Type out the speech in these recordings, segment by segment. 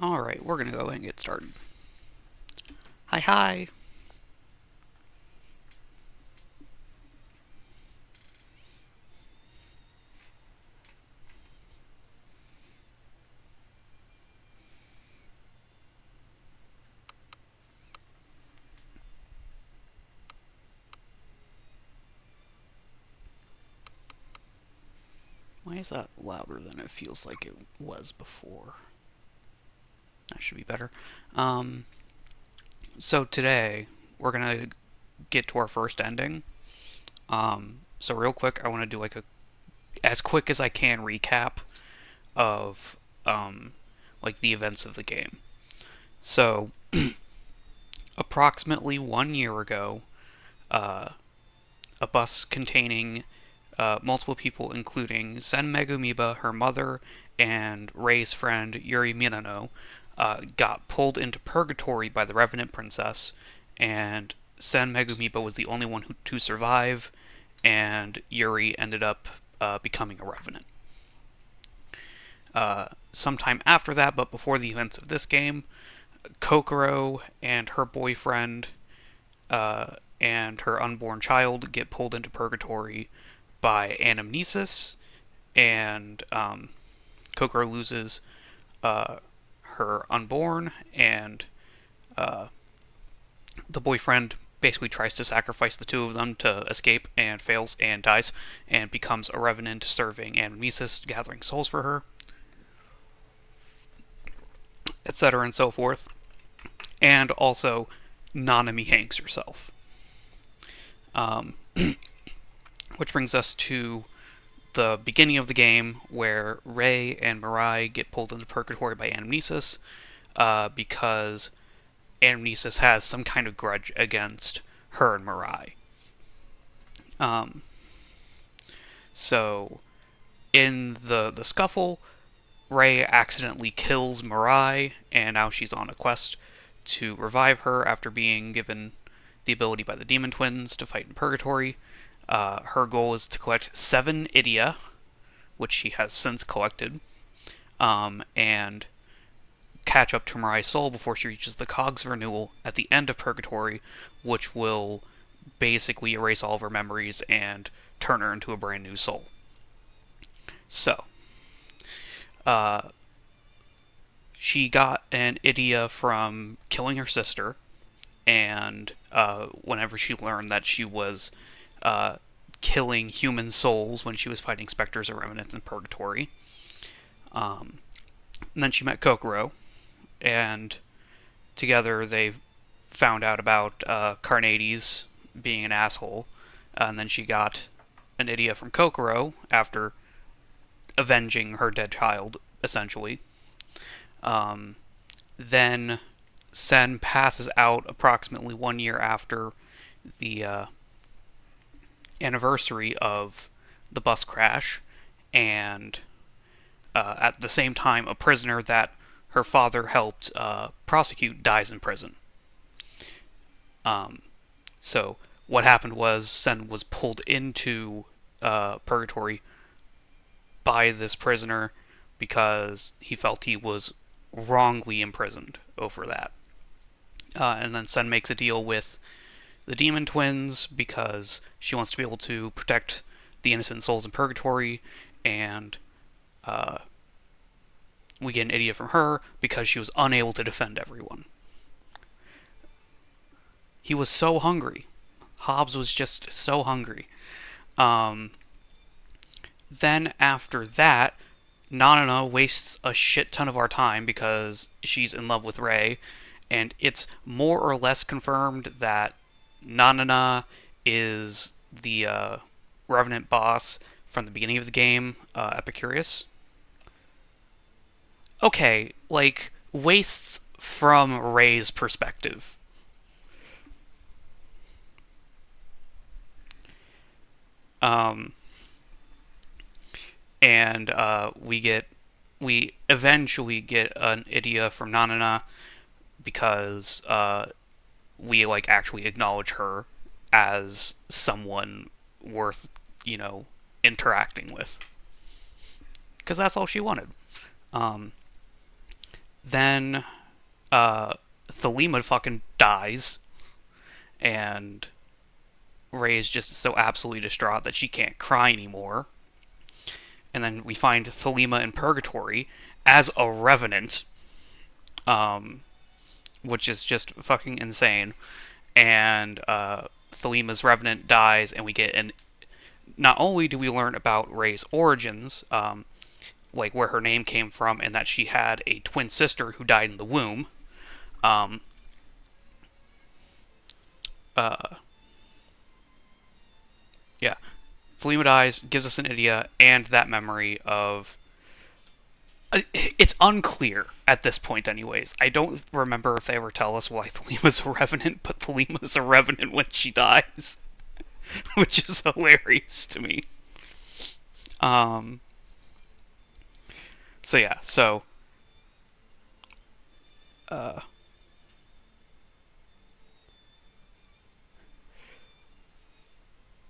Alright, we're gonna go ahead and get started. Hi, hi! Why is that louder than it feels like it was before? That should be better. Um, so today, we're gonna get to our first ending. So real quick, I want to do like as quick as I can recap of, like the events of the game. So, approximately 1 year ago, uh, a bus containing multiple people, including Sen Megumiba, her mother, and Rei's friend Yuri Minano, got pulled into purgatory by the Revenant Princess, and Sen Megumiba was the only one to survive, and Yuri ended up becoming a Revenant. Sometime after that, but before the events of this game, Kokoro and her boyfriend and her unborn child get pulled into purgatory by anamnesis, and Kokoro loses her unborn, and the boyfriend basically tries to sacrifice the two of them to escape and fails and dies and becomes a revenant serving anamnesis, gathering souls for her, etc. and so forth. And also, Nanami hangs herself. Um, which brings us to the beginning of the game, where Rei and Mirai get pulled into purgatory by Anamnesis because Anamnesis has some kind of grudge against her and Mirai. Um, so, in the scuffle, Rei accidentally kills Mirai, and now she's on a quest to revive her after being given the ability by the Demon Twins to fight in Purgatory. Her goal is to collect 7 Idia, which she has since collected, and catch up to Mirai's soul before she reaches the Cog's renewal at the end of Purgatory, which will basically erase all of her memories and turn her into a brand new soul. So, she got an Idia from killing her sister, and whenever she learned that she was killing human souls when she was fighting specters or remnants in Purgatory. And then she met Kokoro, and together they found out about Carnades being an asshole, and then she got an Idia from Kokoro after avenging her dead child, essentially. Then Sen passes out approximately 1 year after the anniversary of the bus crash, and at the same time, a prisoner that her father helped prosecute dies in prison. So what happened was Sen was pulled into purgatory by this prisoner because he felt he was wrongly imprisoned over that. And then Sen makes a deal with the Demon Twins because she wants to be able to protect the innocent souls in purgatory, and we get an Idia from her because she was unable to defend everyone. He was so hungry. Hobbs was just so hungry. Then after that, Nanana wastes a shit ton of our time because she's in love with Rei, and it's more or less confirmed that Nanana is the Revenant boss from the beginning of the game, Epicurus. Okay, like, wastes from Rei's perspective. Um, and we eventually get an Idia from Nanana because we like actually acknowledge her as someone worth, interacting with, because that's all she wanted. Um, Then Thelema fucking dies, and Ray is just so absolutely distraught that she can't cry anymore. And then we find Thelema in purgatory as a revenant, um, which is just fucking insane. And Thelema's revenant dies, and we get an. Not only do we learn about Ray's origins, like where her name came from, and that she had a twin sister who died in the womb. Um, uh, yeah, Thelema dies, gives us an idea and that memory of. It's unclear at this point, anyways. I don't remember if they ever tell us why Thelema's a revenant, but Thelema's a revenant when she dies, which is hilarious to me. Um. So yeah. So. Uh.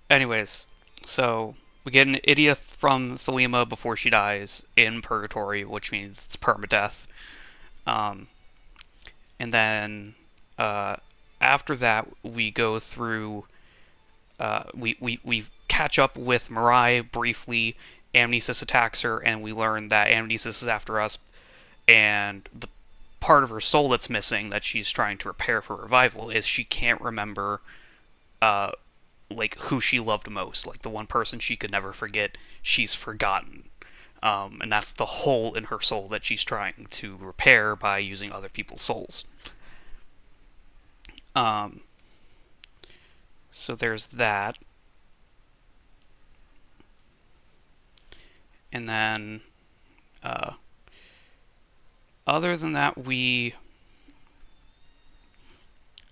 Anyways, so we get an idiot from Thelema before she dies in purgatory, which means it's permadeath. Um, and then after that, we go through. We catch up with Mirai briefly. Amnesis attacks her, and we learn that Amnesis is after us, and the part of her soul that's missing that she's trying to repair for revival is she can't remember uh, like who she loved most, like the one person she could never forget. She's forgotten, and that's the hole in her soul that she's trying to repair by using other people's souls. Um, so there's that, and then uh, other than that, we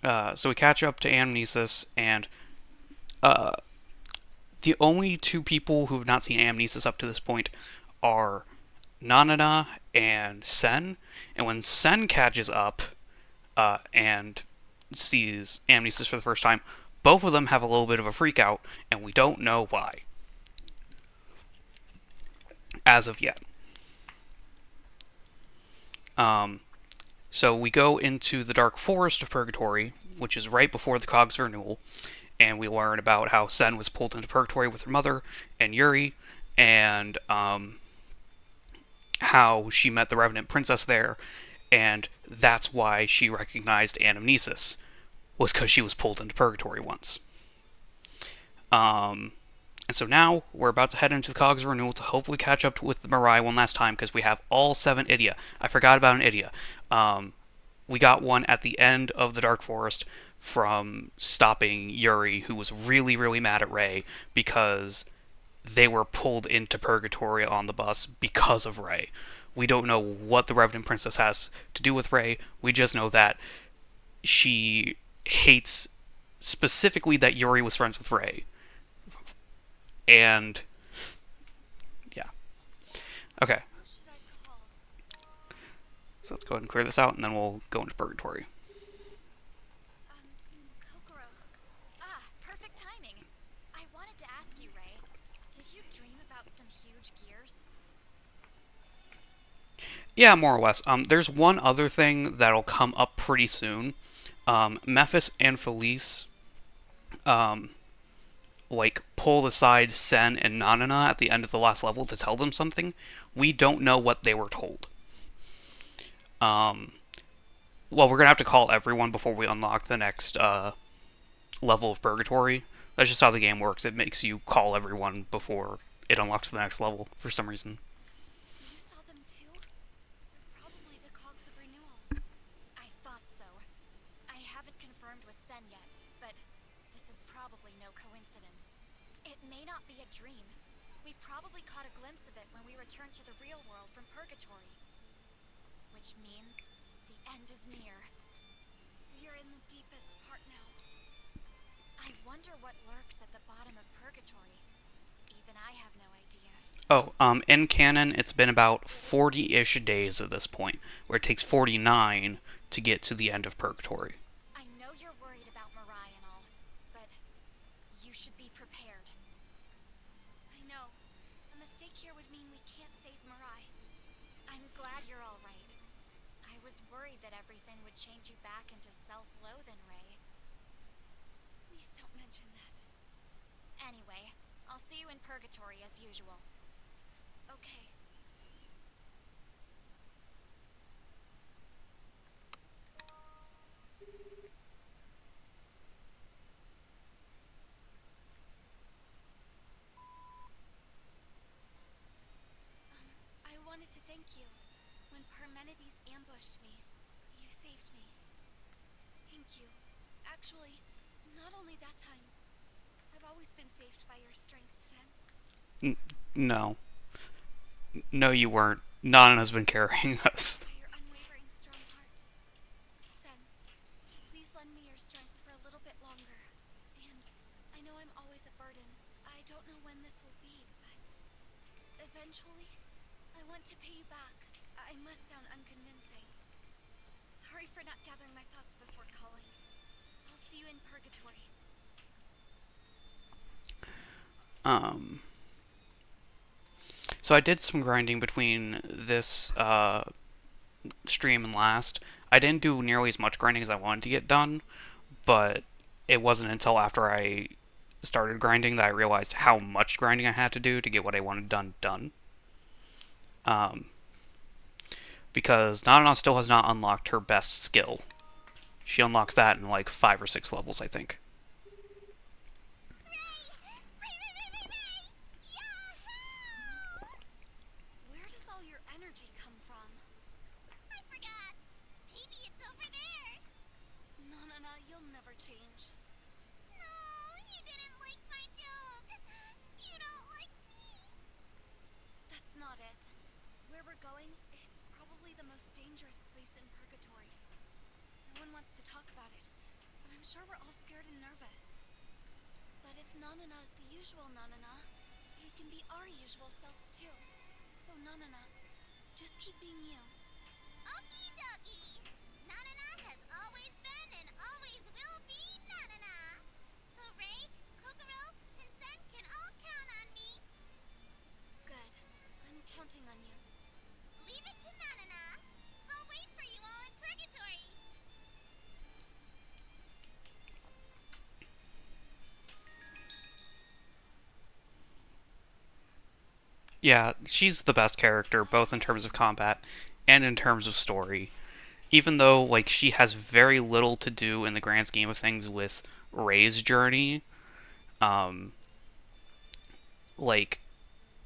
catch up to Amnesis, and uh, the only two people who have not seen Amnesis up to this point are Nanana and Sen. And when Sen catches up and sees Amnesis for the first time, both of them have a little bit of a freak out, and we don't know why. As of yet. So we go into the Dark Forest of Purgatory, which is right before the Cogs of Renewal, and we learn about how Sen was pulled into Purgatory with her mother and Yuri, and how she met the Revenant Princess there, and that's why she recognized Anamnesis, was because she was pulled into Purgatory once. And so now we're about to head into the Cogs of Renewal to hopefully catch up with the Mirai one last time, because we have all 7 Idia. I forgot about an Idia. We got one at the end of the Dark Forest from stopping Yuri, who was really, really mad at Ray because they were pulled into Purgatory on the bus because of Ray. We don't know what the Revenant Princess has to do with Ray. We just know that she hates specifically that Yuri was friends with Ray. And yeah. Okay. So let's go ahead and clear this out, and then we'll go into Purgatory. Kokoro. Perfect timing. I wanted to ask you, Ray. Did you dream about some huge gears? Yeah, more or less. There's one other thing that'll come up pretty soon. Memphis and Felice, um, pulled aside Sen and Nanana at the end of the last level to tell them something. We don't know what they were told. Well, we're gonna have to call everyone before we unlock the next level of Purgatory. That's just how the game works. It makes you call everyone before it unlocks the next level for some reason. You saw them too? They're probably the Cogs of Renewal. I thought so. I haven't confirmed with Sen yet, but this is probably no coincidence. It may not be a dream. We probably caught a glimpse of it when we returned to the real world from Purgatory. Which means the end is near. We are in the deepest part now. I wonder what lurks at the bottom of Purgatory. Even I have no idea. Oh, in canon, it's been about 40-ish days at this point, where it takes 49 to get to the end of Purgatory. I know you're worried about Mirai and all, but you should be prepared. I know. A mistake here would mean we can't save Mirai. I'm glad you're all right. I was worried that everything would change you back into self-loathing, Ray. Please don't mention that. Anyway, I'll see you in Purgatory as usual. Okay. I wanted to thank you. When Parmenides ambushed me, you saved me. Thank you. Actually, not only that time. I've always been saved by your strength, Sen. No. No, you weren't. Nana has been carrying us. By your unwavering strong heart. Sen, please lend me your strength for a little bit longer. And I know I'm always a burden. I don't know when this will be, but eventually, I want to pay you back. I must sound unconvincing. Sorry for not gathering my thoughts before calling. I'll see you in Purgatory. So I did some grinding between this stream and last. I didn't do nearly as much grinding as I wanted to get done, but it wasn't until after I started grinding that I realized how much grinding I had to do to get what I wanted done. Um, because Nana still has not unlocked her best skill. She unlocks that in like 5 or 6 levels, I think. Where does all your energy come from? I forgot. Maybe it's over there. No, you'll never change. No, you didn't like my joke. You don't like me. That's not it. Where we're going, it's probably the most dangerous place in Purgatory. No one wants to talk about it, but I'm sure we're all scared and nervous. But if Nanana is the usual Nanana, we can be our usual selves too. So Nanana, just keep being you. Okie dokie. Nanana has always been and always will be Nanana. So Ray, Kokoro, and Sen can all count on me. Good. I'm counting on you. Leave it to Nanana. I'll wait for you all in Purgatory. Yeah, she's the best character, both in terms of combat and in terms of story. Even though, like, she has very little to do in the grand scheme of things with Ray's journey, um, like,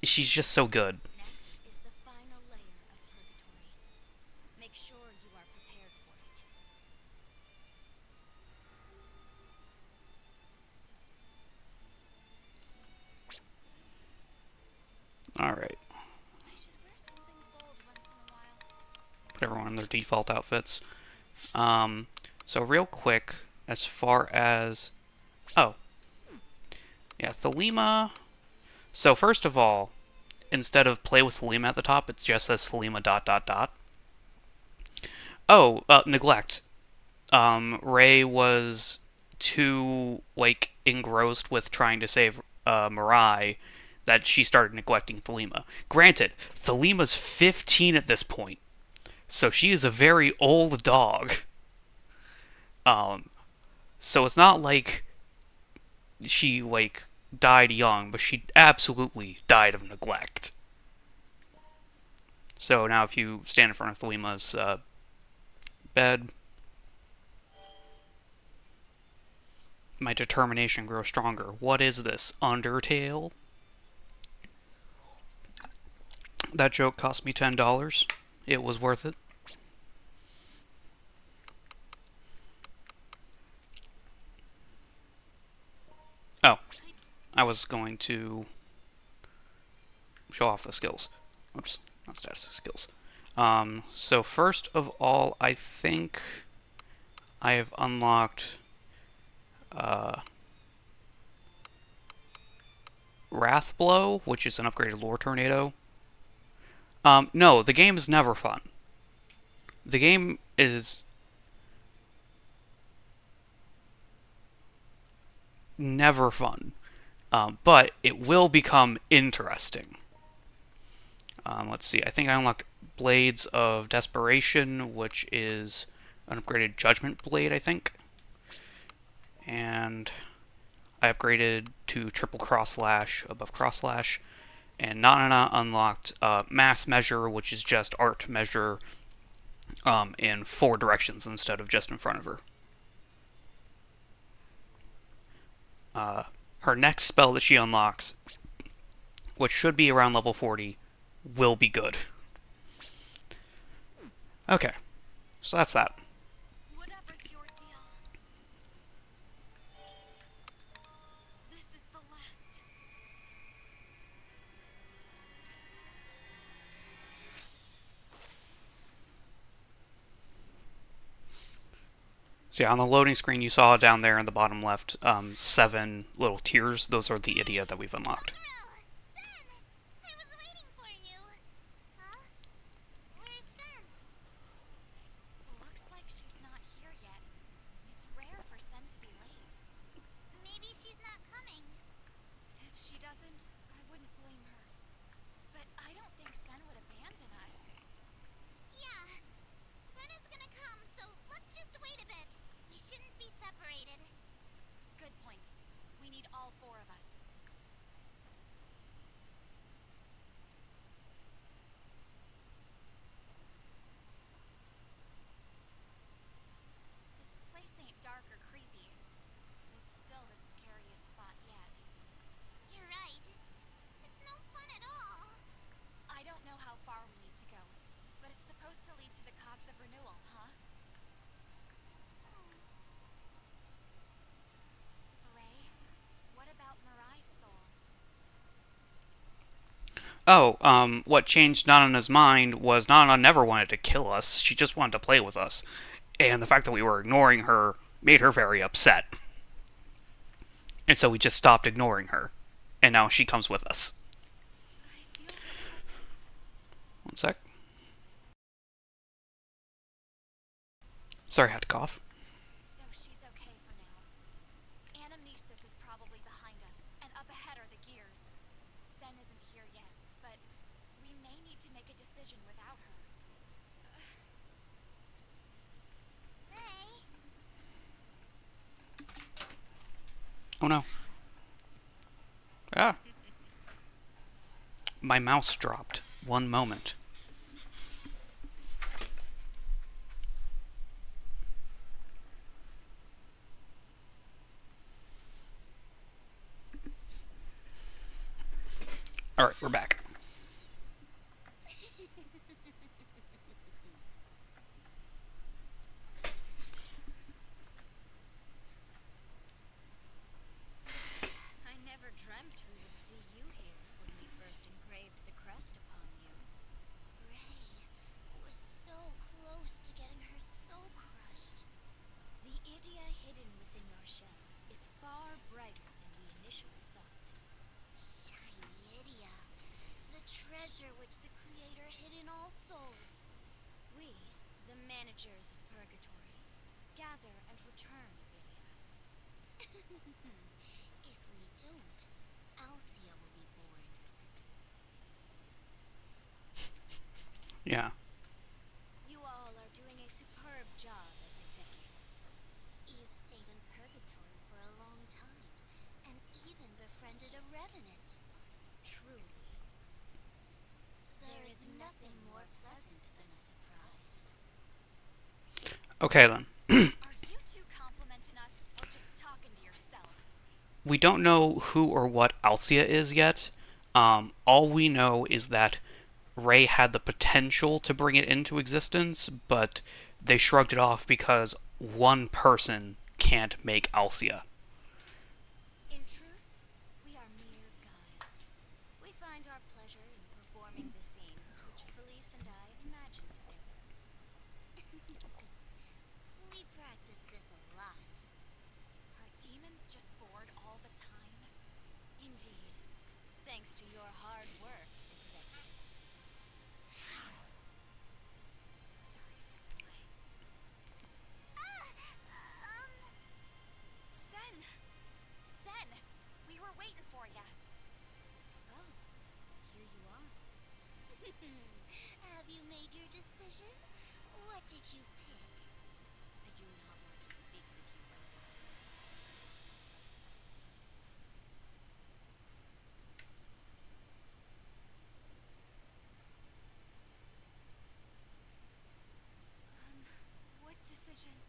she's just so good. Next is the final layer of Purgatory. Make sure you are prepared for it. Alright. I should wear something bold once in a while. Put everyone in their default outfits. So real quick, as far as... Oh. Yeah, Thelema... So first of all, instead of play with Thelema at the top, it just says Thelema ... Oh, neglect. Ray was too, like, engrossed with trying to save Mirai that she started neglecting Thelema. Granted, Thelema's 15 at this point, so she is a very old dog. So it's not like she, like, died young, but she absolutely died of neglect. So now if you stand in front of Thelema's bed, my determination grows stronger. What is this, Undertale? That joke cost me $10. It was worth it. Oh, I was going to show off the skills. Oops, not status skills. So first of all, I think I have unlocked Wrath Blow, which is an upgraded lore tornado. No, the game is never fun. The game is never fun. But it will become interesting. Let's see. I think I unlocked Blades of Desperation, which is an upgraded Judgment Blade, I think. And I upgraded to Triple Cross Slash above Cross Slash. And Nana unlocked Mass Measure, which is just art measure in 4 directions instead of just in front of her. Her next spell that she unlocks, which should be around level 40, will be good. Okay, so that's that. Whatever your deal. This is the last. So yeah, on the loading screen you saw down there in the bottom left, 7 little tiers. Those are the Idia that we've unlocked. Sen! I was waiting for you. Huh? Where's Sen? Looks like she's not here yet. It's rare for Sen to be late. Maybe she's not coming. If she doesn't, I wouldn't blame her. But I don't think Sen would abandon us. Yeah. Sen is gonna come, so let's just wait a bit. We shouldn't be separated. Good point. We need all 4 of us. This place ain't dark or creepy, but it's still the scariest spot yet. You're right. It's no fun at all. I don't know how far we need to go, but it's supposed to lead to the Cogs of Renewal, huh? Ray, what about Mirai's soul? Oh, what changed Nana's mind was Nana never wanted to kill us. She just wanted to play with us. And the fact that we were ignoring her made her very upset. And so we just stopped ignoring her. And now she comes with us. I feel her presence. One sec. Sorry, I had to cough. So she's okay for now. Anamnesis is probably behind us, and up ahead are the gears. Sen isn't here yet, but we may need to make a decision without her. Ray? Oh no. Ah. My mouse dropped. One moment. Alright, we're back. I never dreamt we would see you here when we first engraved the crest upon you. Ray, I was so close to getting her soul crushed. The Idia hidden within your shell is far brighter than we initially thought. Shiny Idia, the treasure which the Creator hid in all souls. We, the managers of Purgatory, gather and return Idia. If we don't, Alcia will be born. Yeah. You all are doing a superb job as executors. You've stayed in Purgatory for a long time, and even befriended a revenant. Truly. There is nothing more pleasant than a surprise. Okay then. Are you two complimenting us, or just talking to yourselves? We don't know who or what Alcia is yet. All we know is that Ray had the potential to bring it into existence, but they shrugged it off because one person can't make Alcia. In truth, we are mere guides. We find our pleasure in performing the scenes which Felice and I imagine together. We practice this a lot. Are demons just bored all the time? Indeed. Thanks to your hard work, executives. Sorry for the delay. Sen! Sen! We were waiting for ya. Oh, here you are. decision? What did you pick? I do not want to speak with you right now. What decision?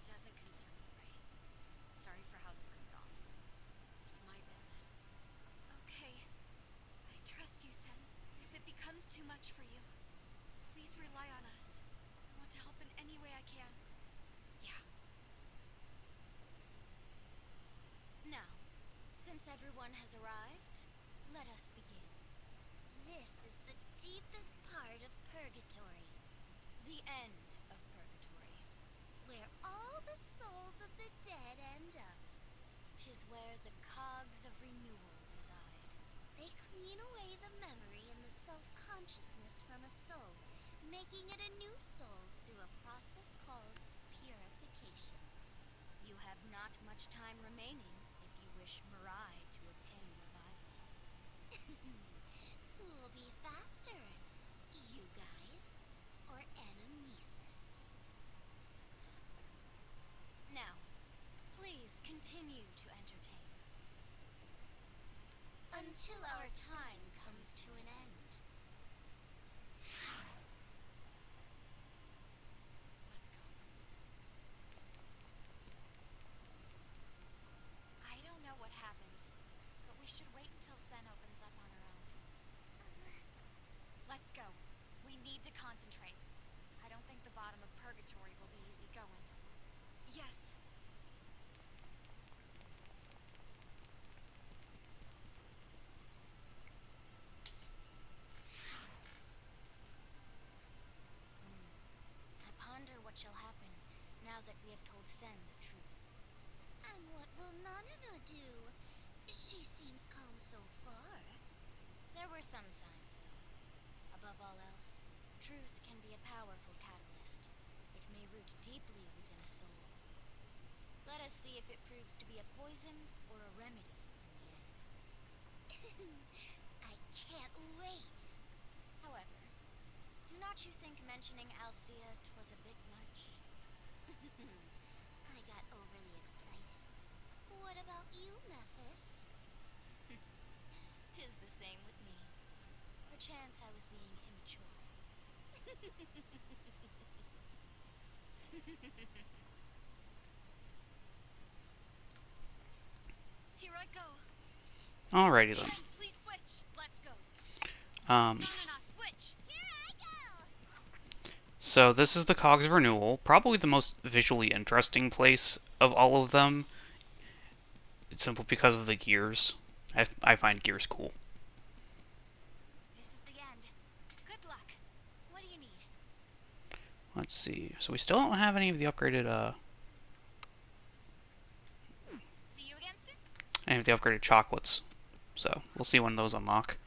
Doesn't concern you, Ray. Sorry for how this comes off, but it's my business. Okay. I trust you, Sen. If it becomes too much for you, please rely on us. I want to help in any way I can. Yeah. Now, since everyone has arrived, let us begin. This is the deepest part of Purgatory. The end of Purgatory. Where all the souls of the dead end up. 'Tis where the cogs of renewal reside. They clean away the memory and the self-consciousness from a soul, making it a new soul through a process called purification. You have not much time remaining if you wish Mirai to obtain revival. Who will be faster? You guys? Or Anamnesis? Now, please continue to entertain us. Until our time comes to an end. Let's go. I don't know what happened, but we should wait until Sen opens up on her own. Let's go. We need to concentrate. I don't think the bottom of Purgatory will be easy going. Yes. I ponder what shall happen now that we have told Sen the truth. And what will Nanana do? She seems calm so far. There were some signs, though. Above all else, truth can be a powerful catalyst. It may root deeply within a soul. Let us see if it proves to be a poison or a remedy in the end. I can't wait. However, do not you think mentioning Alcea was a bit much? I got overly excited. What about you, Memphis? Tis the same with me. Perchance I was being immature. Here I go. Alrighty then. Please switch. Let's go. Um, Switch. Here I go. so this is the Cogs of Renewal, probably the most visually interesting place of all of them. It's simply because of the gears. I find gears cool. This is the end. Good luck. What do you need? Let's see. So we still don't have any of the upgraded, See you again soon. any of the upgraded chocolates. So we'll see when those unlock.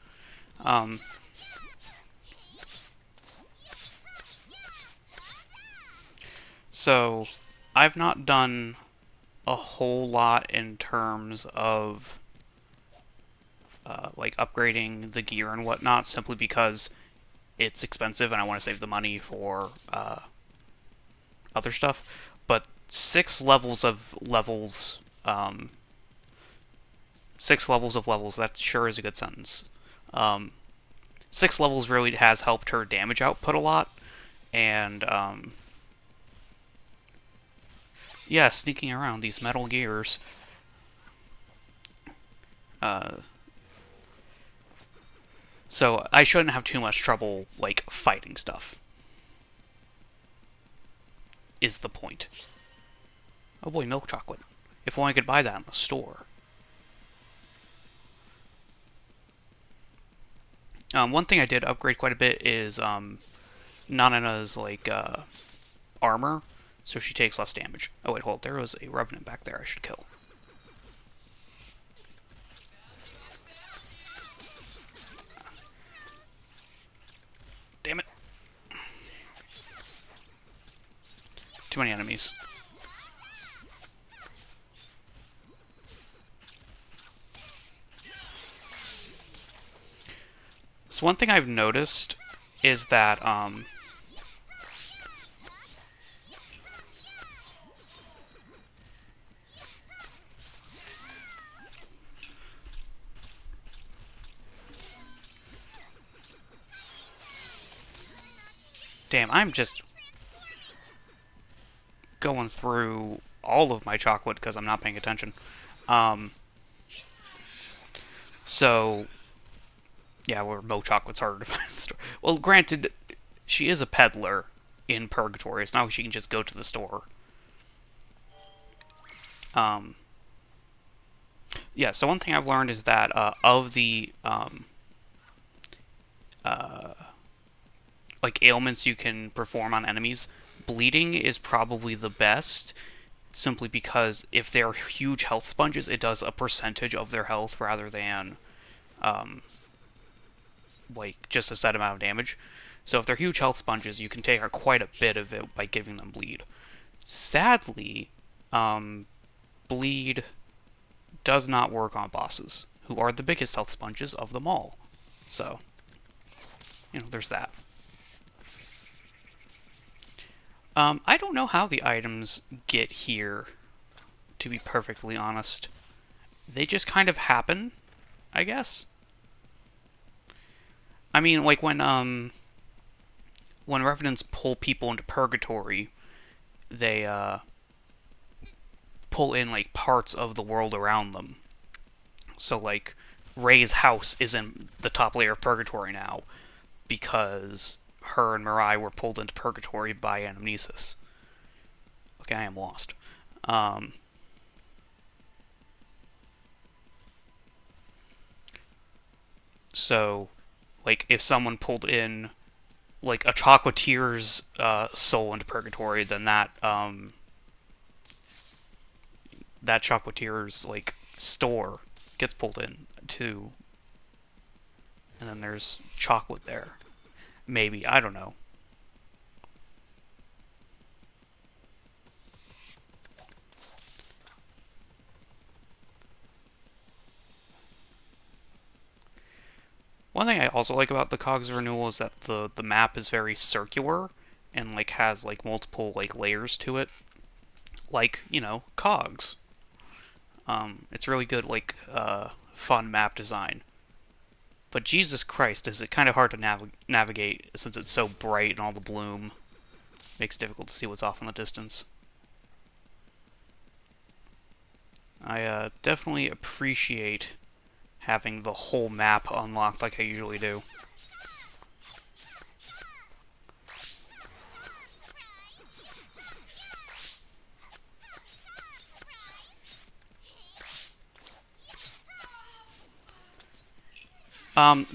So I've not done a whole lot in terms of like upgrading the gear and whatnot, simply because it's expensive and I want to save the money for other stuff. But 6 levels of levels, 6 levels of levels, that sure is a good sentence. 6 levels really has helped her damage output a lot, and yeah, sneaking around these metal gears. So I shouldn't have too much trouble, like, fighting stuff. Is the point. Oh boy, milk chocolate. If only I could buy that in the store. One thing I did upgrade quite a bit is Nanana's, like, armor, so she takes less damage. Oh wait, hold, there was a revenant back there I should kill. Damn it. Too many enemies. So one thing I've noticed is that damn, I'm just going through all of my chocolate because I'm not paying attention. Um, so yeah, where no chocolate's harder to find in the store. Well, granted, she is a peddler in Purgatory. It's not like she can just go to the store. Um, yeah. So one thing I've learned is that of the like ailments you can perform on enemies, bleeding is probably the best. Simply because if they're huge health sponges, it does a percentage of their health rather than um, like just a set amount of damage. So if they're huge health sponges, you can take quite a bit of it by giving them bleed. Sadly, um, bleed does not work on bosses, who are the biggest health sponges of them all. So, there's that. I don't know how the items get here, to be perfectly honest. They just kind of happen, I guess. I mean, like when Revenants pull people into Purgatory, they pull in like parts of the world around them. So like Ray's house is in the top layer of Purgatory now because her and Mirai were pulled into Purgatory by Anamnesis. Okay, I am lost. Um, so, like, if someone pulled in like a chocolatier's soul into Purgatory, then that chocolatier's like store gets pulled in too, and then there's chocolate there. Maybe, I don't know. One thing I also like about the Cogs Renewal is that the map is very circular and like has like multiple like layers to it, like cogs. It's really good like fun map design. But Jesus Christ, is it kind of hard to navigate since it's so bright and all the bloom makes it difficult to see what's off in the distance. I definitely appreciate having the whole map unlocked like I usually do.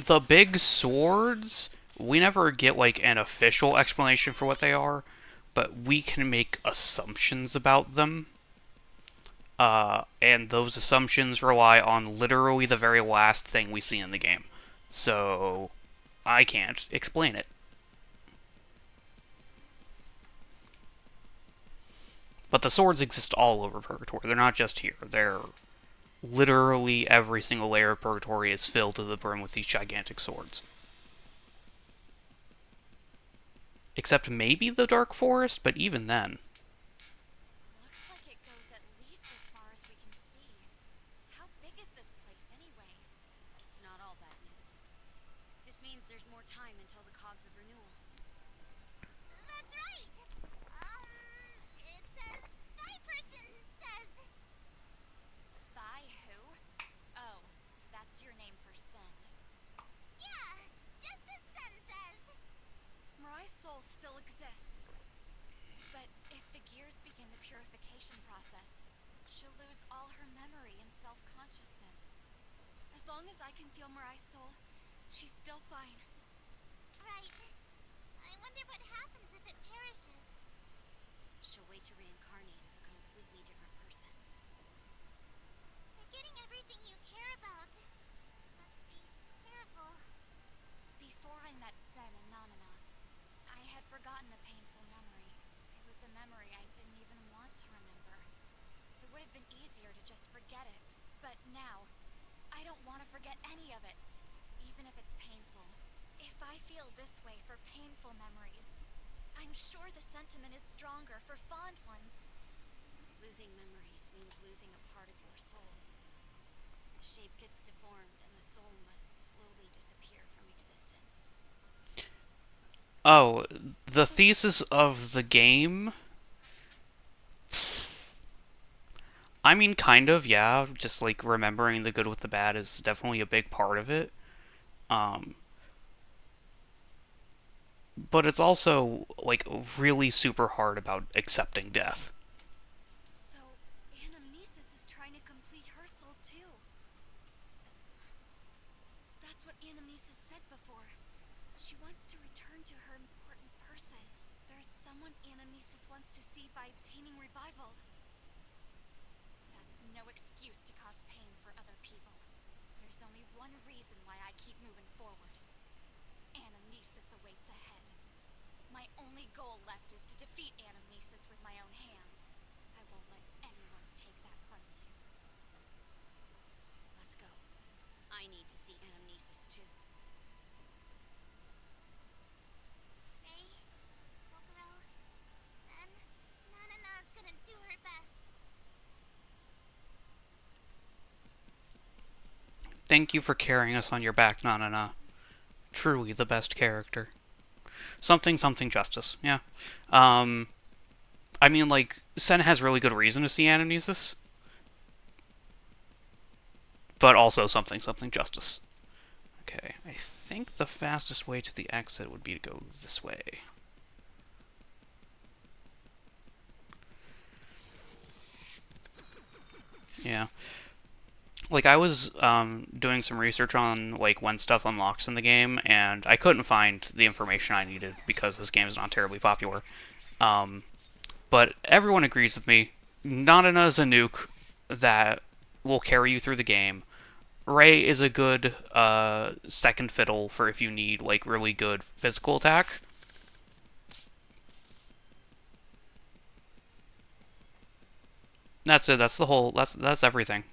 The big swords, we never get like an official explanation for what they are, but we can make assumptions about them. And those assumptions rely on literally the very last thing we see in the game. So, I can't explain it. But the swords exist all over Purgatory. They're not just here. They're literally every single layer of Purgatory is filled to the brim with these gigantic swords. Except maybe the Dark Forest, but even then. Looks like it goes at least as far as we can see. How big is this place anyway? It's not all bad news. This means there's more time until the Cogs of Renewal. That's right! It says... Thy person says... Thigh who? Oh, that's your name for Sen. Yeah, just as Sen says. Mirai's soul still exists. But if the gears begin the purification process, she'll lose all her memory and self-consciousness. As long as I can feel Mirai's soul, she's still fine. Right. I wonder what happens if it perishes. She'll wait to reincarnate as a completely different person. Forgetting everything you care about must be terrible. Before I met Sen and Nanana, I had forgotten a painful memory. It was a memory I didn't even want to remember. It would have been easier to just forget it. But now, I don't want to forget any of it, even if it's painful. If I feel feel this way for painful memories, I'm sure the sentiment is stronger for fond ones. Losing memories means losing a part of your soul. The shape gets deformed and the soul must slowly disappear from existence. Oh, the thesis of the game? I mean, kind of, yeah. Just like remembering the good with the bad is definitely a big part of it. Um, but it's also like really super hard about accepting death. So, Anamnesis is trying to complete her soul too. That's what Anamnesis said before. She wants to return to her important person. There's someone Anamnesis wants to see by obtaining revival. That's no excuse to cause pain for other people. There's only one reason why I keep moving forward. Anamnesis awaits ahead. My only goal left is to defeat Anamnesis with my own hands. I won't let anyone take that from me. Let's go. I need to see Anamnesis too. Ray, Pokero, Sen, Nanana's gonna do her best. Thank you for carrying us on your back, Nanana. Truly the best character. Something, something justice, yeah. I mean, like, Sen has really good reason to see Anamnesis, but also something, something justice. Okay, I think the fastest way to the exit would be to go this way. Yeah. Like, I was doing some research on, like, when stuff unlocks in the game, and I couldn't find the information I needed because this game is not terribly popular. Um, but everyone agrees with me. Nanana is a nuke that will carry you through the game. Ray is a good second fiddle for if you need like really good physical attack. That's it. That's the whole. That's everything.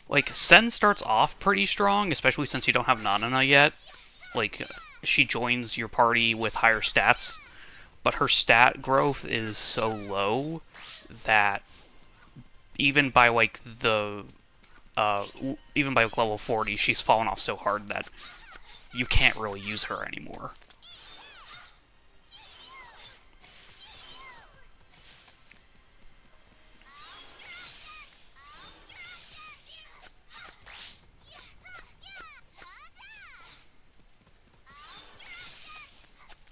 Like Sen starts off pretty strong, especially since you don't have Nanana yet. Like she joins your party with higher stats, but her stat growth is so low that even by like the even by like level 40, she's fallen off so hard that you can't really use her anymore.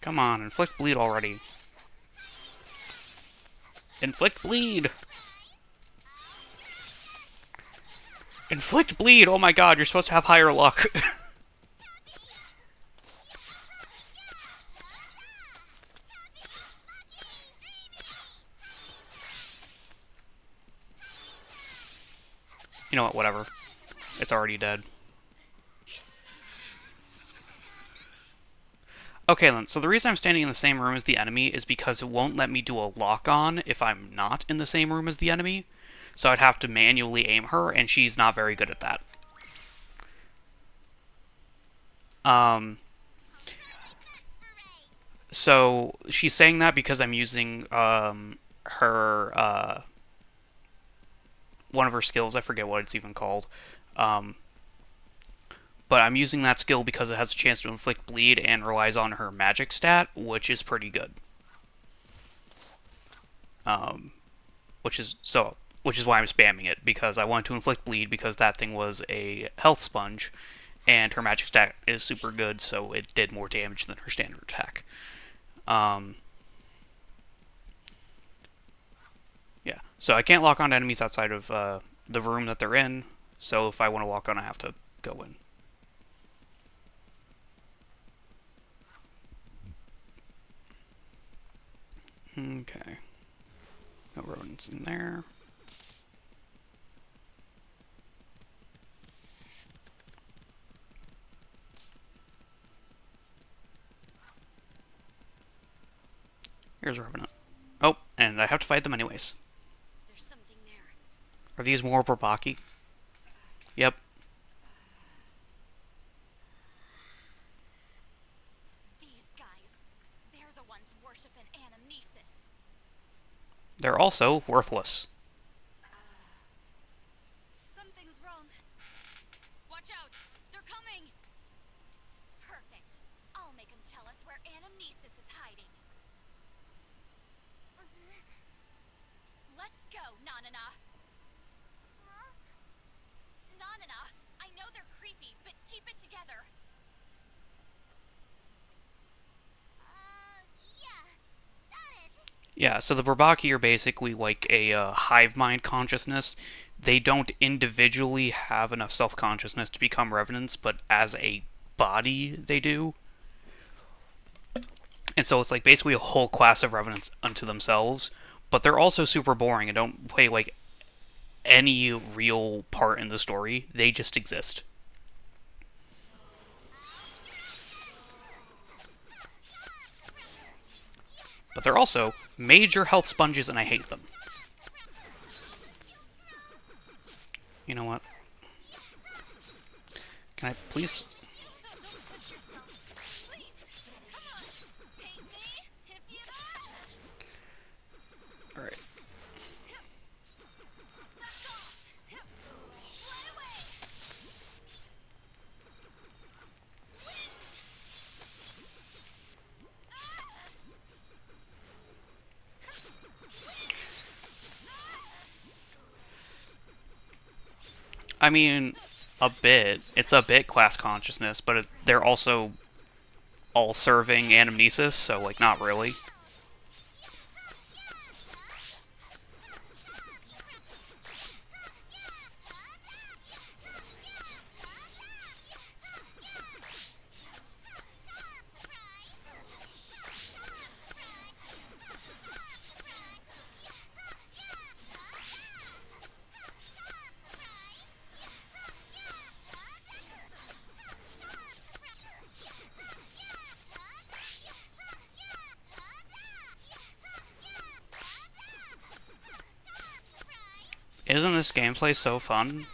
Come on, inflict bleed already. Inflict bleed! Inflict bleed! Oh my god, you're supposed to have higher luck. You know what, whatever. It's already dead. Okay then, so the reason I'm standing in the same room as the enemy is because it won't let me do a lock-on if I'm not in the same room as the enemy. So I'd have to manually aim her, and she's not very good at that. So she's saying that because I'm using her one of her skills. I forget what it's even called. Um, but I'm using that skill because it has a chance to inflict bleed and relies on her magic stat, which is pretty good. Um, which is why I'm spamming it, because I want to inflict bleed because that thing was a health sponge, and her magic stat is super good, so it did more damage than her standard attack. Yeah, so I can't lock on enemies outside of the room that they're in, so if I want to lock on, I have to go in. Okay. No rodents in there. Here's a revenant. Oh, and I have to fight them anyways. There's something there. Are these more Burbaki? Yep. These guys. They're the ones worshiping anamnesis. They're also worthless. Something's wrong. Watch out! They're coming! Perfect. I'll make them tell us where anamnesis is hiding. Let's go, Nanana. Nanana, I know they're creepy, but keep it together. Yeah. Got it. Yeah, so the Burbaki are basically like a hive mind consciousness. They don't individually have enough self consciousness to become revenants, but as a body, they do. And so it's like basically a whole class of revenants unto themselves, but they're also super boring and don't play like any real part in the story. They just exist. But they're also major health sponges and I hate them. You know what? Can I please? Don't push yourself. Please. Come on. Hate me if you... Alright. Back off. Right away. I mean, a bit. It's a bit class consciousness, but they're also all serving anamnesis, so like not really. Isn't this gameplay so fun?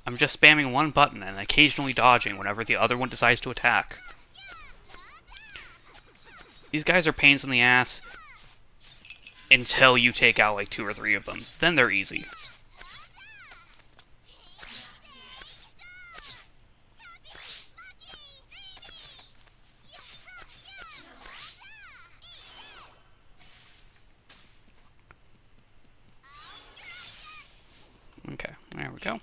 I'm just spamming one button and occasionally dodging whenever the other one decides to attack. These guys are pains in the ass until you take out like 2 or 3 of them. Then they're easy. Okay, there we go.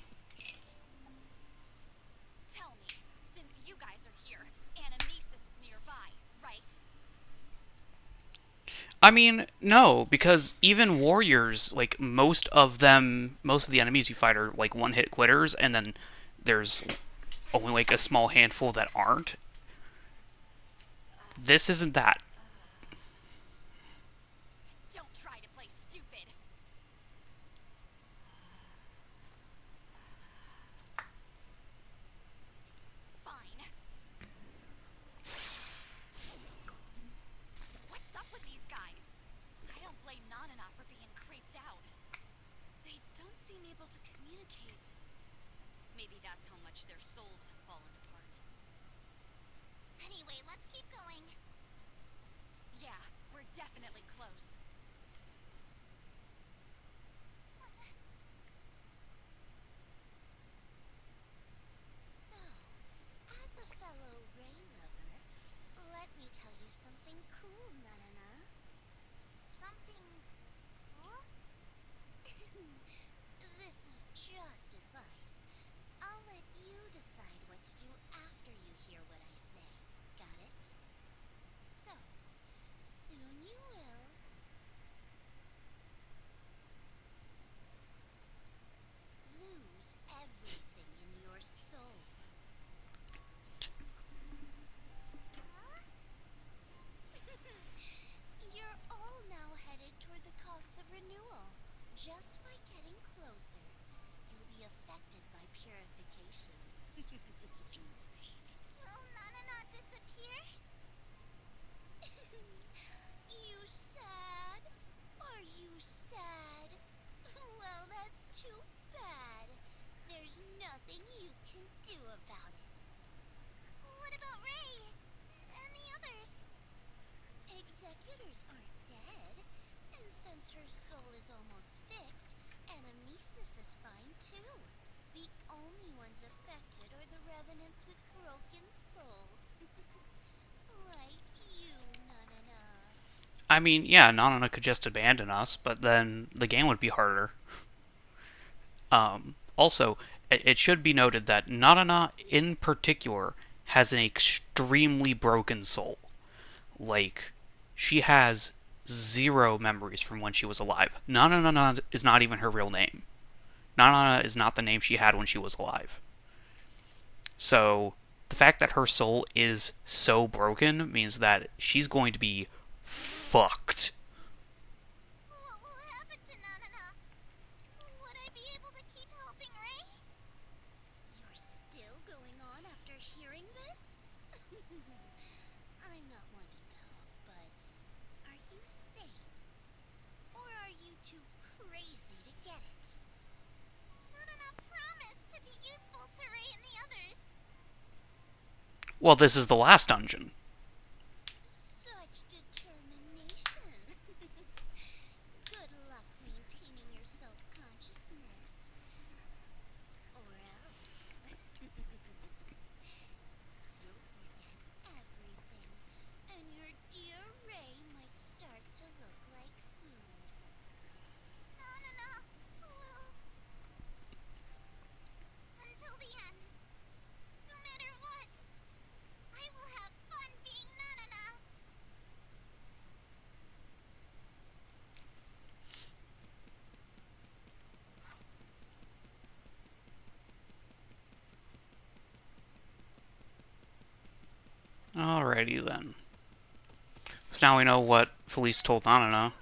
Tell me, since you guys are here, anamnesis is nearby, right? I mean, no, because even warriors, like most of them, most of the enemies you fight are like one-hit quitters, and then there's only like a small handful that aren't. This isn't that. Don't try to play stupid. Fine. What's up with these guys? I don't blame Nanana for being creeped out. They don't seem able to communicate. Maybe that's how much their souls have fallen apart. Anyway, let's keep going. Yeah, we're definitely close. So, as a fellow Ray lover, let me tell you something cool, Nanana. Something cool? This is just advice. I'll let you decide what to do after you hear what I say. Got it? So, soon you will. Lose everything in your soul. Huh? You're all now headed toward the cogs of renewal. Just by getting closer, you'll be affected by purification. Will Nanana disappear? You sad? Are nothing you can do about it. What about Ray? And the others? Executors aren't dead, and since her soul is almost fixed, anamnesis is fine too. The only ones affected are the revenants with broken souls. Like you, Nanana. I mean, yeah, Nanana could just abandon us, but then the game would be harder. Also, it should be noted that Nanana in particular has an extremely broken soul. Like, she has zero memories from when she was alive. Nanana is not even her real name. Nanana is not the name she had when she was alive. So, the fact that her soul is so broken means that she's going to be fucked. What will happen to Nanana? Would I be able to keep helping Ray? You're still going on after hearing this? I'm not one to talk, but are you sane? Or are you too crazy to get it? Nanana promised to be useful to Ray and the others. Well, this is the last dungeon. Such determination. Good luck maintaining your self-consciousness. Or else. You'll forget everything, and your dear Ray might start to look like food. No. Well, until the end. No matter what, I will have fun being Nanana. Alrighty then. So now we know what Felice told Nanana.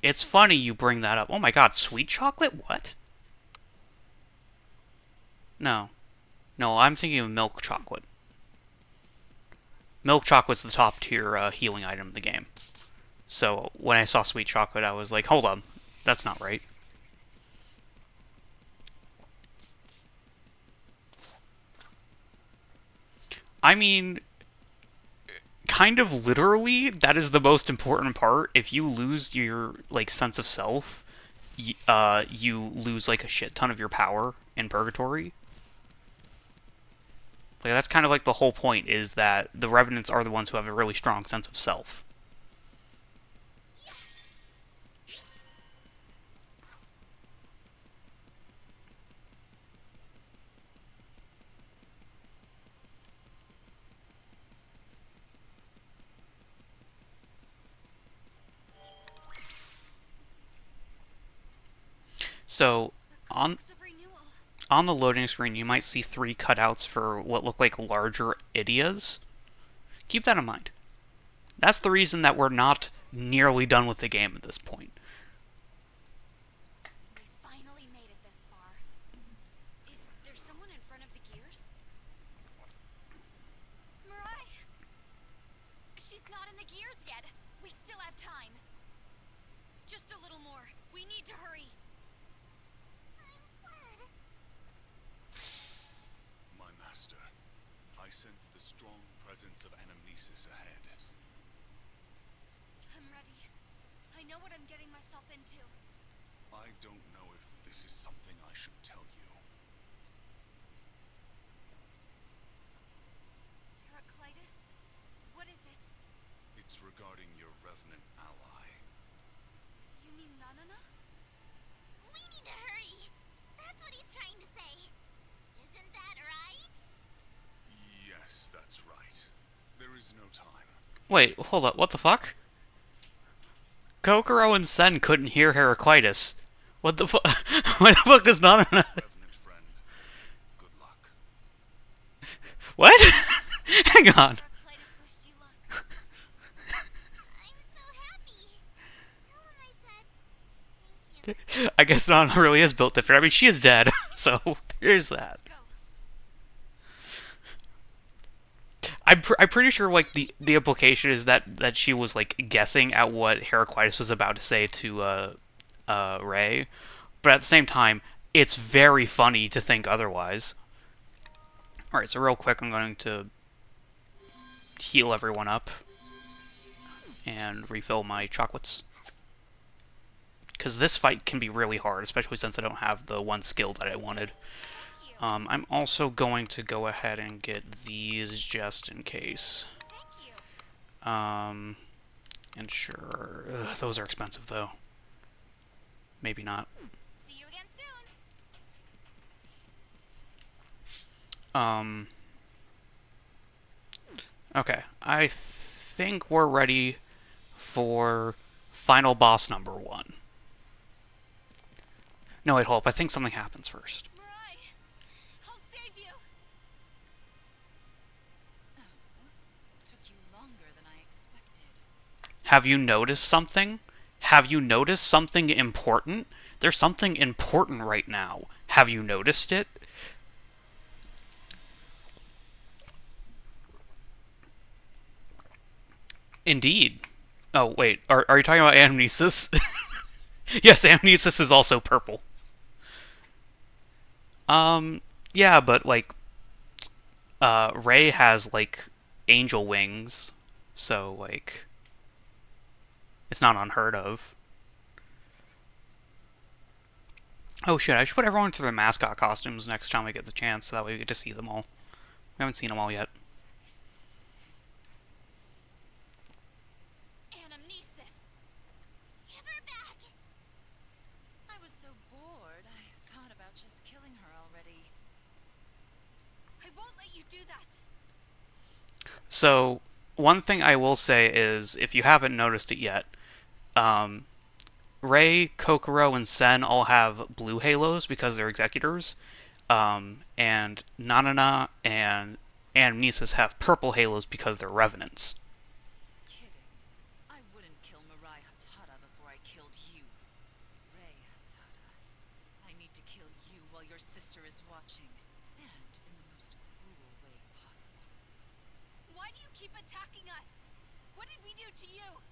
It's funny you bring that up. Oh my god, sweet chocolate? What? No. No, I'm thinking of milk chocolate. Milk chocolate's the top tier healing item in the game. So when I saw sweet chocolate, I was like, hold on, that's not right. I mean, kind of literally, that is the most important part. If you lose your like sense of self, you lose like a shit ton of your power in purgatory. Like that's kind of like the whole point is that the revenants are the ones who have a really strong sense of self. So on on the loading screen, you might see 3 cutouts for what look like larger Idias. Keep that in mind. That's the reason that we're not nearly done with the game at this point. We finally made it this far. Is there someone in front of the gears? Mariah! She's not in the gears yet. We still have time. Just a little more. We need to hurry. I'm glad. My master, I sense the strong presence of anamnesis ahead. I'm ready. I know what I'm getting myself into. I don't know if this is something I should tell you. Heraclitus? What is it? It's regarding your revenant ally. You mean Nanana? We need to hurry. That's what he's trying to say. Isn't that right? Yes, that's right. There is no time. Wait, hold up, what the fuck? Kokoro and Sen couldn't hear Heraclitus. What the fuck? What the fuck is Nanana? Revenant friend, good luck. What? Hang on. Heraclitus wished you luck. I'm so happy. Tell him I said thank you. I guess Nanana really is built different. I mean, she is dead, so there's that. Go. I'm pretty sure like the implication is that she was like guessing at what Heraclitus was about to say to Ray, but at the same time, it's very funny to think otherwise. All right, so real quick, I'm going to heal everyone up and refill my chocolates because this fight can be really hard, especially since I don't have the one skill that I wanted. Thank you. I'm also going to go ahead and get these just in case. Thank you. And sure, those are expensive though. Maybe not. See you again soon. Okay, I think we're ready for final boss number 1. No, wait, hold up. I think something happens first. Mirai, I'll save you. Oh, took you longer than I expected. Have you noticed something? Have you noticed something important? There's something important right now. Have you noticed it? Indeed. Oh, wait. Are you talking about amnesis? Yes, amnesis is also purple. Yeah, but, like, Ray has, like, angel wings. So, like, it's not unheard of. Oh shit, I should put everyone into their mascot costumes next time we get the chance, so that way we get to see them all. We haven't seen them all yet. Anamnesis. Give her back. I was so bored, I thought about just killing her already. I won't let you do that. So, one thing I will say is, if you haven't noticed it yet, Ray, Kokoro, and Sen all have blue halos because they're executors, and Nanana and Amnesis have purple halos because they're revenants. Kidding. I wouldn't kill Mirai Hatada before I killed you. Rei Hatada. I need to kill you while your sister is watching. And in the most cruel way possible. Why do you keep attacking us? What did we do to you?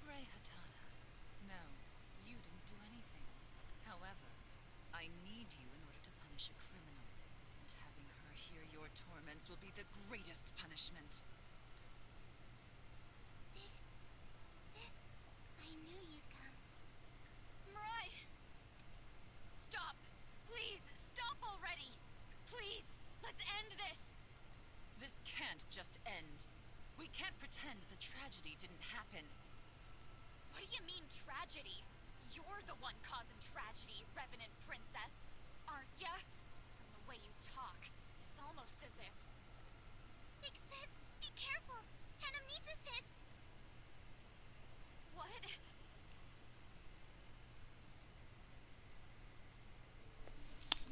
Rei Hatada. No, you didn't do anything. However, I need you in order to punish a criminal. And having her hear your torments will be the greatest punishment. Sis, I knew you'd come. Mirai! Stop! Please, stop already! Please, let's end this! This can't just end. We can't pretend the tragedy didn't happen. What do you mean, tragedy? You're the one causing tragedy, Revenant Princess. Aren't ya? From the way you talk, it's almost as if... Big sis, be careful! Anamnesis is... What?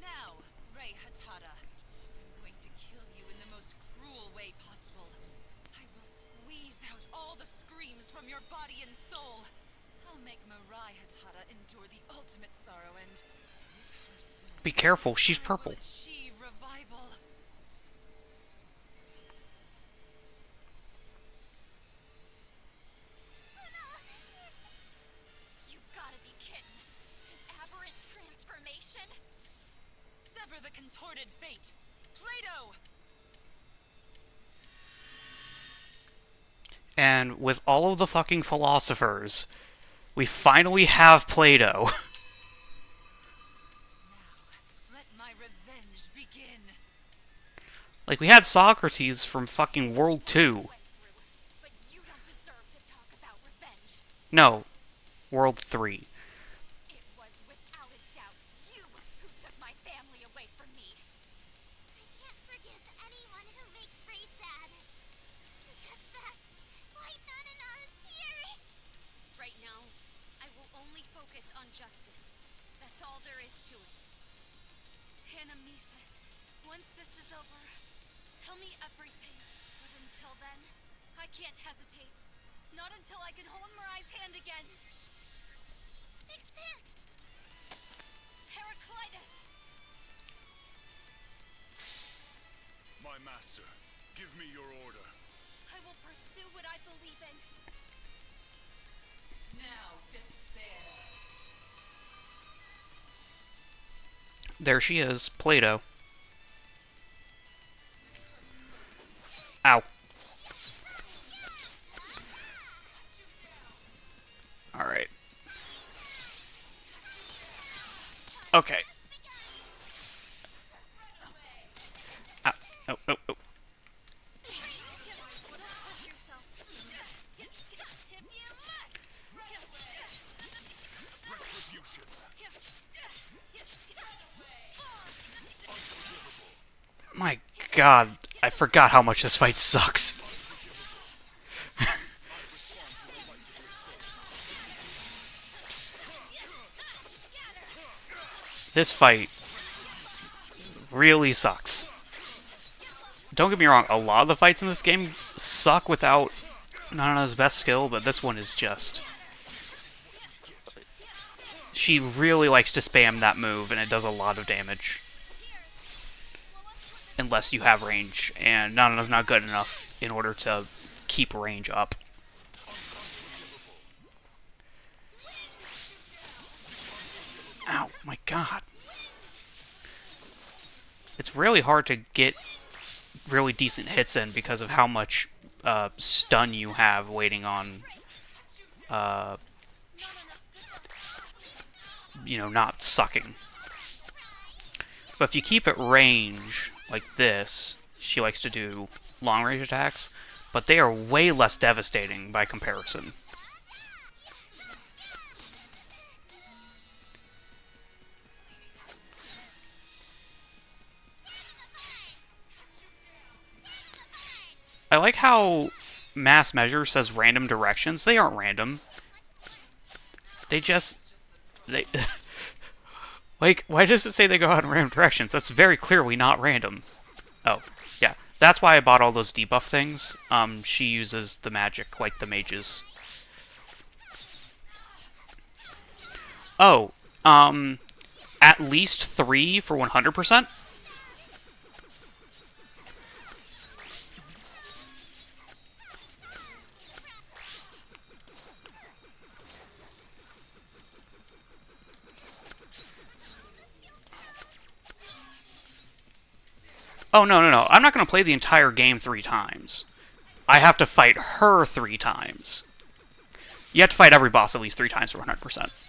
Now, Rei Hatada. I'm going to kill you in the most cruel way possible. I will squeeze out all the screams from your body and soul. I'll make Mirai Hatada endure the ultimate sorrow and, with her soul, Be careful, she's I purple. will achieve revival. Oh no! It's... You gotta be kidding. An aberrant transformation? Sever the contorted fate. Plato! And with all of the fucking philosophers, we finally have Plato. Now, let my revenge begin. Like, we had Socrates from fucking World 2. Went through, but you don't deserve to talk about revenge. No, World 3. It was without a doubt you who took my family away from me. I can't forgive anyone who makes Ray sad. Because that's why Nanana is here. Right now, I will only focus on justice. That's all there is to it. Anamnesis, once this is over, tell me everything. But until then, I can't hesitate. Not until I can hold Mirai's hand again. Big sis! Heraclitus! My master, Give me your order. I will pursue what I believe in. Now despair. There she is, Play-Doh. Ow. Alright. Okay. Ow. Oh, oh, oh. Don't push yourself. If you must. Retribution. My god, I forgot how much this fight sucks. This fight really sucks. Don't get me wrong, a lot of the fights in this game suck without Nana's best skill, but this one is just... She really likes to spam that move, and it does a lot of damage. Unless you have range, and Nana's not good enough in order to keep range up. Ow, my god. It's really hard to get really decent hits in because of how much stun you have waiting on, you know, not sucking. But if you keep it range like this, she likes to do long range attacks, but they are way less devastating by comparison. I like how mass measure says random directions. They aren't random. They just... They... Like, why does it say they go out in random directions? That's very clearly not random. Oh, yeah. That's why I bought all those debuff things. She uses the magic, like the mages. Oh, at least 3 for 100%? Oh, no, no, no. I'm not going to play the entire game 3 times. I have to fight her 3 times. You have to fight every boss at least 3 times for 100%.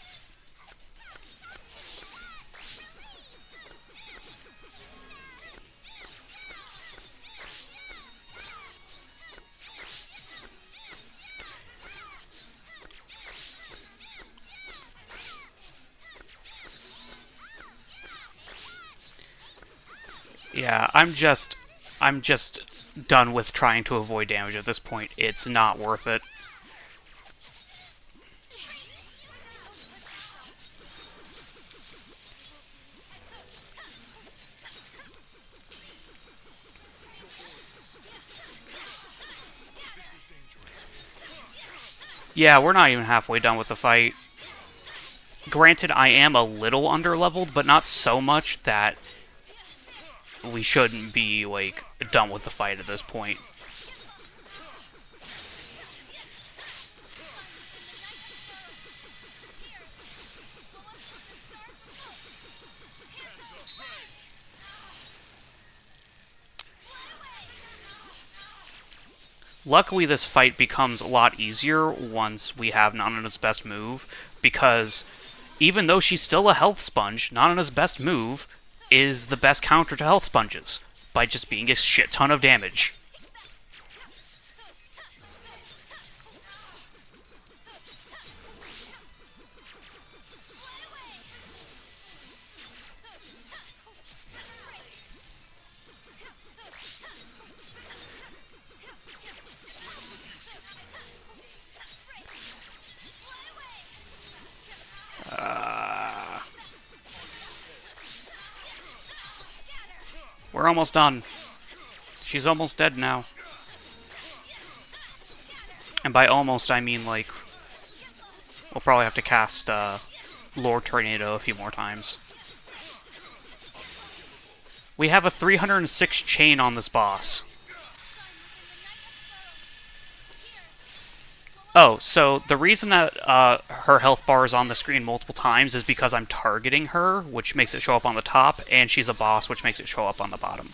Yeah, I'm just done with trying to avoid damage at this point. It's not worth it. Yeah, we're not even halfway done with the fight. Granted, I am a little underleveled, but not so much that we shouldn't be, like, done with the fight at this point. Luckily, this fight becomes a lot easier once we have Nanana's best move, because even though she's still a health sponge, Nanana's best move is the best counter to health sponges, by just being a shit ton of damage. We're almost done. She's almost dead now. And by almost, I mean, like, we'll probably have to cast Lord Tornado a few more times. We have a 306 chain on this boss. Oh, so the reason that her health bar is on the screen multiple times is because I'm targeting her, which makes it show up on the top, and she's a boss, which makes it show up on the bottom.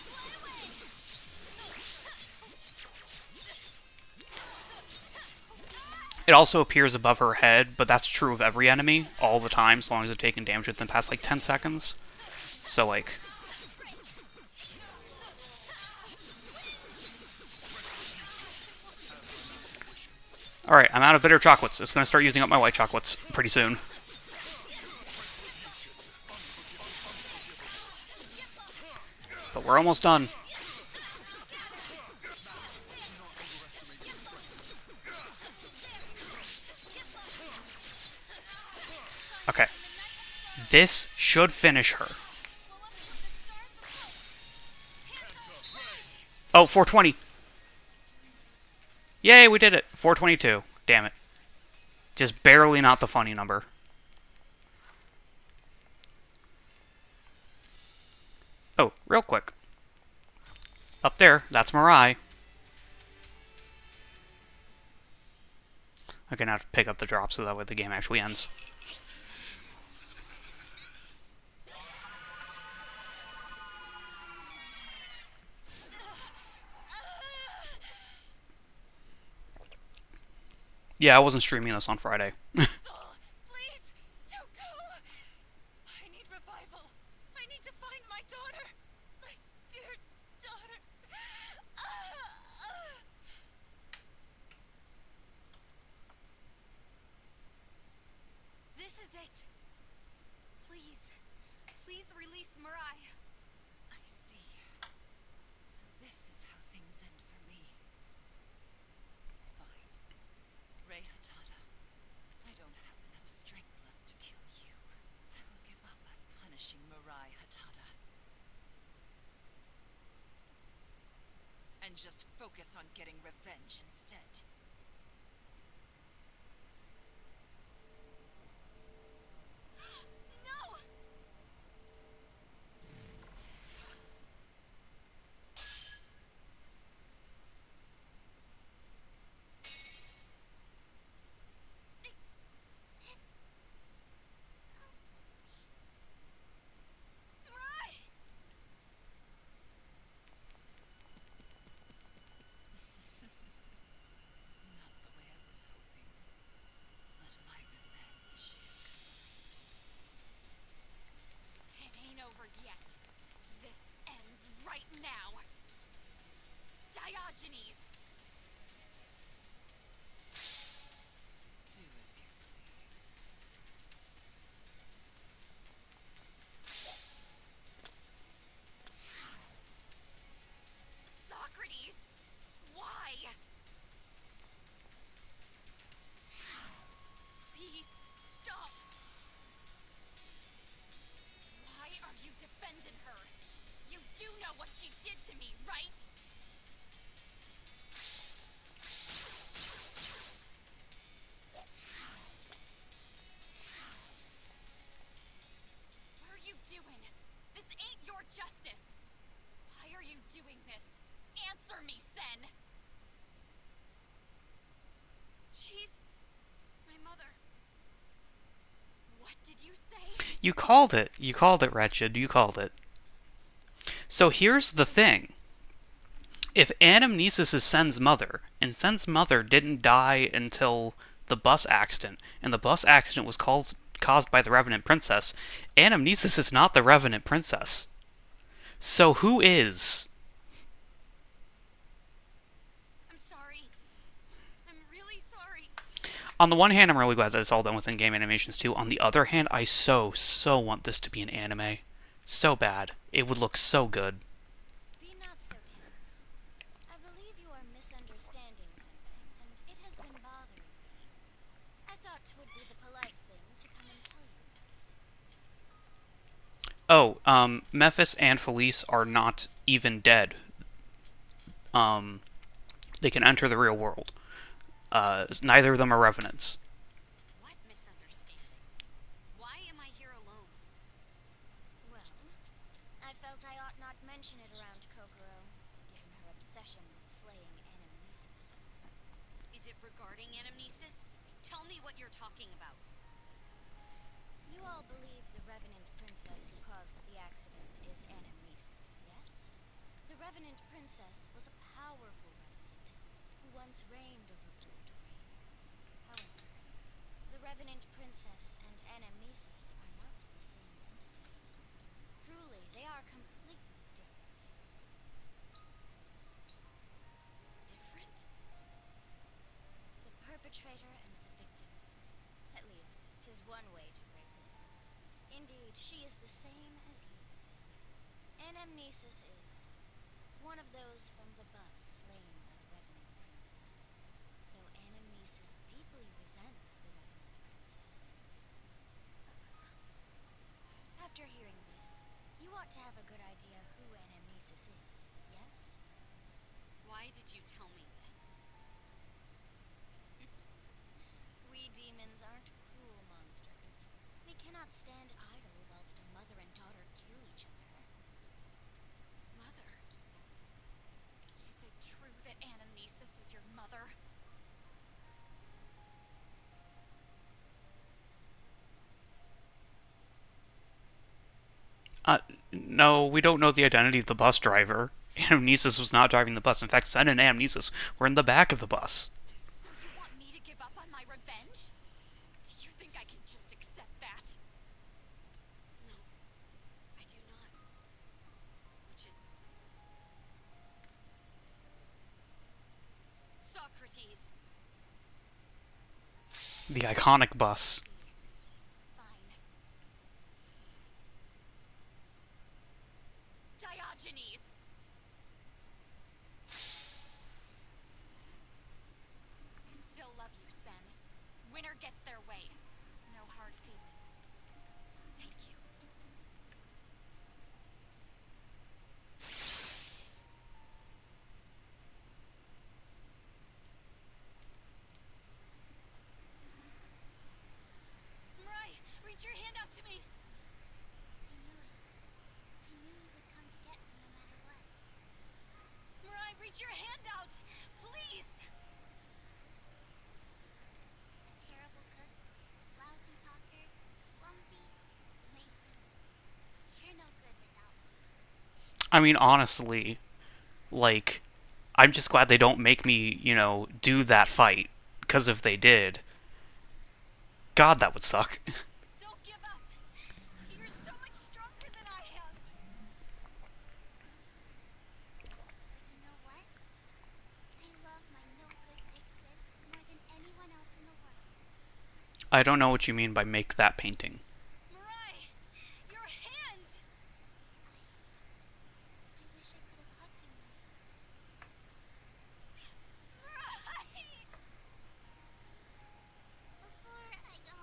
It also appears above her head, but that's true of every enemy all the time, as long as they've taken damage within the past like 10 seconds. So like, alright, I'm out of bitter chocolates. It's going to start using up my white chocolates pretty soon. But we're almost done. Okay. This should finish her. Oh, 420. Yay, we did it. 422. Damn it. Just barely not the funny number. Oh, real quick. Up there, that's Mirai. Okay, now I have to pick up the drop so that way the game actually ends. Yeah, I wasn't streaming this on Friday. Soul, please, don't go. I need revival. I need to find my daughter. My dear daughter. This is it. Please. Please release Mirai. I see. So this is how things end for me. Fine. Rei Hatada, I don't have enough strength left to kill you. I will give up on punishing Mirai Hatada. And just focus on getting revenge instead. No! Mirai! Not the way I was hoping. But my revenge is complete. It ain't over yet. This ends right now. Diogenes! Do as you please. Socrates! Why? Please, stop! Why are you defending her? You do know what she did to me, right? What are you doing? This ain't your justice! Why are you doing this? Answer me, Sen! She's my mother. What did you say? You called it. You called it, Wretched. You called it. So here's the thing. If Anamnesis is Sen's mother, and Sen's mother didn't die until the bus accident, and the bus accident was caused by the Revenant Princess, Anamnesis is not the Revenant Princess. So who is? I'm sorry. I'm really sorry. On the one hand, I'm really glad that it's all done with in-game animations too. On the other hand, I so want this to be an anime. So bad. It would look so good. Be not so tense. I believe you are misunderstanding something, and it has been bothering me. I thought 'twould be the polite thing to come and tell you about it. Oh, Memphis and Felice are not even dead. They can enter the real world. Neither of them are revenants. What misunderstanding? Why am I here alone? Well, I felt I ought not mention it around Kokoro, given her obsession with slaying Anamnesis. Is it regarding regarding anamnesis? Tell me what you're talking about. You all believe the Revenant Princess who caused the accident is anamnesis, yes? The Revenant Princess was a powerful Revenant who once reigned over Purgatory. However, the Revenant Princess and anamnesis are not the same entity. Truly, they are completely different. Different? The perpetrator and the victim. At least, 'tis one way to phrase it. Indeed, she is the same as you, Sin. Anamnesis is one of those from the bus slain by the Revenant Princess. So Anamnesis deeply resents the Revenant Princess. After hearing this, you ought to have a good idea who Anamnesis is, yes? Why did you tell me this? We demons aren't cruel monsters. We cannot stand idle whilst a mother and daughter kill each other. Mother? Is it true that anamnesis is your mother? No, we don't know the identity of the bus driver. Anamnesis was not driving the bus. In fact, Sen and Anamnesis were in the back of the bus. So you want me to give up on my revenge? Do you think I can just accept that? No, I do not. Which is... Socrates. The iconic bus. Fine. Diogenes! I still love you, Sen. Winner gets their way. No hard feelings. Thank you. Mirai, reach your hand out to me! I knew it. I knew you would come to get me no matter what. Mirai, reach your hand out! Please! A terrible cook, lousy talker, clumsy, lazy. You're no good without me. I mean, honestly, like, I'm just glad they don't make me, do that fight. Because if they did, God, that would suck. Don't give up! You're so much stronger than I am! But you know what? I love my no-good big sis more than anyone else in the world. I don't know what you mean by make that painting. Mirai! Your hand! I wish I could have hugged you more, sis. Mirai! Before I go,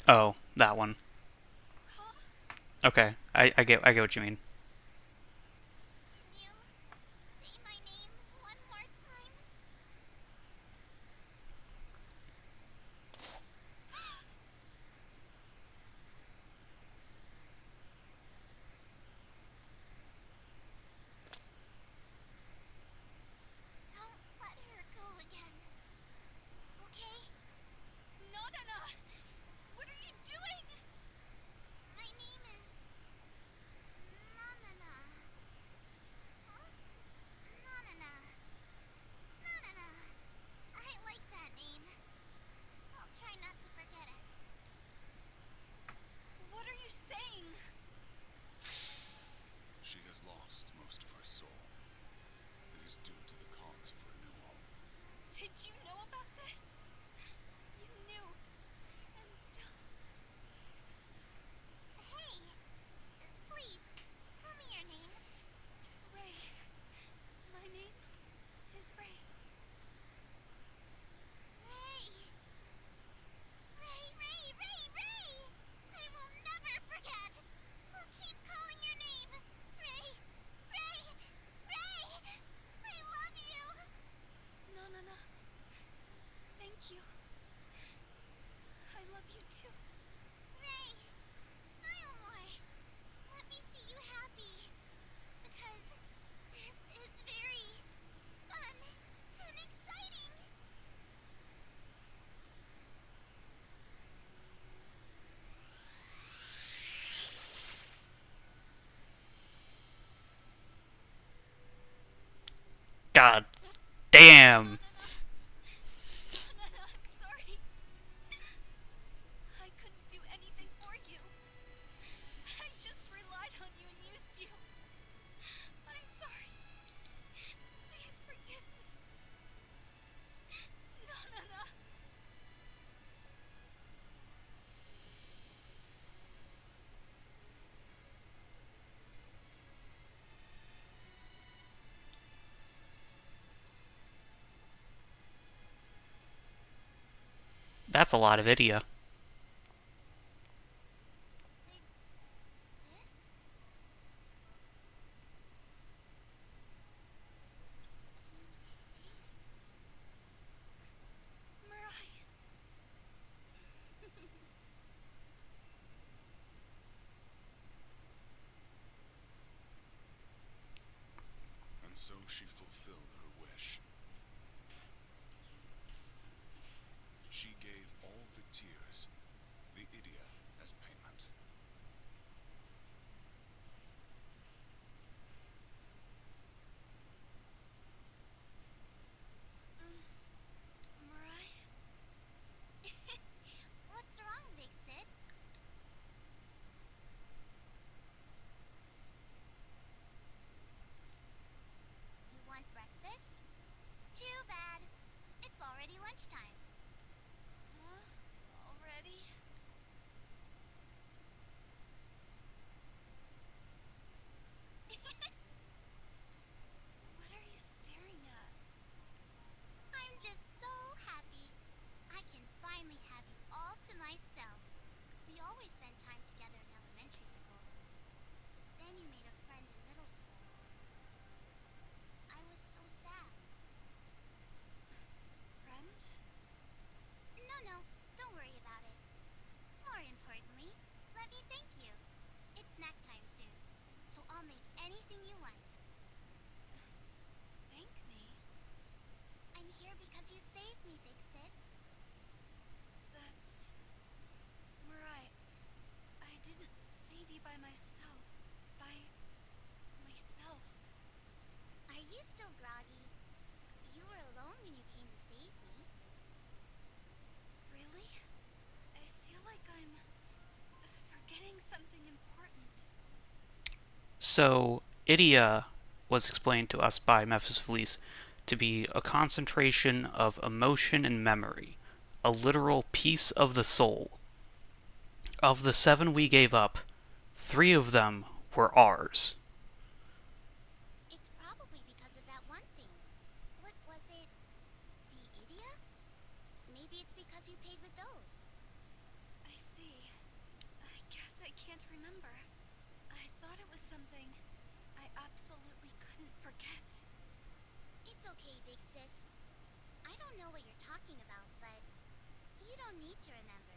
Oh, that one. Huh? Okay, I get what you mean. can you say my name one more time? Don't let her go again. Okay? Nanana! What are you doing? My name is... God damn. No, I'm sorry. I couldn't do anything for you. I just relied on you and used you. I'm sorry. Please forgive me. No. That's a lot of Idia. Big sis? You saved Mariah. And so she fulfilled her wish. She gave all the tears, the Idia, as payment. Mariah? What's wrong, big sis? You want breakfast? Too bad. It's already lunchtime. Huh? Already? What are you staring at? I'm just so happy. I can finally have you all to myself. We always spent time together in elementary school. Then you made a friend in middle school. I was so sad. Friend? No, don't worry about it. More importantly, let me thank you. It's snack time soon, so I'll make anything you want. Thank me? I'm here because you saved me, big sis. That's... Mariah, I didn't save you by myself. By... myself. Are you still groggy? You were alone when you came to save me. Really? I feel like I'm... forgetting something important. So, Idia was explained to us by Mephistopheles to be a concentration of emotion and memory, a literal piece of the soul. Of the 7 we gave up, 3 of them were ours. It's probably because of that one thing. What was it? The Idia? Maybe it's because you paid with those. I see. I guess I can't remember. I thought it was something I absolutely couldn't forget. It's okay, big sis. I don't know what you're talking about, but you don't need to remember.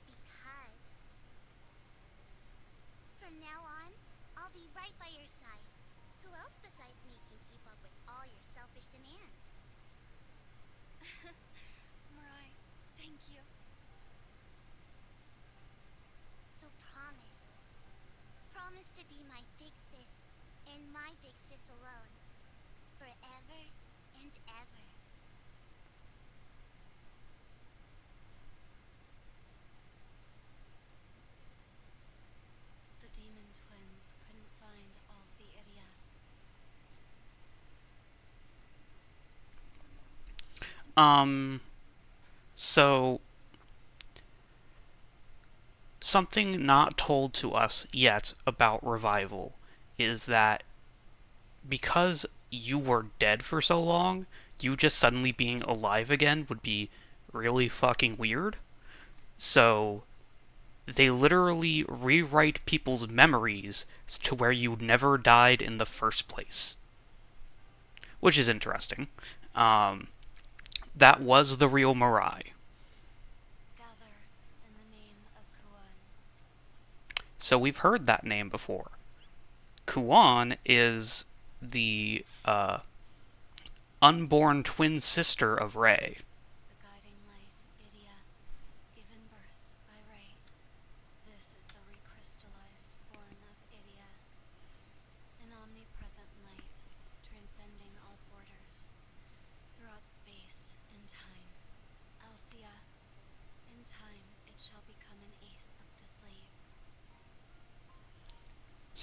Because from now on, I'll be right by your side. Who else besides me can keep up with all your selfish demands? Mariah, thank you. So promise. Promise to be my big sis, and my big sis alone. Forever and ever. The demon twins couldn't find all of the Idia. So, something not told to us yet about revival is that because you were dead for so long, you just suddenly being alive again would be really fucking weird. So, they literally rewrite people's memories to where you never died in the first place, which is interesting. Um, that was the real Mirai. Gather in the name of Kuan. So we've heard that name before. Kuan is the unborn twin sister of Rei. The guiding light, Idia, given birth by Rei. This is the recrystallized form of Idia. An omnipresent light, transcending all borders.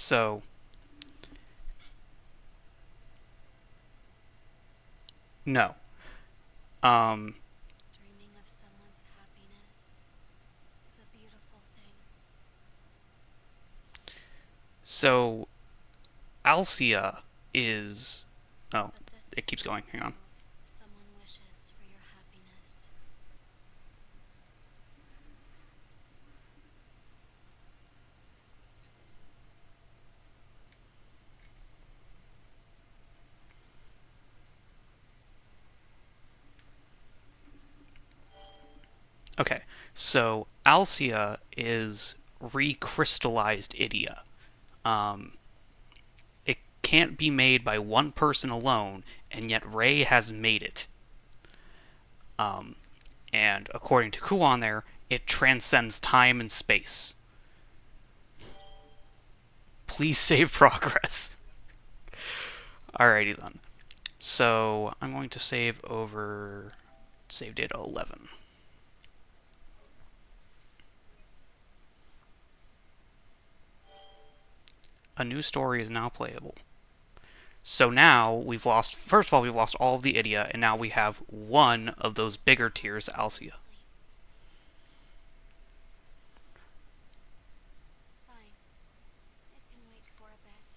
So, no. Um, Dreaming of someone's happiness is a beautiful thing. so Alcia is. Oh, But this it does keeps not going. Hang on. prove someone wishes for your happiness. Okay, so Alcia is recrystallized Idia. Um, it can't be made by one person alone, and yet Ray has made it. Um, and according to Kuon there, it transcends time and space. Please save progress. Alrighty then. So I'm going to save over save data 11. A new story is now playable. So now we've lost, first of all, we've lost all of the Idia, and now we have one of those bigger tiers, Alcia. Fine. It can wait for a bit.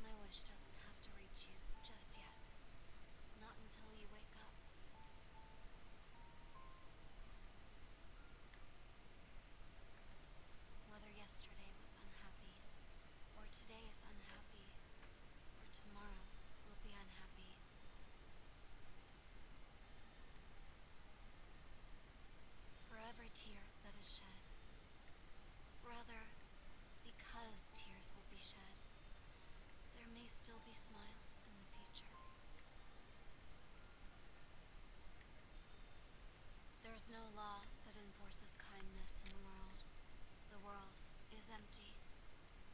My wish doesn't have to reach you just yet. Not until you wake up. Whether yesterday was unhappy, or today is unhappy, or tomorrow will be unhappy. For every tear that is shed, rather, because tears will be shed, there may still be smiles in the future. There is no law that enforces kindness in the world. The world is empty.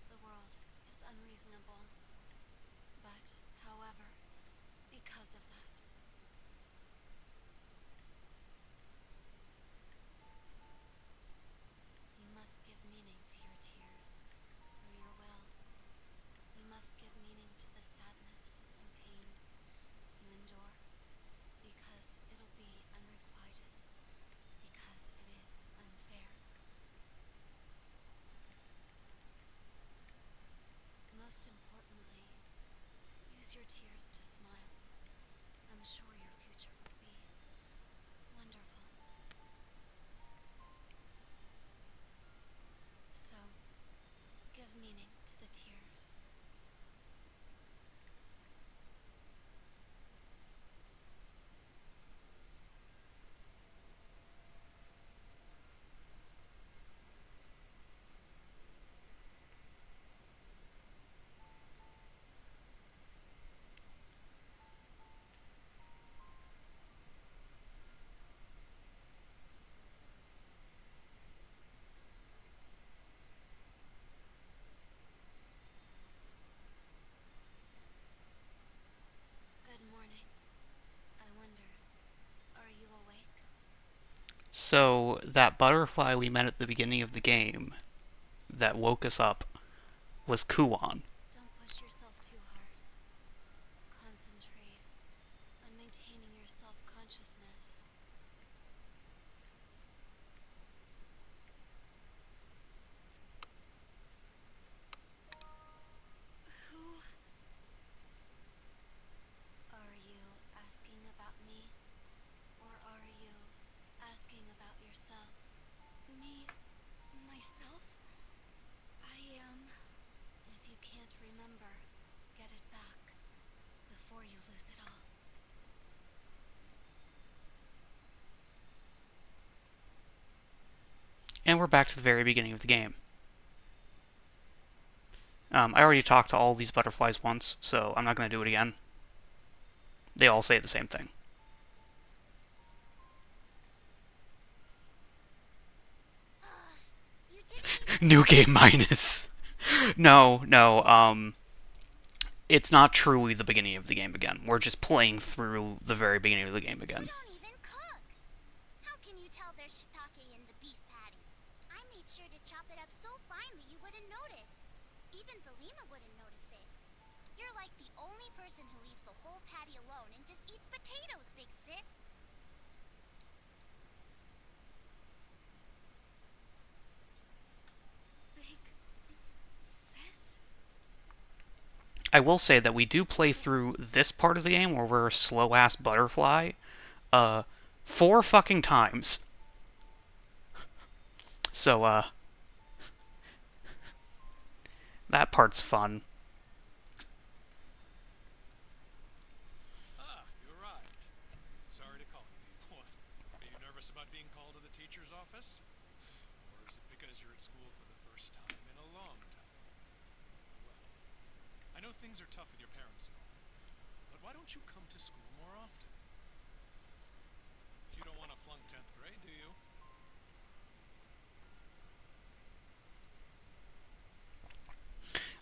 The world is unreasonable. But, however, because of that, you must give meaning to your tears through your will. You must give meaning to the sadness and pain you endure, because it'll be unrequited, because it is unfair. Most importantly, use your tears to smile. I'm sure your future will be wonderful. So, give meaning to the tears. Good morning. I wonder, are you awake? So that butterfly we met at the beginning of the game that woke us up was Kuon. Don't push yourself too hard. Concentrate on maintaining your self-consciousness. Who are you asking about me? Or are you asking about yourself? Me? Myself? I am. If you can't remember, get it back before you lose it all. And we're back to the very beginning of the game. I already talked to all these butterflies once, so I'm not going to do it again. They all say the same thing. You didn't New game minus. No. It's not truly the beginning of the game again. We're just playing through the very beginning of the game again. don't even cook. How can you tell there's shiitake in the beef patty? I made sure to chop it up so finely you wouldn't notice. Even the llama person who leaves the whole patty alone and just eats potatoes, big sis. Big sis? I will say that we do play through this part of the game where we're a slow ass butterfly, 4 fucking times. So, that part's fun. Ah, you arrived. Sorry to call you. What? Are you nervous about being called to the teacher's office? Or is it because you're at school for the first time in a long time? Well, I know things are tough with your parents and all, but why don't you come to school more often? You don't want to flunk 10th grade, do you?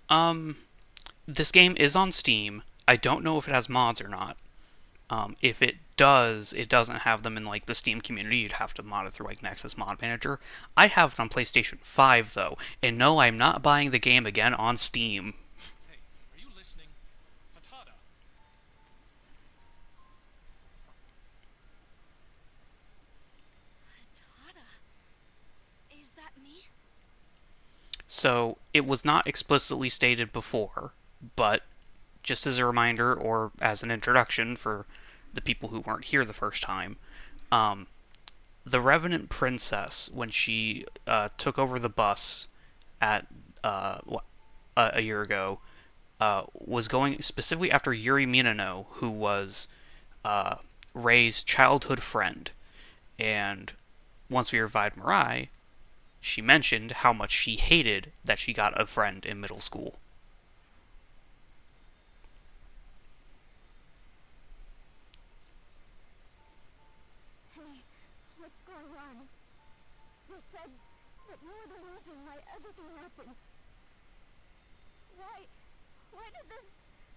Um, this game is on Steam. I don't know if it has mods or not. If it does, it doesn't have them in like the Steam community. You'd have to mod it through like Nexus Mod Manager. I have it on PlayStation 5 though, and no, I'm not buying the game again on Steam. Hey, are you listening? Hatada! Tada. Is that me? So it was not explicitly stated before, but just as a reminder or as an introduction for the people who weren't here the first time, um, the Revenant Princess, when she took over the bus at a year ago, was going specifically after Yuri Minano, who was uh, Ray's childhood friend. And once we revived Mirai, she mentioned how much she hated that she got a friend in middle school. Hey, what's going on? You said that you were the reason why everything happened. Why? Why did this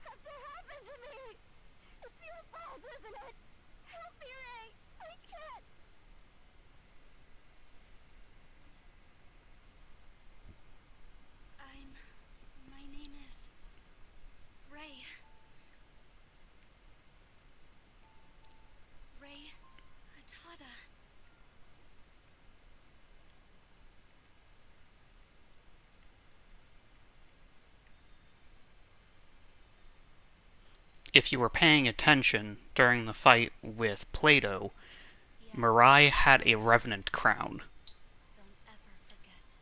have to happen to me? It's your fault, isn't it? Help me, Ray! I can't! My name is... Ray. Ray Hatada. If you were paying attention during the fight with Plato, Yes. Mirai had a Revenant crown. Don't ever forget.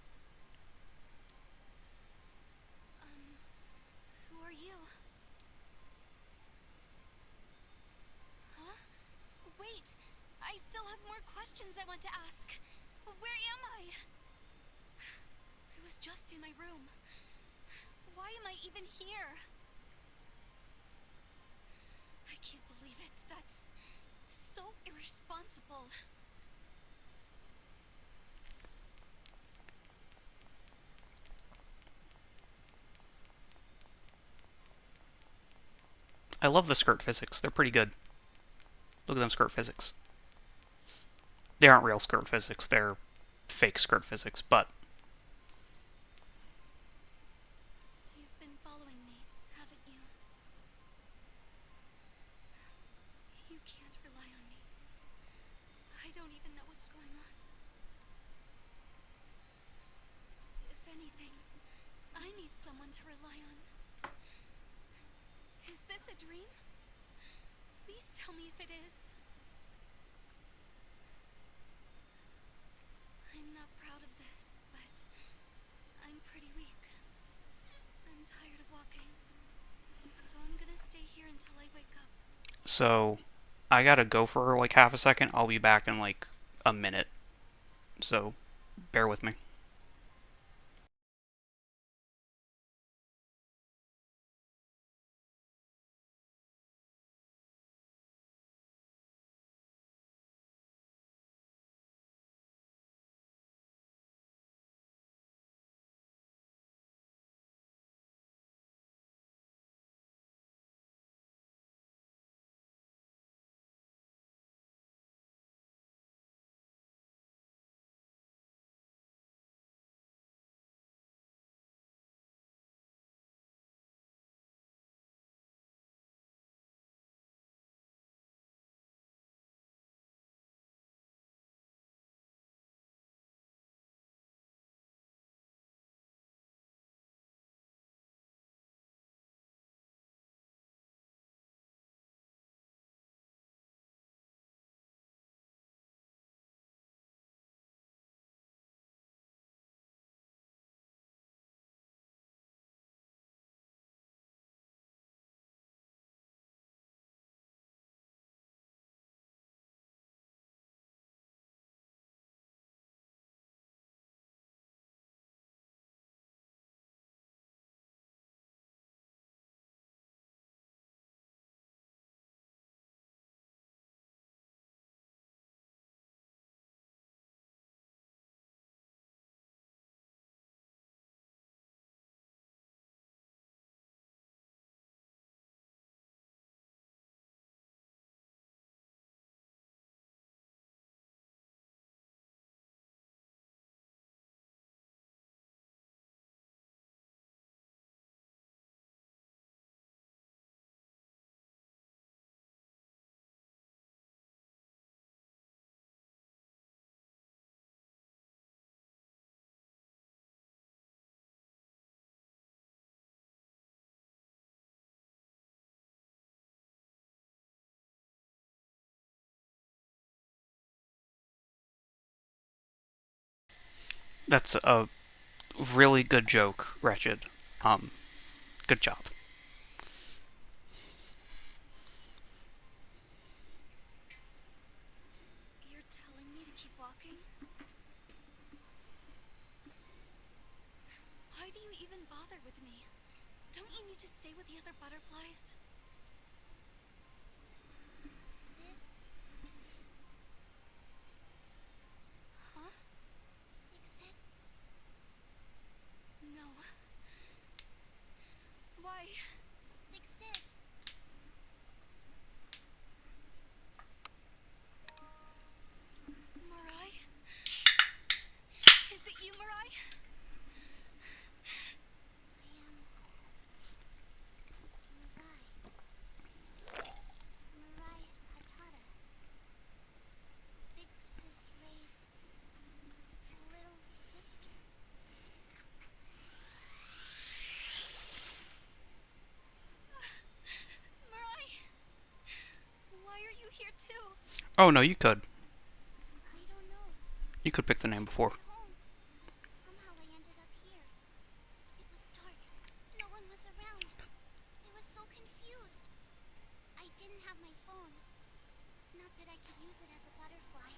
Who are you? Huh? Wait! I still have more questions I want to ask. Where am I? I was just in my room. Why am I even here? I can't believe it. That's so irresponsible. I love the skirt physics. They're pretty good. Look at them skirt physics. They aren't real skirt physics. They're fake skirt physics, but You've been following me, haven't you? You can't rely on me. I don't even know what's going on. If anything, I need someone to rely on. Is this a dream? Please tell me if it is. I'm not proud of this, but I'm pretty weak. I'm tired of walking, so I'm gonna stay here until I wake up. so I gotta go for like half a second. I'll be back in like a minute. So bear with me. That's a really good joke, Wretched. Um, Good job. You're telling me to keep walking? Why do you even bother with me? Don't you need to stay with the other butterflies? Sis? Huh? Big sis? No. Why? Big sis? Mirai? Is it you, Mirai? I am... Mirai. Mirai Hatada. Big sis Ray's... little sister. Mirai! Why are you here too? Oh no, you could. I don't know. You could pick the name before. At home, but somehow I ended up here. It was dark. No one was around. I was so confused. I didn't have my phone. Not that I could use it as a butterfly.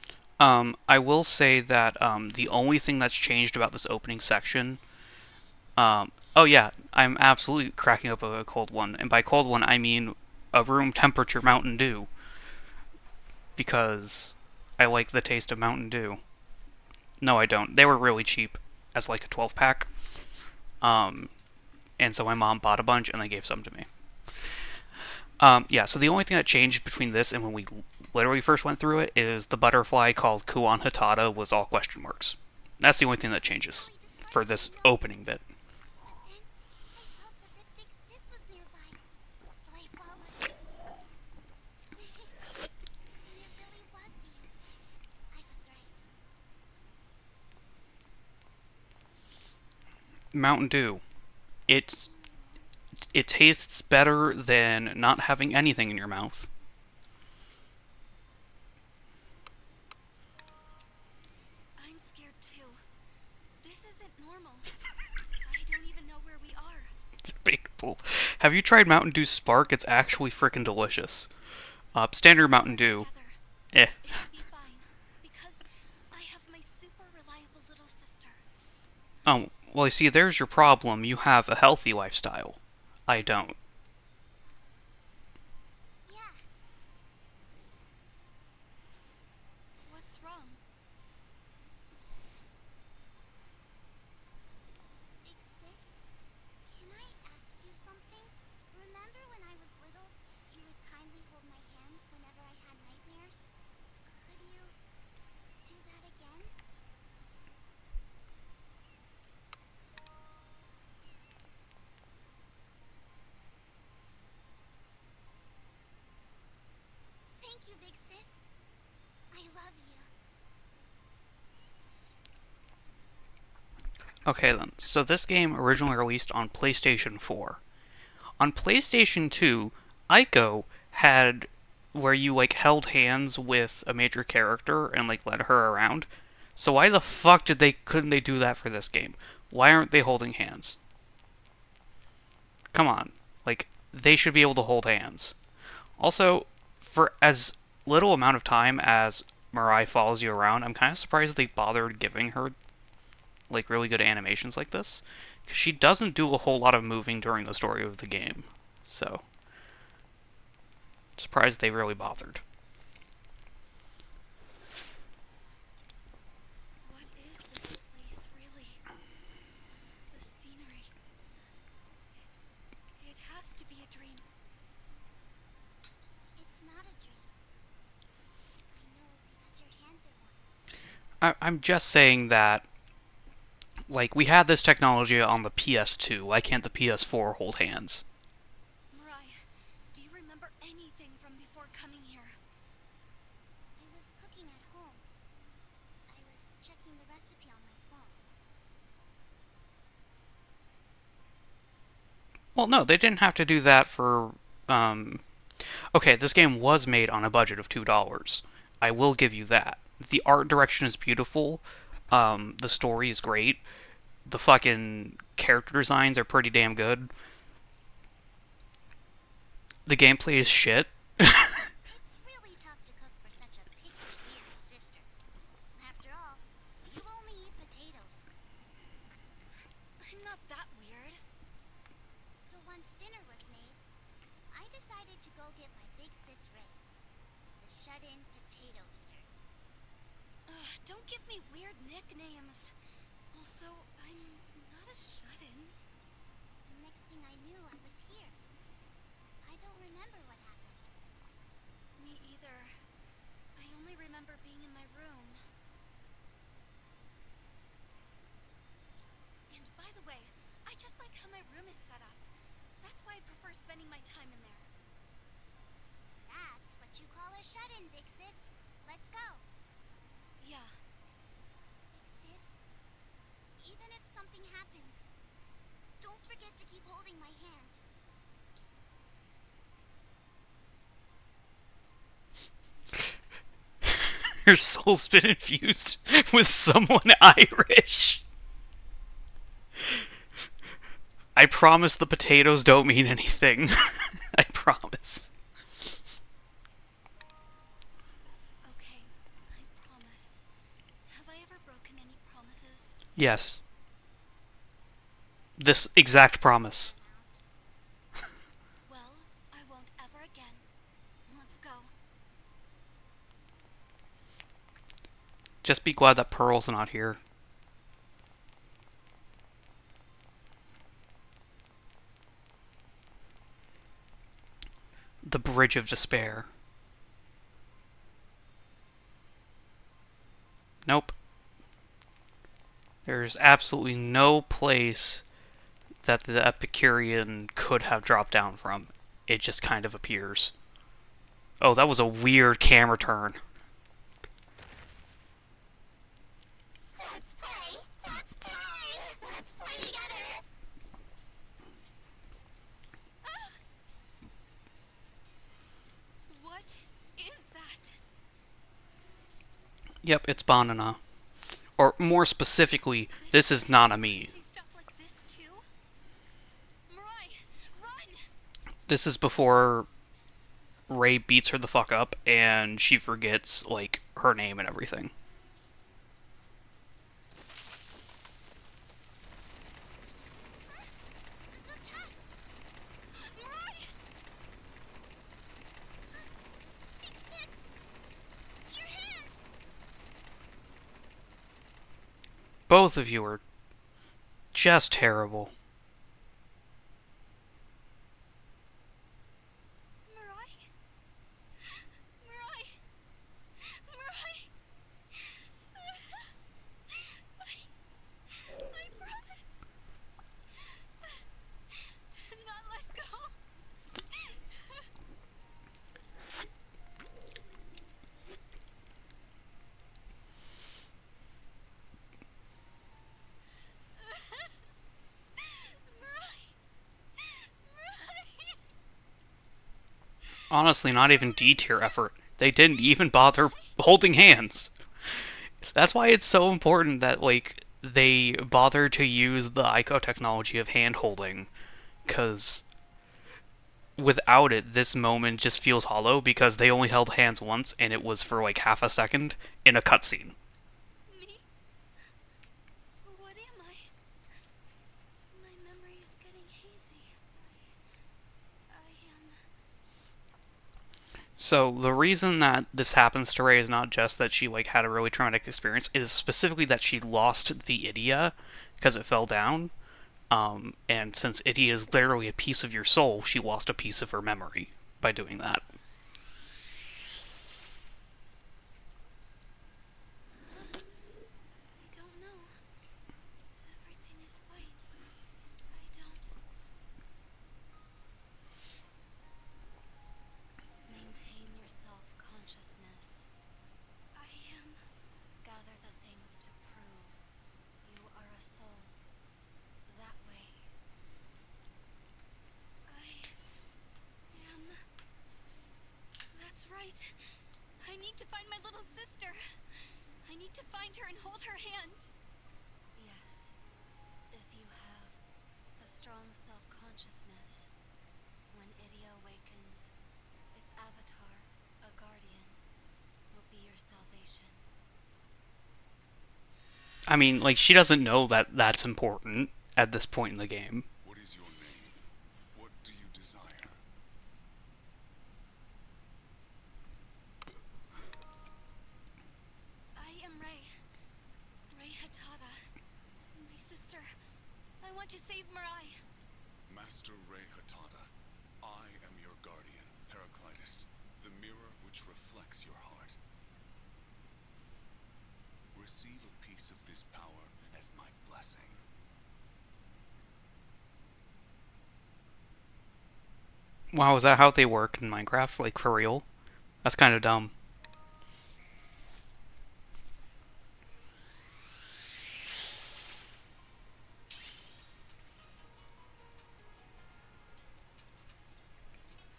I will say that the only thing that's changed about this opening section. Oh yeah, I'm absolutely cracking up a cold one, and by cold one I mean a room temperature Mountain Dew, because I like the taste of Mountain Dew. No, I don't. They were really cheap as like a 12 pack. Um, and so my mom bought a bunch and they gave some to me. Yeah, so the only thing that changed between this and when we literally first went through it is the butterfly called Kuon Hatada was all question marks. That's the only thing that changes for this opening bit. But then, I felt as if Big Sis was nearby. So I followed her. And it really was you. I was right. Mountain Dew. It's it tastes better than not having anything in your mouth. I'm scared too. This isn't normal. I don't even know where we are. It's debatable. Have you tried Mountain Dew Spark? It's actually freaking delicious. Standard Mountain Dew, Together, eh. it will be fine. Because I have my super reliable little sister. Oh, well, you see, there's your problem. You have a healthy lifestyle. I don't. Yeah. What's wrong? Big sis, can I ask you something? Remember when I was little, you would kindly hold my hand whenever I had nightmares? Could you do that again? Thank you, Big Sis. I love you. Okay then, so this game originally released on PlayStation 4. On PlayStation 2, Ico had where you like held hands with a major character and like led her around. So why the fuck couldn't they do that for this game? Why aren't they holding hands? Come on. Like they should be able to hold hands. Also, for as little amount of time as Mirai follows you around, I'm kind of surprised they bothered giving her like really good animations like this, because she doesn't do a whole lot of moving during the story of the game. So, surprised they really bothered. What is this place, really? The scenery. It has to be a dream. It's not a dream. I know because your hands are warm. I'm just saying that, like, we had this technology on the PS2. Why can't the PS4 hold hands? Mirai, do you remember anything from before coming here? I was cooking at home. I was checking the recipe on my phone. Well, no, they didn't have to do that for. Okay, this game was made on a budget of $2. I will give you that. The art direction is beautiful, The story is great. The fucking character designs are pretty damn good. The gameplay is shit. It's really tough to cook for such a picky, weird sister. After all, you only eat potatoes. I'm not that weird. So once dinner was made, I decided to go get my big sis Ray, the shut-in potato eater. Ugh, don't give me weird nicknames. Also, I'm not a shut-in. Next thing I knew, I was here. I don't remember what happened. Me either. I only remember being in my room. And by the way, I just like how my room is set up. That's why I prefer spending my time in there. That's what you call a shut-in, big sis. Let's go. Yeah. Big sis, even if something happens, don't forget to keep holding my hand. Her soul's been infused with someone Irish. I promise the potatoes don't mean anything. I promise. Okay, I promise. Have I ever broken any promises? Yes. This exact promise. Well, I won't ever again. Let's go. Just be glad that Pearl's not here. The Bridge of Despair. Nope. There's absolutely no place that the Epicurean could have dropped down from. It just kind of appears. Oh, that was a weird camera turn. Let's play! Let's play! Let's play together! What is that? Yep, it's Banana. Or more specifically, this is Nanami. Crazy stuff like this too? Mirai, run! This is before Ray beats her the fuck up and she forgets, like, her name and everything. Mirai! Big sis! Your hand! Both of you are just terrible. Mirai? Mirai? Mirai? I promise to not let go. Mirai? Mirai? Honestly, not even D-tier effort. They didn't even bother holding hands. That's why it's so important that, like, they bother to use the Ico technology of hand holding, because without it, this moment just feels hollow because they only held hands once and it was for like half a second in a cutscene. Me? What am I? My memory is getting hazy. I am... So the reason that this happens to Ray is not just that she like had a really traumatic experience, it is specifically that she lost the Idia because it fell down. And since Idia is literally a piece of your soul, she lost a piece of her memory by doing that. I don't know. Everything is white. I don't... Maintain your self-consciousness. I am... Gather the things to prove you are a soul. That way. I am... That's right. I need to find my little sister. I need to find her and hold her hand. Yes. If you have a strong self-consciousness, when Idia awakens, its avatar, a guardian, will be your salvation. I mean, like, she doesn't know that that's important at this point in the game. What is your name? What do you desire? I am Rei. Rei Hatada. My sister. I want to save Mirai. Master Rei Hatada, I am your guardian, Heraclitus, the mirror which reflects your heart. Receive a piece of this power as my blessing. Wow, is that how they work in Minecraft? Like, for real? That's kind of dumb.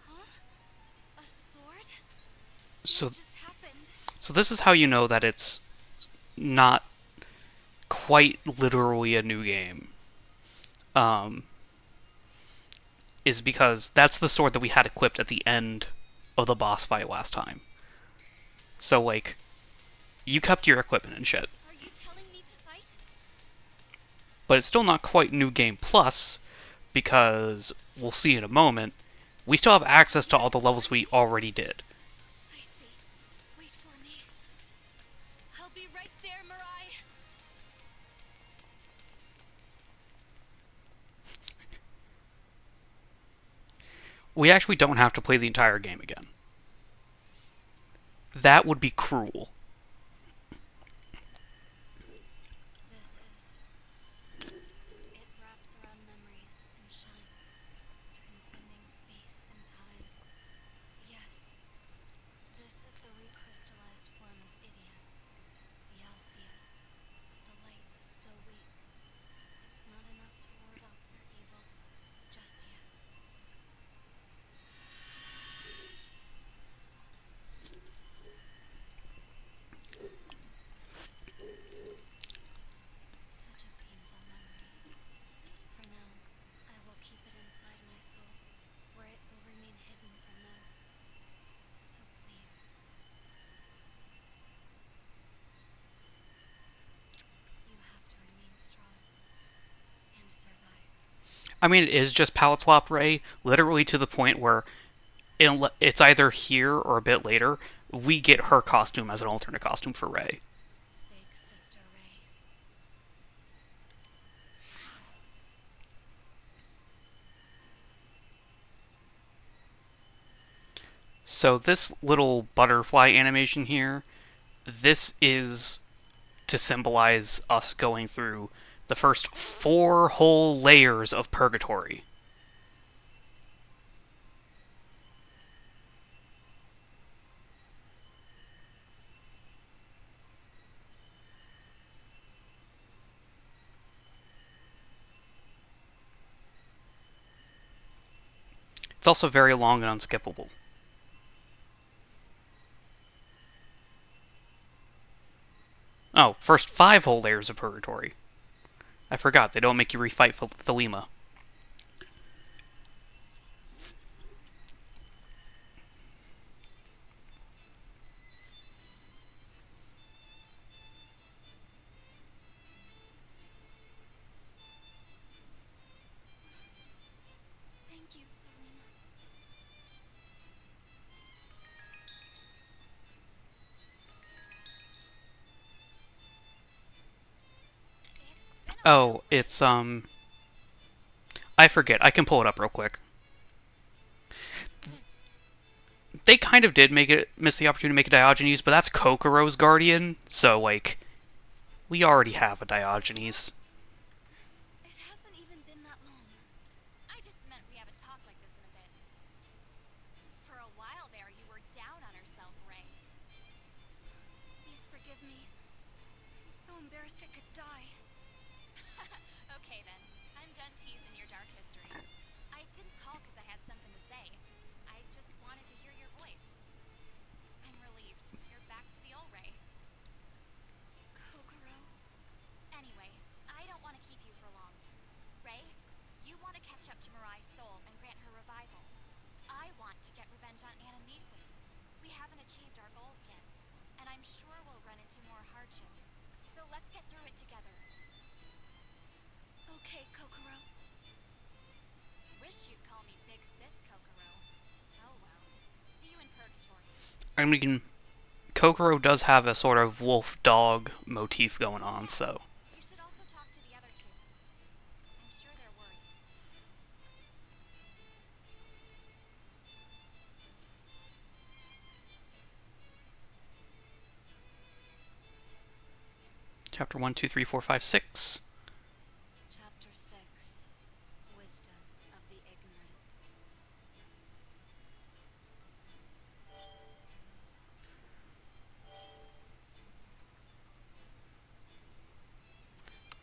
Huh? A sword? So, What just happened? so this is how you know that it's not quite literally a new game. Is because that's the sword that we had equipped at the end of the boss fight last time. So, like, you kept your equipment and shit. Are you telling me to fight? But it's still not quite New Game Plus, because, we'll see in a moment, we still have access to all the levels we already did. I see. Wait for me. I'll be right there, Mirai. We actually don't have to play the entire game again. That would be cruel. This is... It wraps around memories and shines, transcending space and time. Yes, this is the recrystallized form of Idia, the Alcia, but the light is still weak. It's not enough to ward off their evil, just yet. Such a painful memory. For now, I will keep it inside my soul, where it will remain hidden from them. So please. You have to remain strong and survive. I mean, it is just palette swap Ray, literally to the point where it's either here or a bit later, we get her costume as an alternate costume for Ray. Big Sister Ray. So this little butterfly animation here, this is to symbolize us going through the first 4 whole layers of purgatory. It's also very long and unskippable. Oh, first 5 whole layers of purgatory. I forgot, they don't make you refight Thelema. Thank you, Selena. It's been a Oh, while. it's, I forget, I can pull it up real quick. They kind of did miss the opportunity to make a Diogenes, but that's Kokoro's Guardian, so, like, we already have a Diogenes. It hasn't even been that long. I just meant we haven't talked like this in a bit. For a while there, you were down on herself, Ray. Please forgive me. I'm so embarrassed I could die. Okay then, I'm done teasing your dark history. I didn't call because I had something to say. I just wanted to hear your voice. I'm relieved. You're back to the old Ray. more hardships. So let's get through it together. Okay, Kokoro. Wish you'd call me Big Sis Kokoro. Oh well. See you in Purgatory. I mean, Kokoro does have a sort of wolf-dog motif going on, so... You should also talk to the other two. I'm sure they're worried. Chapter 1, 2, 3, 4, 5, 6. Chapter 6. Wisdom of the Ignorant.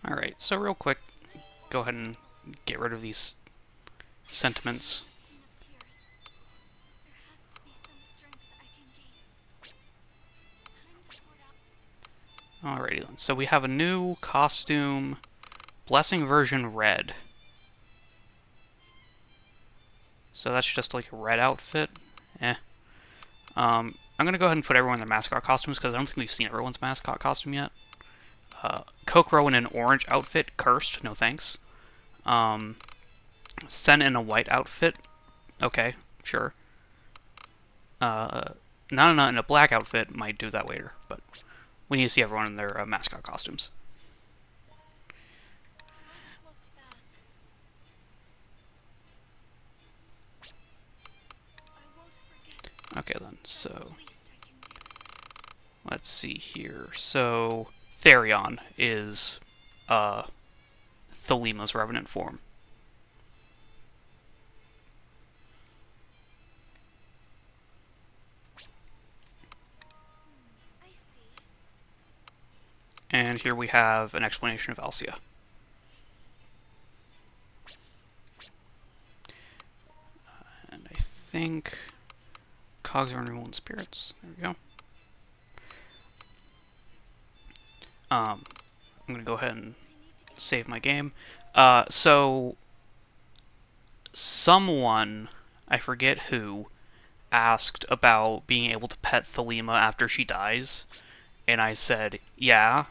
Alright, so real quick, go ahead and get rid of these sentiments. Pain of tears. There has to be some strength I can gain. Time to sort out. Alrighty then, so we have a new costume, Blessing version red. So that's just like a red outfit. I'm gonna go ahead and put everyone in their mascot costumes because I don't think we've seen everyone's mascot costume yet. Kokoro in an orange outfit, cursed, no thanks. Sen in a white outfit, okay, sure. Nana in a black outfit, might do that later, but we need to see everyone in their mascot costumes. Let's look back. I won't forget. Okay then, That's so the least I can do. let's see here. So Therion is Thalima's revenant form. I see. And here we have an explanation of Alcia. And I think cogs are renewal and spirits. There we go. I'm gonna go ahead and I need to get save my game. So someone, I forget who, asked about being able to pet Thalima after she dies, and I said, yeah,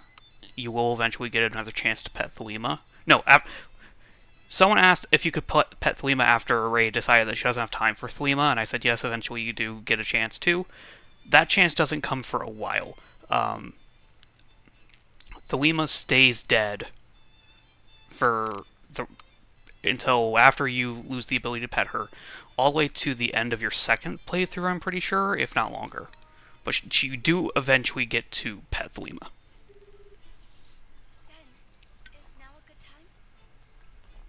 you will eventually get another chance to pet Thalima. No, someone asked if you could pet Thalima after Rei decided that she doesn't have time for Thalima, and I said, yes, eventually you do get a chance to. That chance doesn't come for a while. Thalima stays dead for until after you lose the ability to pet her, all the way to the end of your second playthrough, I'm pretty sure, if not longer. But you do eventually get to pet Thalima. Sen, is now a good time?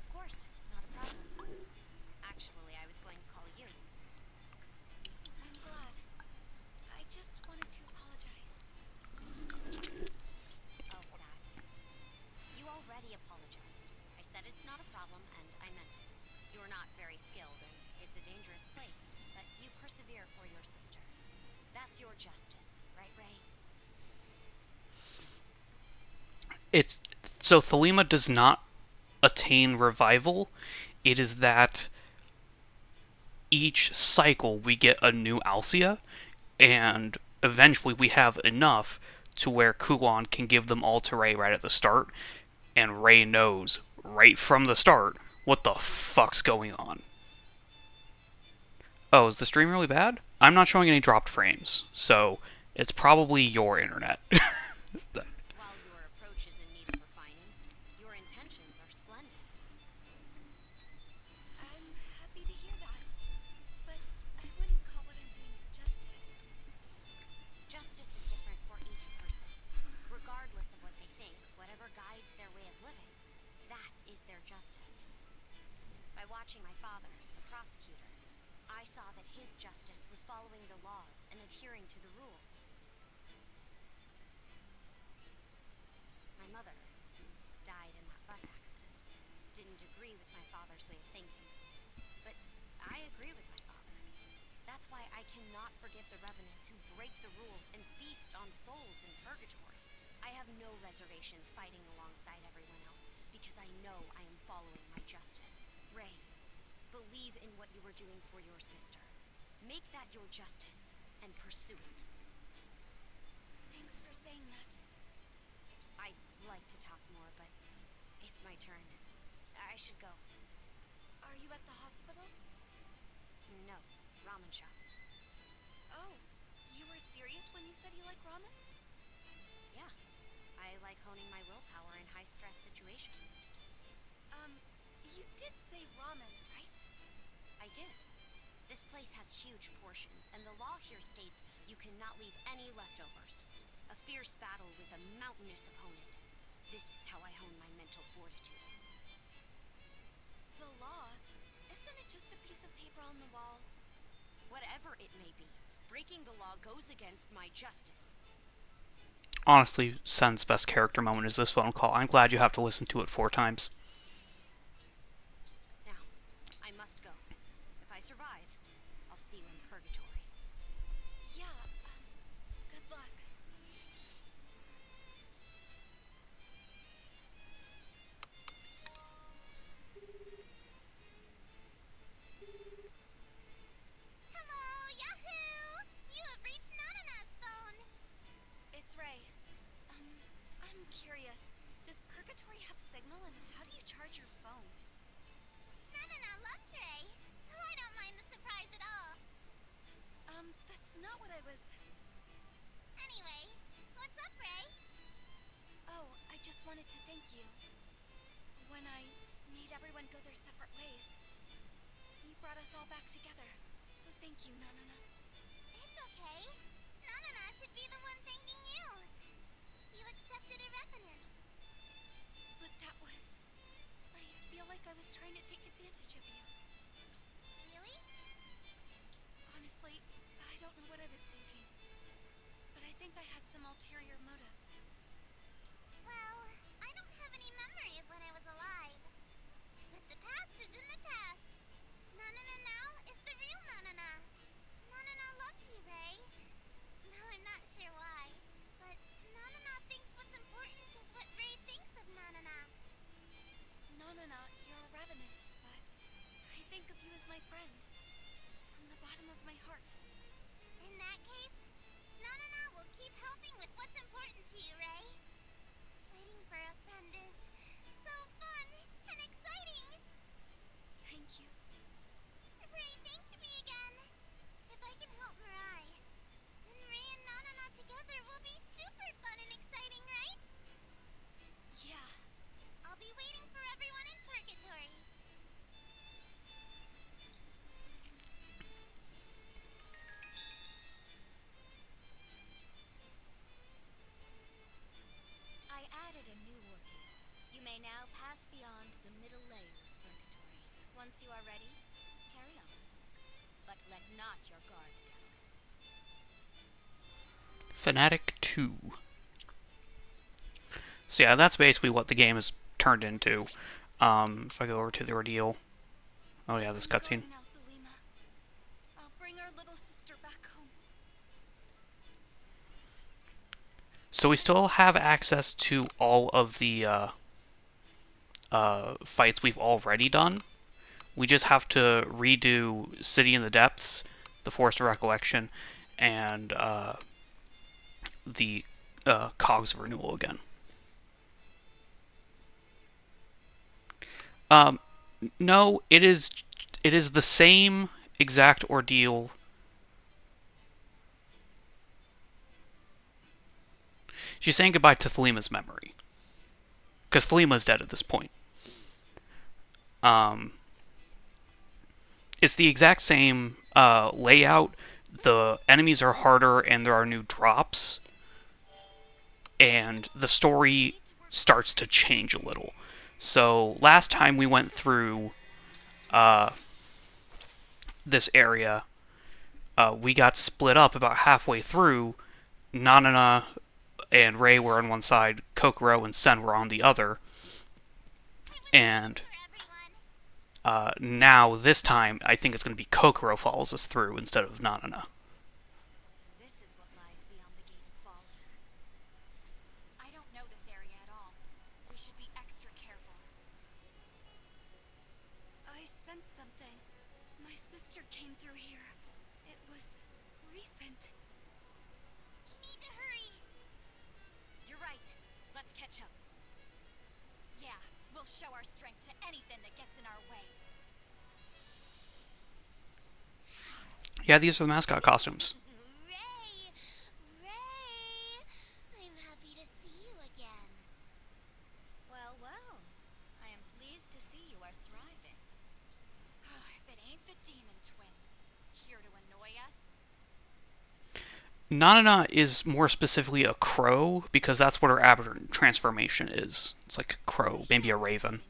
Of course, not a problem. Actually, I was going to call you. I'm glad. I just wanted to apologize. Oh, that. You already apologized. I said it's not a problem, and I meant it. You're not very skilled, and it's a dangerous place, but you persevere for your sister. That's your justice, right, Rei? It's so Thalima does not attain revival. It is that each cycle we get a new Alcia, and eventually we have enough to where Kuon can give them all to Rei right at the start, and Rei knows right from the start what the fuck's going on. Oh, is the stream really bad? I'm not showing any dropped frames, so it's probably your internet. While your approach is in need of refining, your intentions are splendid. I'm happy to hear that, but I wouldn't call what I'm doing justice. Justice is different for each person. Regardless of what they think, whatever guides their way of living, that is their justice. By watching my father, the prosecutor, I saw that his justice was following the laws and adhering to the rules. My mother, who died in that bus accident, didn't agree with my father's way of thinking. But I agree with my father. That's why I cannot forgive the revenants who break the rules and feast on souls in purgatory. I have no reservations fighting alongside everyone else because I know I am following my justice. Rei, believe in what you were doing for your sister. Make that your justice and pursue it. Thanks for saying that. should go. Are you at the hospital? No, ramen shop. Oh, you were serious when you said you like ramen? Yeah, I like honing my willpower in high-stress situations. You did say ramen, right? I did. This place has huge portions, and the law here states you cannot leave any leftovers. A fierce battle with a mountainous opponent. This is how I hone my mental fortitude. The law? Isn't it just a piece of paper on the wall? Whatever it may be, breaking the law goes against my justice. Honestly, Sen's best character moment is this phone call. I'm glad you have to listen to it 4 times. Now, I must go. If I survive, I'll see you in purgatory. Yeah, good luck. Hello, Yahoo! You have reached Nanana's phone. It's Ray. I'm curious. Does purgatory have signal, and how do you charge your phone? Nanana loves Ray, so I don't mind the surprise at all. That's not what I was... Anyway, what's up, Ray? Oh, I just wanted to thank you. When I made everyone go their separate ways, you brought us all back together. So thank you, Nanana. It's okay. Nanana should be the one thanking you. You accepted a revenant. But that was... I feel like I was trying to take advantage of you. Really? Honestly, I don't know what I was thinking. But I think I had some ulterior motives. Well, I don't have any memory of when I was alive. But the past is in the past. Nanana now is the real Nanana. Nanana loves you, Ray. Though I'm not sure why. But Nanana thinks what's important is what Ray thinks of Nanana. Nanana, you're a revenant, but I think of you as my friend. From the bottom of my heart. In that case, Nanana will keep helping with what's important to you, Ray. Fighting for a friend is so fun and exciting. Thank you. Ray thanked me again. If I can help Mirai, then Ray and Nanana together will be super fun and exciting, right? Yeah. I'll be waiting for everyone in purgatory. I added a new ordeal. You may now pass beyond the middle layer of purgatory. Once you are ready, carry on. But let not your guard down. Fanatic 2. So yeah, that's basically what the game has turned into. If I go over to the ordeal... Oh yeah, this cutscene. I'll bring our little sister back home. So we still have access to all of the fights we've already done. We just have to redo City in the Depths, the Forest of Recollection, and the Cogs of Renewal again. No, it is the same exact ordeal. She's saying goodbye to Thalima's memory. Because Thalima's dead at this point. It's the exact same layout. The enemies are harder and there are new drops. And the story starts to change a little. So last time we went through this area, we got split up about halfway through. Nanana and Ray were on one side, Kokoro and Sen were on the other. And now, this time, I think it's going to be Kokoro follows us through instead of Nanana. So this is what lies beyond the Gate of Folly. I don't know this area at all. We should be extra careful. I sensed something. My sister came through here. It was recent. We need to hurry. You're right. Let's catch up. Yeah, we'll show our strength to anything that gets Yeah, these are the mascot costumes. Ray! Ray! I'm happy to see you again. Well, well. I am pleased to see you are thriving. If it ain't the demon twins, here to annoy us. Nanana is more specifically a crow, because that's what her aberrant transformation is. It's like a crow, maybe a raven.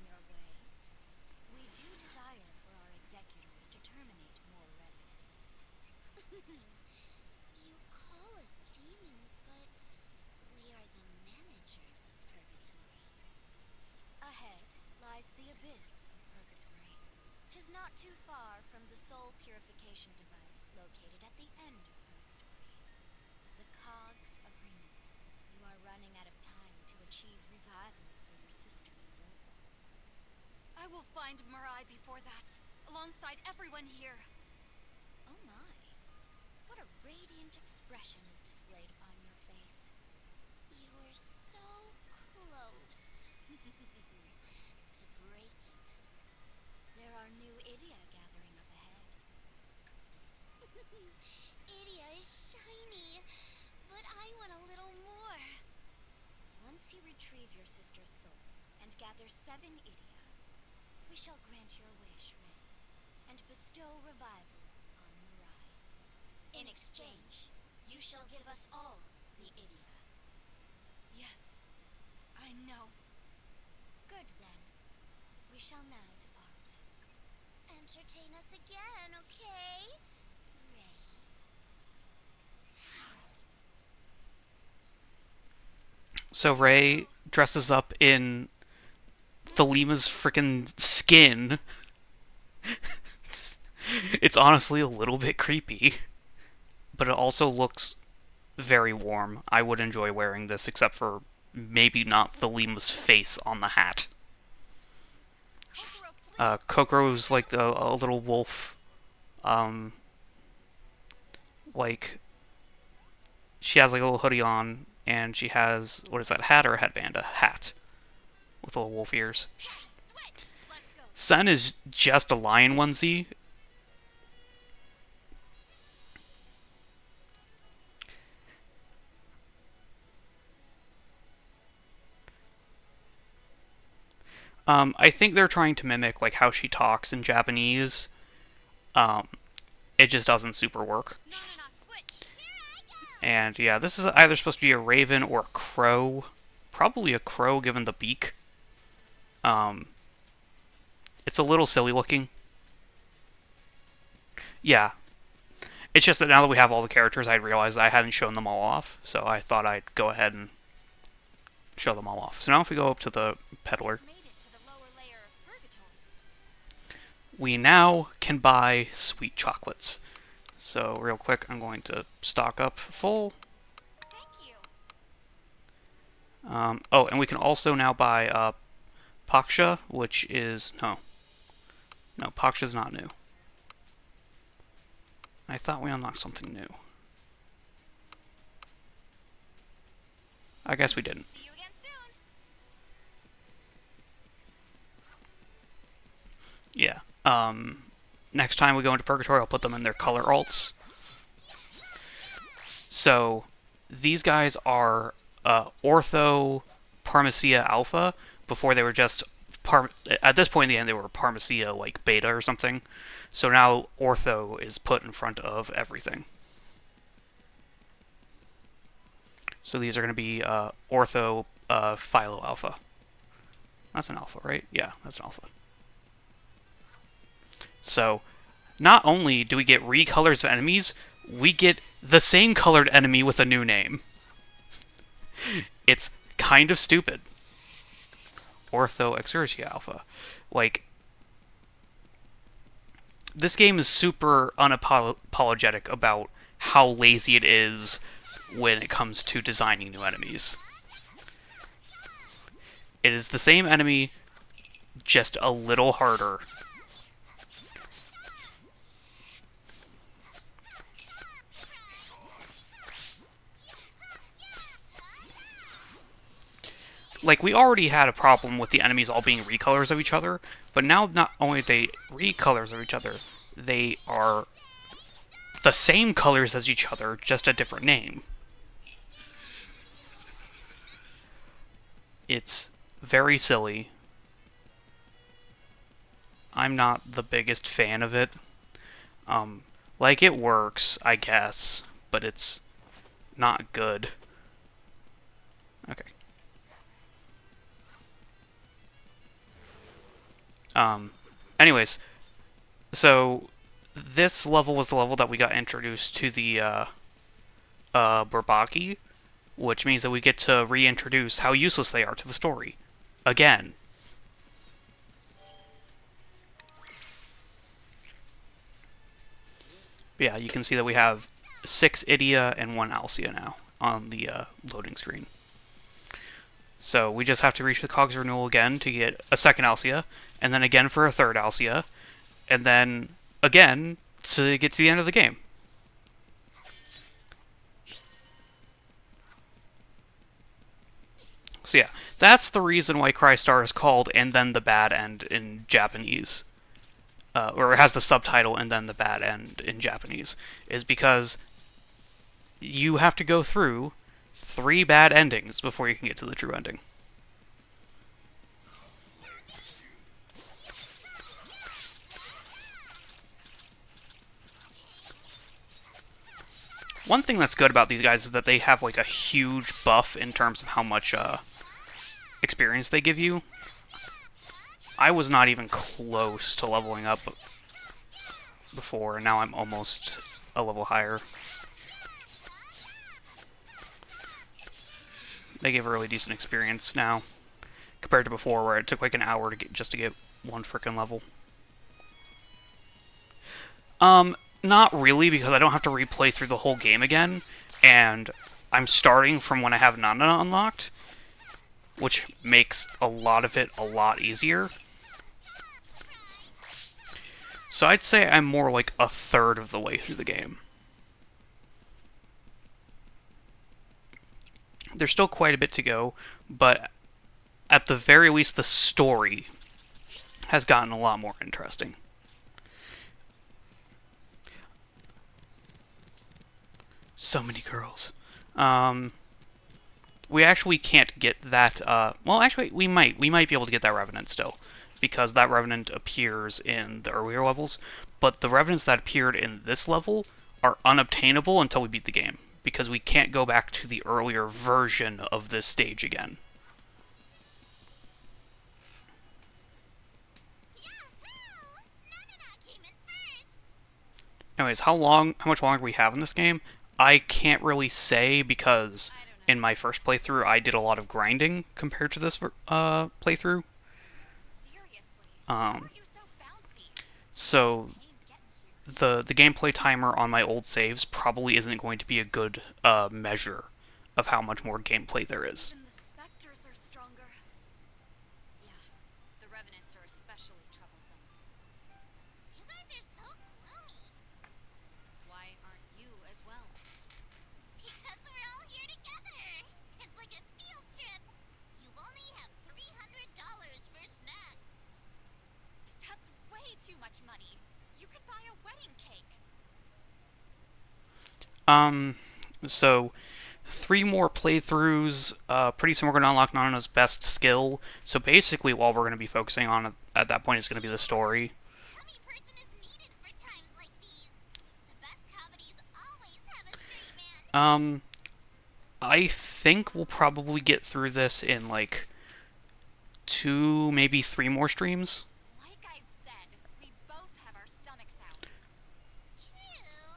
We do desire for our executors to terminate more revenants. You call us demons, but we are the managers of purgatory. Ahead lies the abyss of purgatory. 'Tis not too far from the soul purification device located at the end of purgatory. The cogs of renewal. You are running out of time to achieve revival for your sister's soul. I will find Mirai before that, alongside everyone here. Oh my. What a radiant expression is displayed upon your face. You are so close. To breaking. There are new Idia gathering up ahead. Idia is shiny, but I want a little more. Once you retrieve your sister's soul and gather 7 Idia, we shall grant your wish, Ray, and bestow revival on Mirai. In exchange, you shall give us all the Idia. Yes, I know. Good then. We shall now depart. Entertain us again, okay? Ray. So Ray dresses up in Thalima's freaking skin. It's honestly a little bit creepy, but it also looks very warm. I would enjoy wearing this, except for maybe not Thalima's face on the hat. Kokoro's like a little wolf. Like, she has like a little hoodie on, and she has, what is that, hat or a headband? A hat with little wolf ears. Sen is just a lion onesie. I think they're trying to mimic like how she talks in Japanese. It just doesn't super work. And yeah, this is either supposed to be a raven or a crow. Probably a crow given the beak. It's a little silly looking. Yeah. It's just that now that we have all the characters, I realized I hadn't shown them all off. So I thought I'd go ahead and show them all off. So now if we go up to the peddler, we now can buy sweet chocolates. So real quick, I'm going to stock up full. Thank you. Oh, and we can also now buy Paksha, which is... No, Paksha's not new. I thought we unlocked something new. I guess we didn't. See you again soon. Yeah. Next time we go into Purgatory, I'll put them in their color alts. So, these guys are Ortho Parmecia Alpha. Before they were just... At this point in the end, they were Parmecia, like, Beta or something. So now Ortho is put in front of everything. So these are going to be Ortho Philo Alpha. That's an alpha, right? Yeah, that's an alpha. So, not only do we get recolors of enemies, we get the same colored enemy with a new name. It's kind of stupid. Ortho Exercia Alpha. Like, this game is super unapologetic about how lazy it is when it comes to designing new enemies. It is the same enemy, just a little harder. Like, we already had a problem with the enemies all being recolors of each other, but now not only are they recolors of each other, they are the same colors as each other, just a different name. It's very silly. I'm not the biggest fan of it. Like, it works, I guess, but it's not good. Okay. Anyways, so this level was the level that we got introduced to the Burbaki, which means that we get to reintroduce how useless they are to the story. Again. But yeah, you can see that we have 6 Idia and 1 Alcia now on the loading screen. So we just have to reach the Cogs renewal again to get a second Alcia, and then again for a third Alcia, and then again to get to the end of the game. So yeah, that's the reason why Crystar is called "And Then the Bad End" in Japanese. Or it has the subtitle "And Then the Bad End" in Japanese, is because you have to go through 3 bad endings before you can get to the true ending. One thing that's good about these guys is that they have like a huge buff in terms of how much experience they give you. I was not even close to leveling up before, and now I'm almost a level higher. They give a really decent experience now, compared to before where it took like an hour to just to get 1 frickin' level. Not really, because I don't have to replay through the whole game again, and I'm starting from when I have Nana unlocked, which makes a lot of it a lot easier. So I'd say I'm more like a third of the way through the game. There's still quite a bit to go, but at the very least the story has gotten a lot more interesting. So many girls. We actually can't get that, well, actually, we might be able to get that Revenant still, because that Revenant appears in the earlier levels, but the Revenants that appeared in this level are unobtainable until we beat the game, because we can't go back to the earlier version of this stage again. Anyways, how much longer we have in this game? I can't really say, because in my first playthrough I did a lot of grinding compared to this playthrough. So the gameplay timer on my old saves probably isn't going to be a good measure of how much more gameplay there is. Even the specters are stronger. Yeah, the revenants are especially troublesome. You guys are so gloomy. Why aren't you as well? Because we're all here together. It's like a field trip. You only have $300 for snacks. That's way too much money. You could buy a wedding cake. So 3 more playthroughs. Pretty soon we're going to unlock Nana's best skill. So basically, all we're going to be focusing on at that point is going to be the story. Tummy person is needed for times like these. The best comedies always have a straight man. I think we'll probably get through this in like 2, maybe 3 more streams. Like I've said, we both have our stomachs out. True.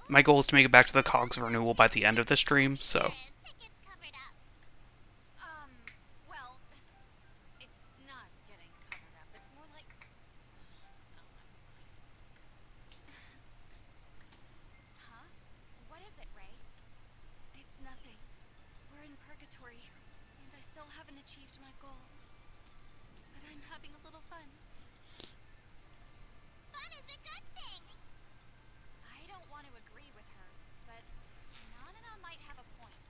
My goal is to make it back to the Cogs renewal by the end of the stream, so. Tickets covered up. Well, it's not getting covered up. It's more like... Oh, never mind. Huh? What is it, Ray? It's nothing. We're in purgatory, and I still haven't achieved my goal. But I'm having a little fun. Fun is a good thing. I don't want to agree with her, but Nana might have a point.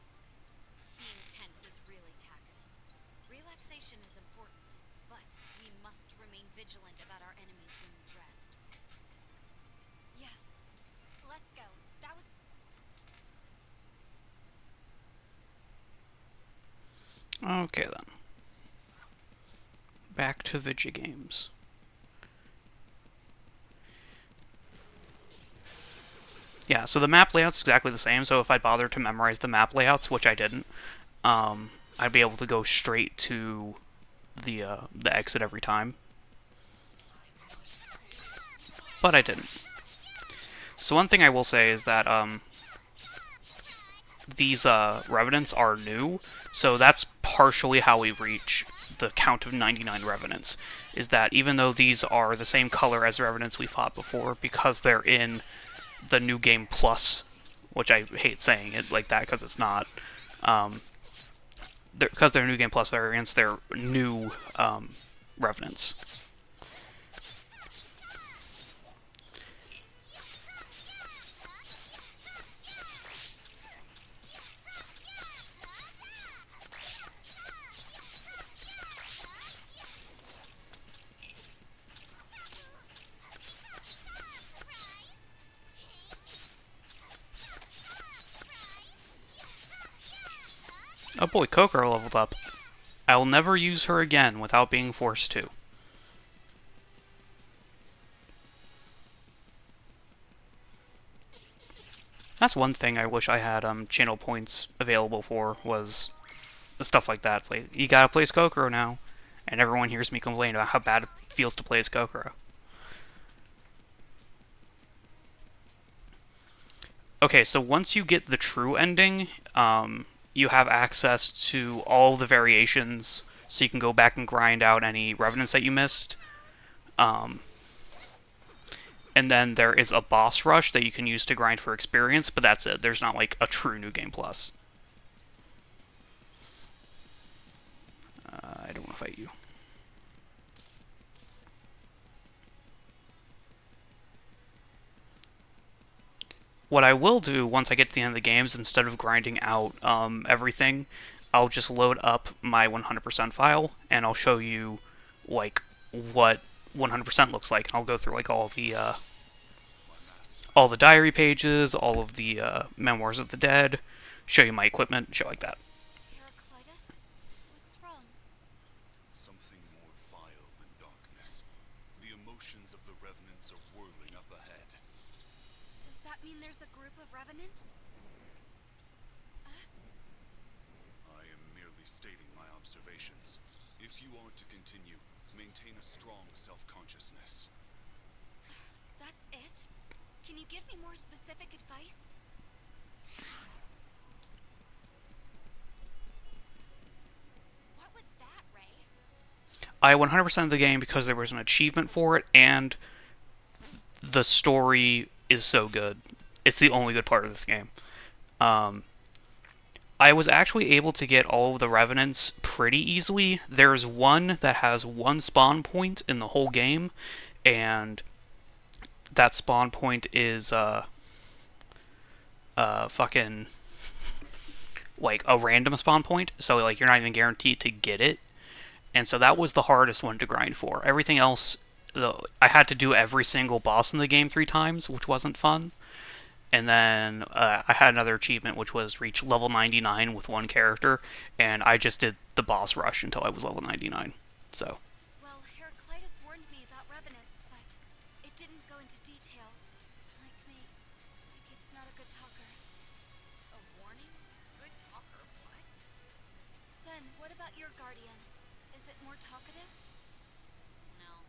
Being tense is really taxing. Relaxation is important, but we must remain vigilant about our enemies when we rest. Yes. Let's go. That was Okay then. Back to video games. Yeah, so the map layout's exactly the same, so if I bothered to memorize the map layouts, which I didn't, I'd be able to go straight to the exit every time. But I didn't. So one thing I will say is that, these, Revenants are new, so that's partially how we reach the count of 99 Revenants, is that even though these are the same color as Revenants we fought before, because they're in the New Game Plus, which I hate saying it like that because it's not, because they're New Game Plus variants, they're new, Revenants. Oh boy, Kokoro leveled up. I will never use her again without being forced to. That's one thing I wish I had channel points available for, was stuff like that. It's like, you gotta play as Kokoro now. And everyone hears me complain about how bad it feels to play as Kokoro. Okay, so once you get the true ending, you have access to all the variations, so you can go back and grind out any revenants that you missed. And then there is a boss rush that you can use to grind for experience, but that's it. There's not like a true New Game Plus. I don't want to fight you. What I will do once I get to the end of the games, instead of grinding out everything, I'll just load up my 100% file, and I'll show you like what 100% looks like. I'll go through like all the diary pages, all of the memoirs of the dead, show you my equipment, shit like that. Heraclitus? What's wrong? Something more vile than darkness. The emotions of the revenants are whirling up ahead. Does that mean there's a group of revenants? I am merely stating my observations. If you are to continue, maintain a strong self-consciousness. That's it? Can you give me more specific advice? What was that, Ray? I 100% the game because there was an achievement for it, and the story is so good. It's the only good part of this game. I was actually able to get all of the Revenants pretty easily. There's one that has one spawn point in the whole game, and that spawn point is fucking like a random spawn point, so like you're not even guaranteed to get it. And so that was the hardest one to grind for. Everything else, I had to do every single boss in the game 3 times, which wasn't fun. And then I had another achievement, which was reach level 99 with one character, and I just did the boss rush until I was level 99. So. Well, Heraclitus warned me about revenants, but it didn't go into details. Like me, maybe it's not a good talker. A warning? Good talker, what? Sen, what about your guardian? Is it more talkative? No.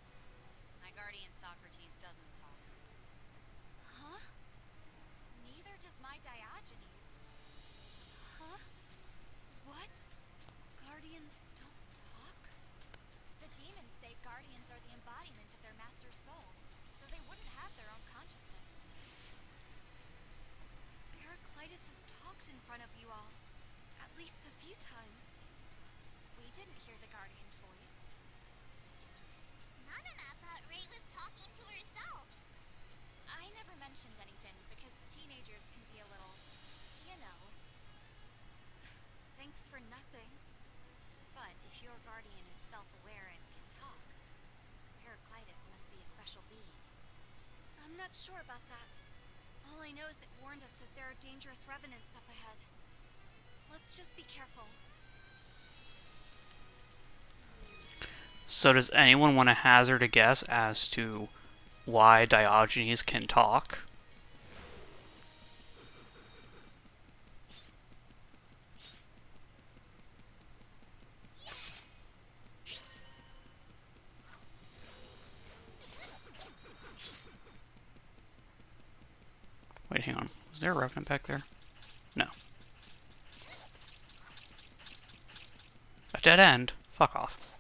My guardian Socrates doesn't talk. Huh? Neither does my Diogenes. Huh? What? Guardians don't talk? The demons say guardians are the embodiment of their master's soul, so they wouldn't have their own consciousness. Heraclitus has talked in front of you all. At least a few times. We didn't hear the guardian's voice. Nanana thought Ray was talking to herself. I never mentioned anything because teenagers can be a little, you know. Thanks for nothing. But if your guardian is self-aware and can talk, Heraclitus must be a special being. I'm not sure about that. All I know is it warned us that there are dangerous revenants up ahead. Let's just be careful. So does anyone want to hazard a guess as to why Diogenes can talk? Wait, hang on. Was there a revenant back there? No. A dead end? Fuck off.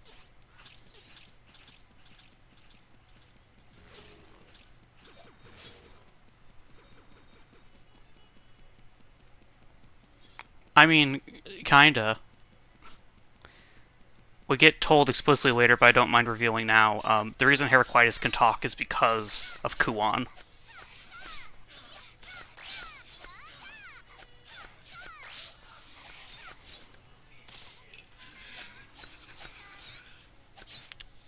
I mean, kinda. We get told explicitly later, but I don't mind revealing now. The reason Heraclitus can talk is because of Kuon.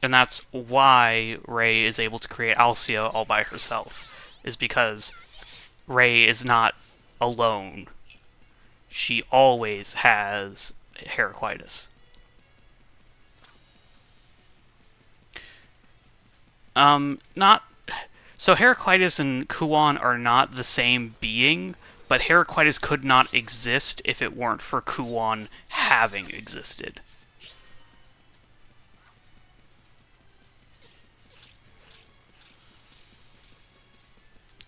And that's why Rey is able to create Alcia all by herself, is because Rey is not alone. She always has Heraclitus. Not so Heraclitus and Kuon are not the same being, but Heraclitus could not exist if it weren't for Kuon having existed.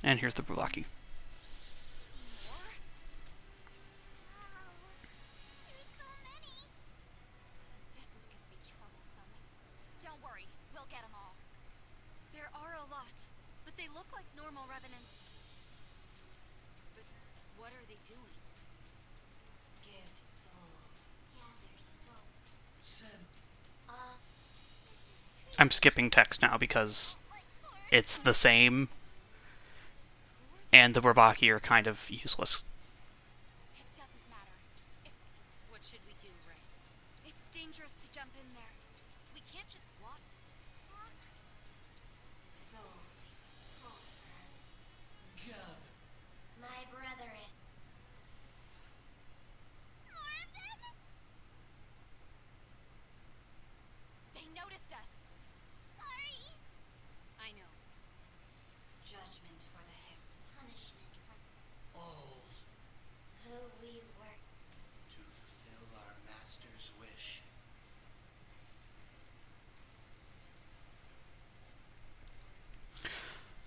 And here's the Bulaki. There's so many. This is gonna be troublesome. Don't worry, we'll get them all. There are a lot, but they look like normal revenants. But what are they doing? Give soul. Gather soul. Sen, This is pretty I'm skipping text now because like forest. it's the same, and the Burbaki are kind of useless. It doesn't matter. What should we do, Rey? It's dangerous to jump in there. We can't just walk. Souls. Souls for her. Gov. My brethren. More of them? They noticed us. Sorry. I know. Judgment for the hip. Punishment for All who we were. to fulfill our master's wish.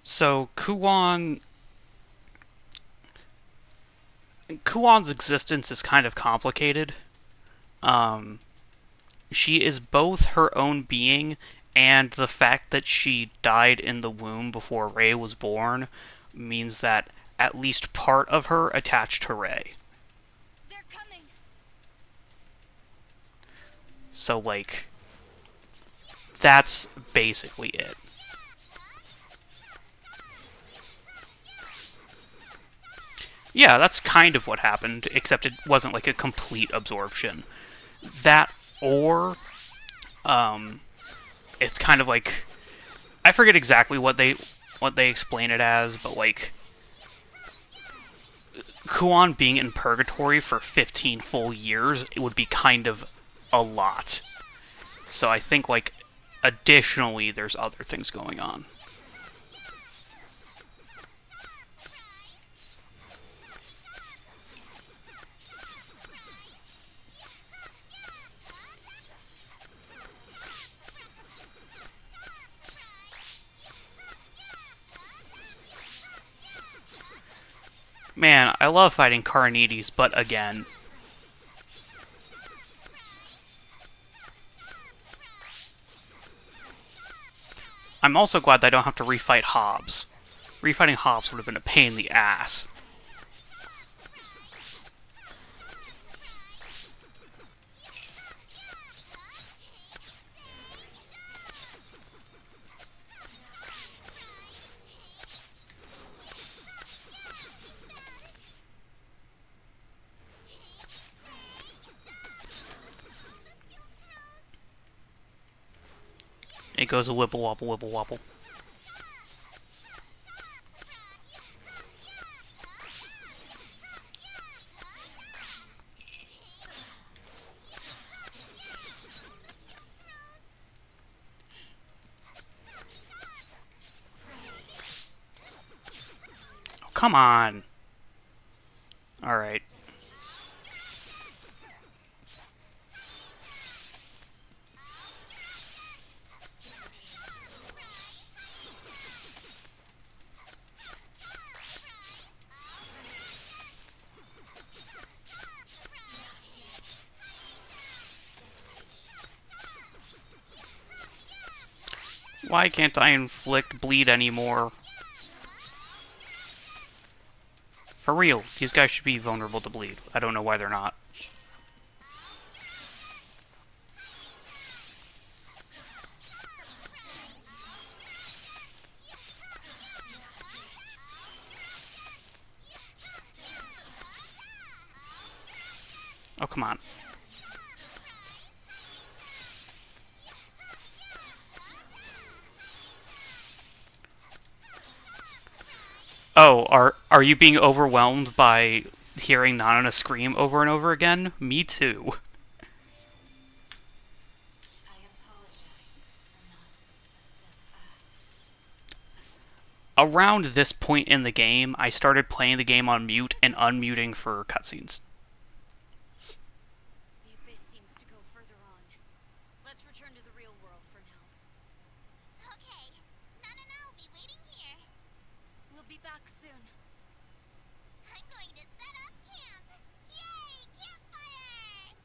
So Kuon's existence is kind of complicated. She is both her own being, and the fact that she died in the womb before Rey was born means that at least part of her attached to Rey. They're coming. So, like, that's basically it. Yeah, that's kind of what happened, except it wasn't like a complete absorption. That, or, it's kind of like, I forget exactly what they explain it as, but like, Kuon being in purgatory for 15 full years, it would be kind of a lot. So I think, like, additionally, there's other things going on. Man, I love fighting Carnides, but again, I'm also glad that I don't have to refight Hobbs. Refighting Hobbs would have been a pain in the ass. It goes a wibble wobble wibble wobble. come on. Alright. Why can't I inflict bleed anymore? For real, these guys should be vulnerable to bleed. I don't know why they're not. Oh, come on. Oh, are you being overwhelmed by hearing Nana scream over and over again? Me too. I apologize for not. Around this point in the game, I started playing the game on mute and unmuting for cutscenes. The abyss seems to go further on. Let's return to the real world for now. Okay. Nana and I'll be waiting here. We'll be back soon. I'm going to set up camp. Yay! Campfire!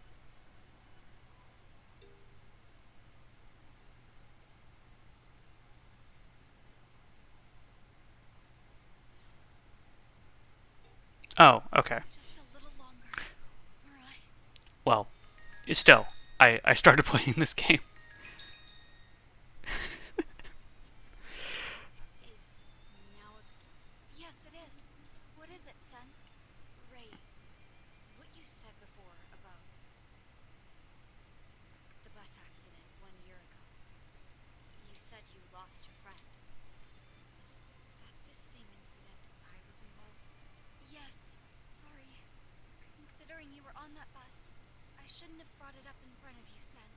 Oh, okay. Just a little longer. Mirai. Well, still, I started playing this game. Is now a... Yes, it is. What is it, Sen? Ray, what you said before about the bus accident 1 year ago. You said you lost your friend. Is that the same incident I was involved? Yes, sorry. Considering you were on that bus, I shouldn't have brought it up in front of you, Sen.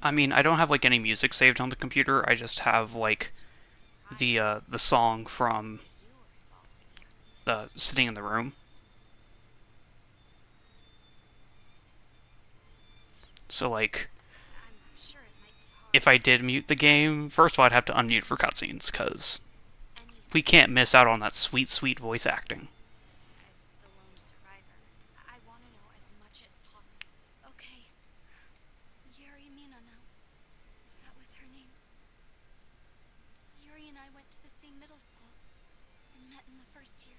I mean, I don't have like any music saved on the computer. I just have like Just surprised the song from that you were involved in the accident. Sitting in the Room. So like, I'm sure it might be hard. if I did mute the game, first of all, I'd have to unmute for cutscenes because Anything we can't miss out on that sweet, sweet voice acting. as the lone survivor, I want to know as much as possible. Okay. Yuri Mina now. That was her name. Yuri and I went to the same middle school and met in the first year.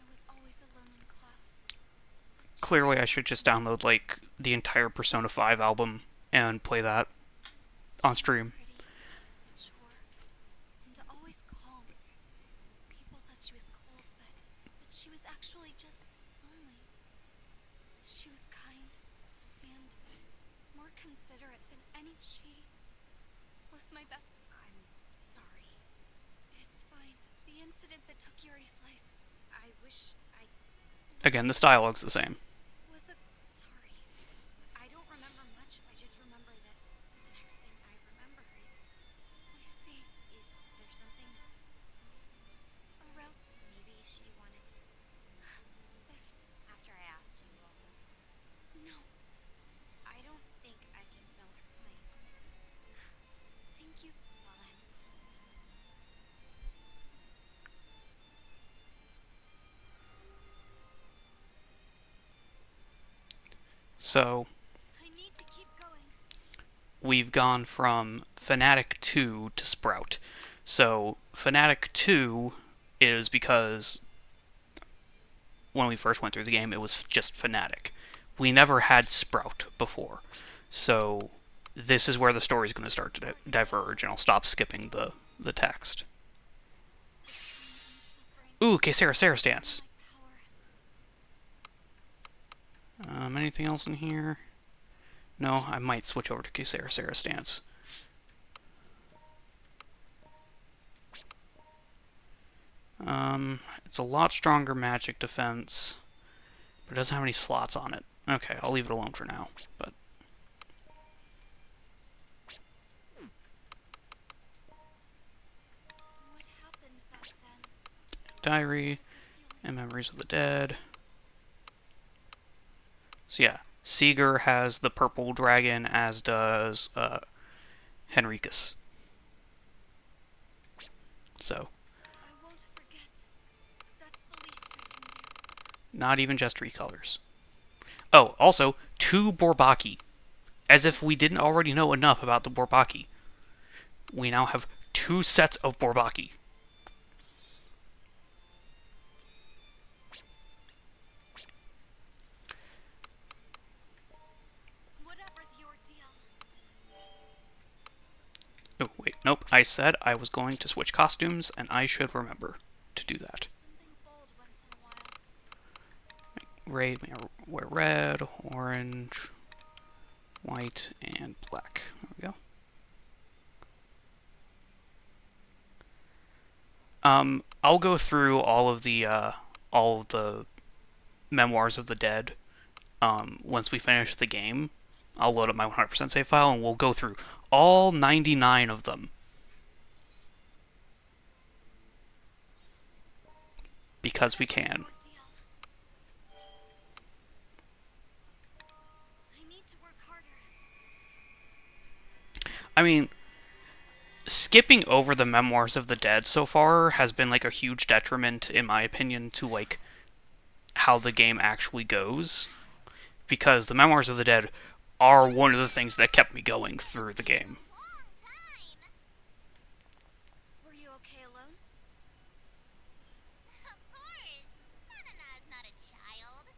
I was always alone in class. Clearly, I should just download like the entire Persona 5 album and play that on stream. Pretty, mature, and always calm. People thought she was cold, but she was actually just lonely. She was kind and more considerate than any. She was my best. I'm sorry. It's fine. The incident that took Yuri's life I wish I Again, this dialogue's the same. was a... sorry. I don't remember much. I just remember that the next thing I remember is I see. there something Around... maybe she wanted to If... after I asked you all those No. I don't think I can fill her place. Thank you. Well then, So, I need to keep going. we've gone from Fanatic 2 to Sprout. So, Fanatic 2 is because when we first went through the game, it was just Fanatic. We never had Sprout before. So, this is where the story's going to start to diverge, and I'll stop skipping the text. Ooh, Sarah's dance. Anything else in here? No, I might switch over to Sarah's dance. It's a lot stronger magic defense, but it doesn't have any slots on it. Okay, I'll leave it alone for now, but... What happened? Diary, and Memories of the Dead. So yeah, Seeger has the purple dragon, as does Henricus. So, I won't forget. That's the least I can do. not even just recolors. Oh, also, 2 Bourbaki. As if we didn't already know enough about the Bourbaki. We now have 2 sets of Bourbaki. Whatever the ordeal. Oh, wait, nope. I said I was going to switch costumes, and I should remember to do that. Something bold once in a while. Ray may wear red, orange, white, and black. There we go. I'll go through all of the memoirs of the dead. Once we finish the game, I'll load up my 100% save file, and we'll go through all 99 of them. Because we can. I need to work harder. I mean, skipping over the memoirs of the dead so far has been like a huge detriment, in my opinion, to like how the game actually goes. Because the memoirs of the dead are one of the things that kept me going through the game. Long time. Were you okay alone? Of course. Nanana's not a child.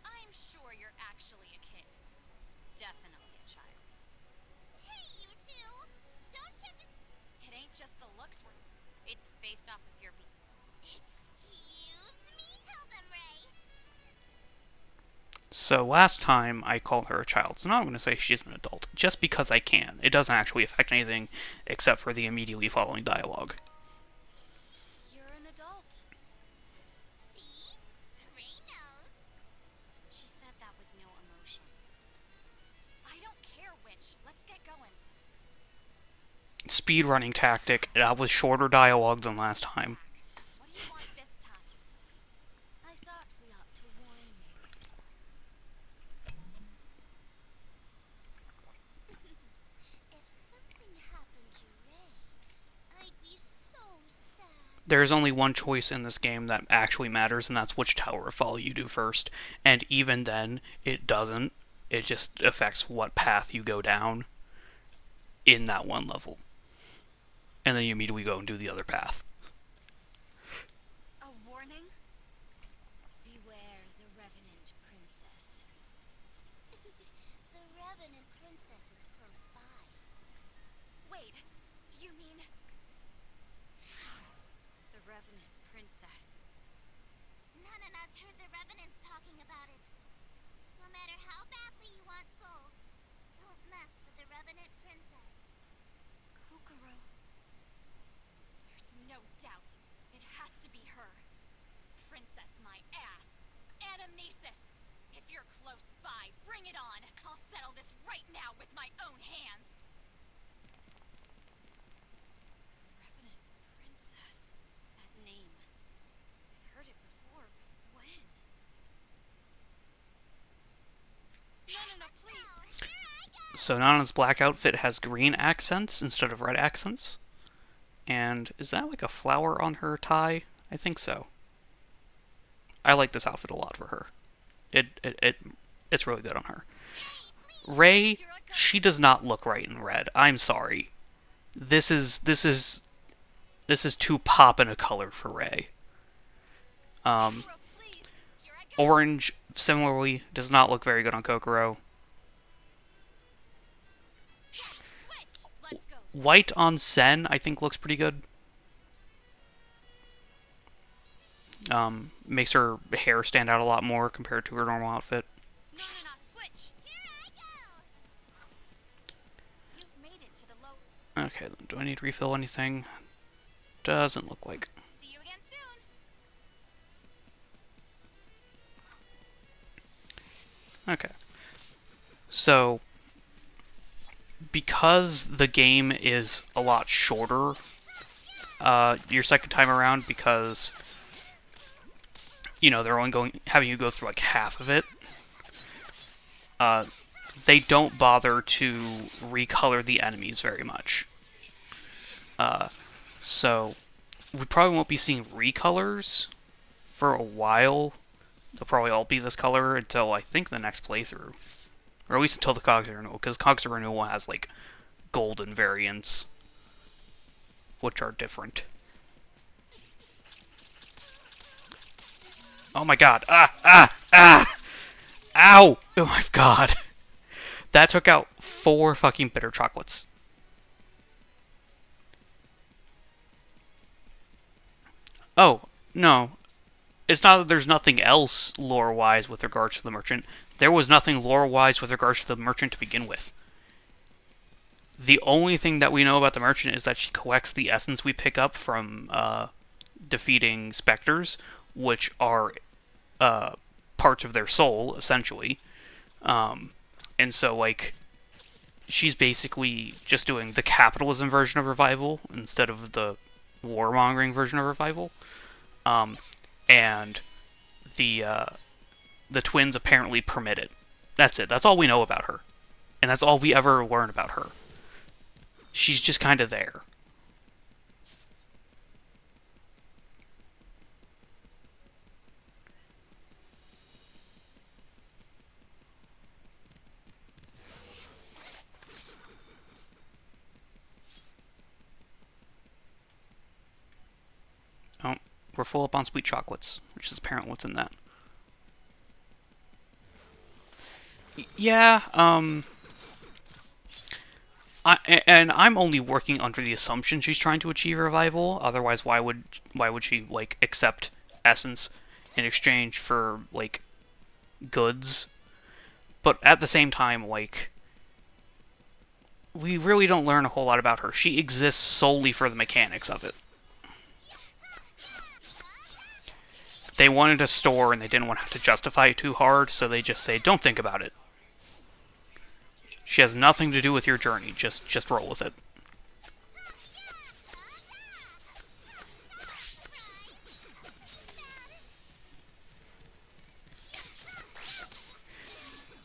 I'm sure you're actually a kid. Definitely a child. Hey, you two. Don't judge. It ain't just the looks it's based off of your Excuse me. Tell them, Ray. So last time I called her a child, so now I'm going to say she's an adult, just because I can. It doesn't actually affect anything except for the immediately following dialogue. You're an adult. See? Ray knows. She said that with no emotion. I don't care, Witch. Let's get going. Speedrunning tactic, that was shorter dialogue than last time. What do you want this time? I thought we ought to warn you. If something happened to Ray, I'd be so sad. There's only one choice in this game that actually matters, and that's which Tower of Folly you do first. And even then, it doesn't. It just affects what path you go down in that one level. And then you immediately go and do the other path. A warning? Beware the Revenant Princess. The Revenant Princess is close by. Wait, you mean... The Revenant Princess. Nanana's heard the Revenants talking about it. No matter how badly you want souls, don't mess with the Revenant Princess. Kokoro. There's no doubt. It has to be her. Princess my ass. Anamnesis. If you're close by, bring it on. I'll settle this right now with my own hands. The Revenant Princess. That name. I've heard it before, but when? No, please. So Nana's black outfit has green accents instead of red accents. And is that like a flower on her tie? I think so. I like this outfit a lot for her. It's really good on her. Ray, she does not look right in red. I'm sorry. This is too pop in a color for Ray. Orange, similarly, does not look very good on Kokoro. White on Sen, I think, looks pretty good. Makes her hair stand out a lot more compared to her normal outfit. No, switch. Here I go. You've made it to the low. Okay, then do I need to refill anything? Doesn't look like. See you again soon. Okay. So, because the game is a lot shorter, your second time around because, you know, they're only having you go through like half of it. They don't bother to recolor the enemies very much. So we probably won't be seeing recolors for a while. They'll probably all be this color until I think the next playthrough. Or at least until the Cogs of Renewal, because Cogs of Renewal has like golden variants, which are different. Oh my god. Ah! Ah! Ah! Ow! Oh my god. That took out 4 fucking bitter chocolates. Oh, no. It's not that there's nothing else lore-wise with regards to the merchant. There was nothing lore-wise with regards to the merchant to begin with. The only thing that we know about the merchant is that she collects the essence we pick up from defeating specters, which are parts of their soul, essentially. And so, like, she's basically just doing the capitalism version of Revival instead of the warmongering version of Revival. And the twins apparently permit it. That's it. That's all we know about her. And that's all we ever learn about her. She's just kind of there. Oh, we're full up on sweet chocolates, which is apparently what's in that. Yeah, I'm only working under the assumption she's trying to achieve revival. Otherwise, why would she like accept essence in exchange for like goods? But at the same time, like, we really don't learn a whole lot about her. She exists solely for the mechanics of it. They wanted a store and they didn't want to have to justify it too hard, so they just say, don't think about it. She has nothing to do with your journey, just roll with it.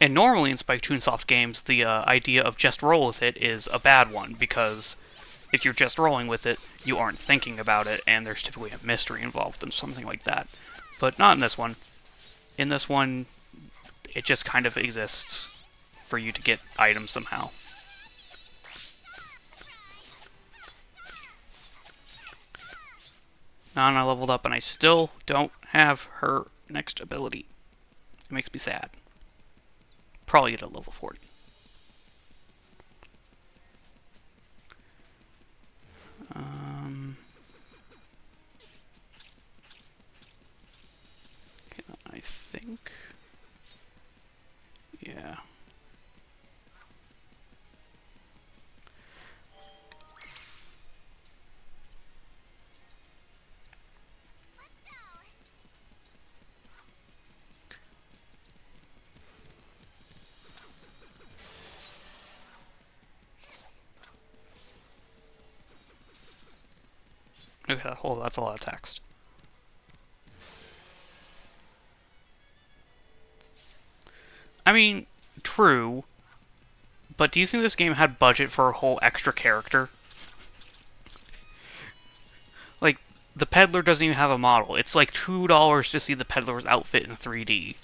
And normally in Spike Chunsoft games, the idea of just roll with it is a bad one, because if you're just rolling with it, you aren't thinking about it, and there's typically a mystery involved in something like that. But not in this one. In this one, it just kind of exists for you to get items somehow. Nana leveled up, and I still don't have her next ability. It makes me sad. Probably get a level 40. I think... yeah. Okay, hold on, that's a lot of text. I mean, true, but do you think this game had budget for a whole extra character? Like, the peddler doesn't even have a model. It's like $2 to see the peddler's outfit in 3D.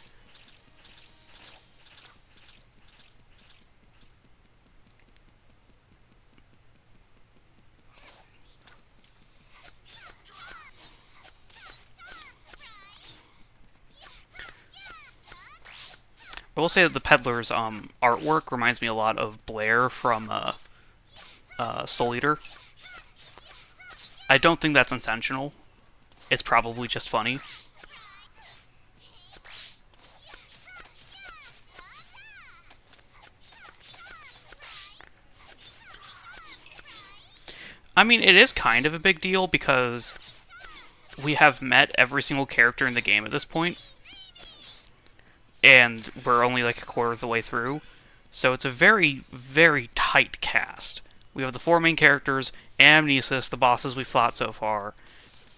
I will say that the peddler's artwork reminds me a lot of Blair from Soul Eater. I don't think that's intentional. It's probably just funny. I mean, it is kind of a big deal because we have met every single character in the game at this point. And we're only like a quarter of the way through. So it's a very, very tight cast. We have the four main characters, Amnesis, the bosses we've fought so far,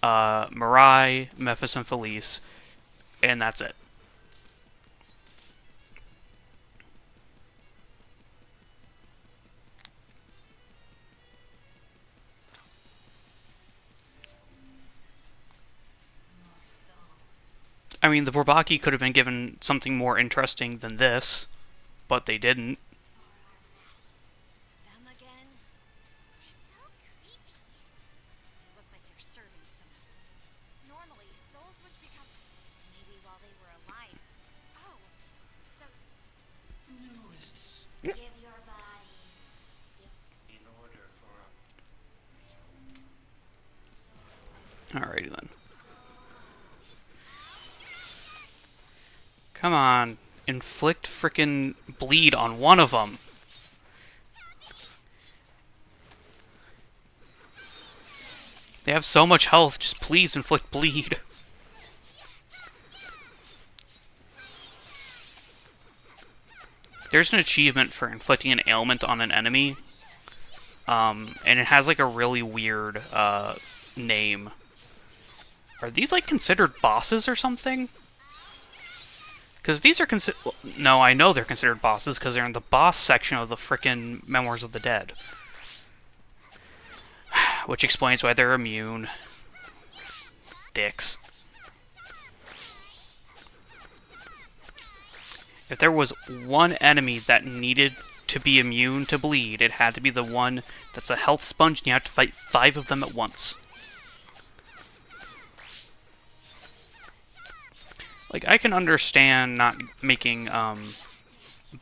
Mirai, Memphis, and Felice, and that's it. I mean, the Bourbaki could have been given something more interesting than this, but they didn't. Them again? They're so creepy. They look like they're serving someone. Normally, souls would become... maybe while they were alive. Oh, so... Newest. give your body... In order for Alrighty then. Come on. Inflict frickin' bleed on one of them. They have so much health, just please inflict bleed. There's an achievement for inflicting an ailment on an enemy. And it has like a really weird name. Are these like considered bosses or something? Because these are no, I know they're considered bosses because they're in the boss section of the frickin' Memoirs of the Dead. Which explains why they're immune. Dicks. If there was one enemy that needed to be immune to bleed, it had to be the one that's a health sponge and you have to fight 5 of them at once. Like, I can understand not making,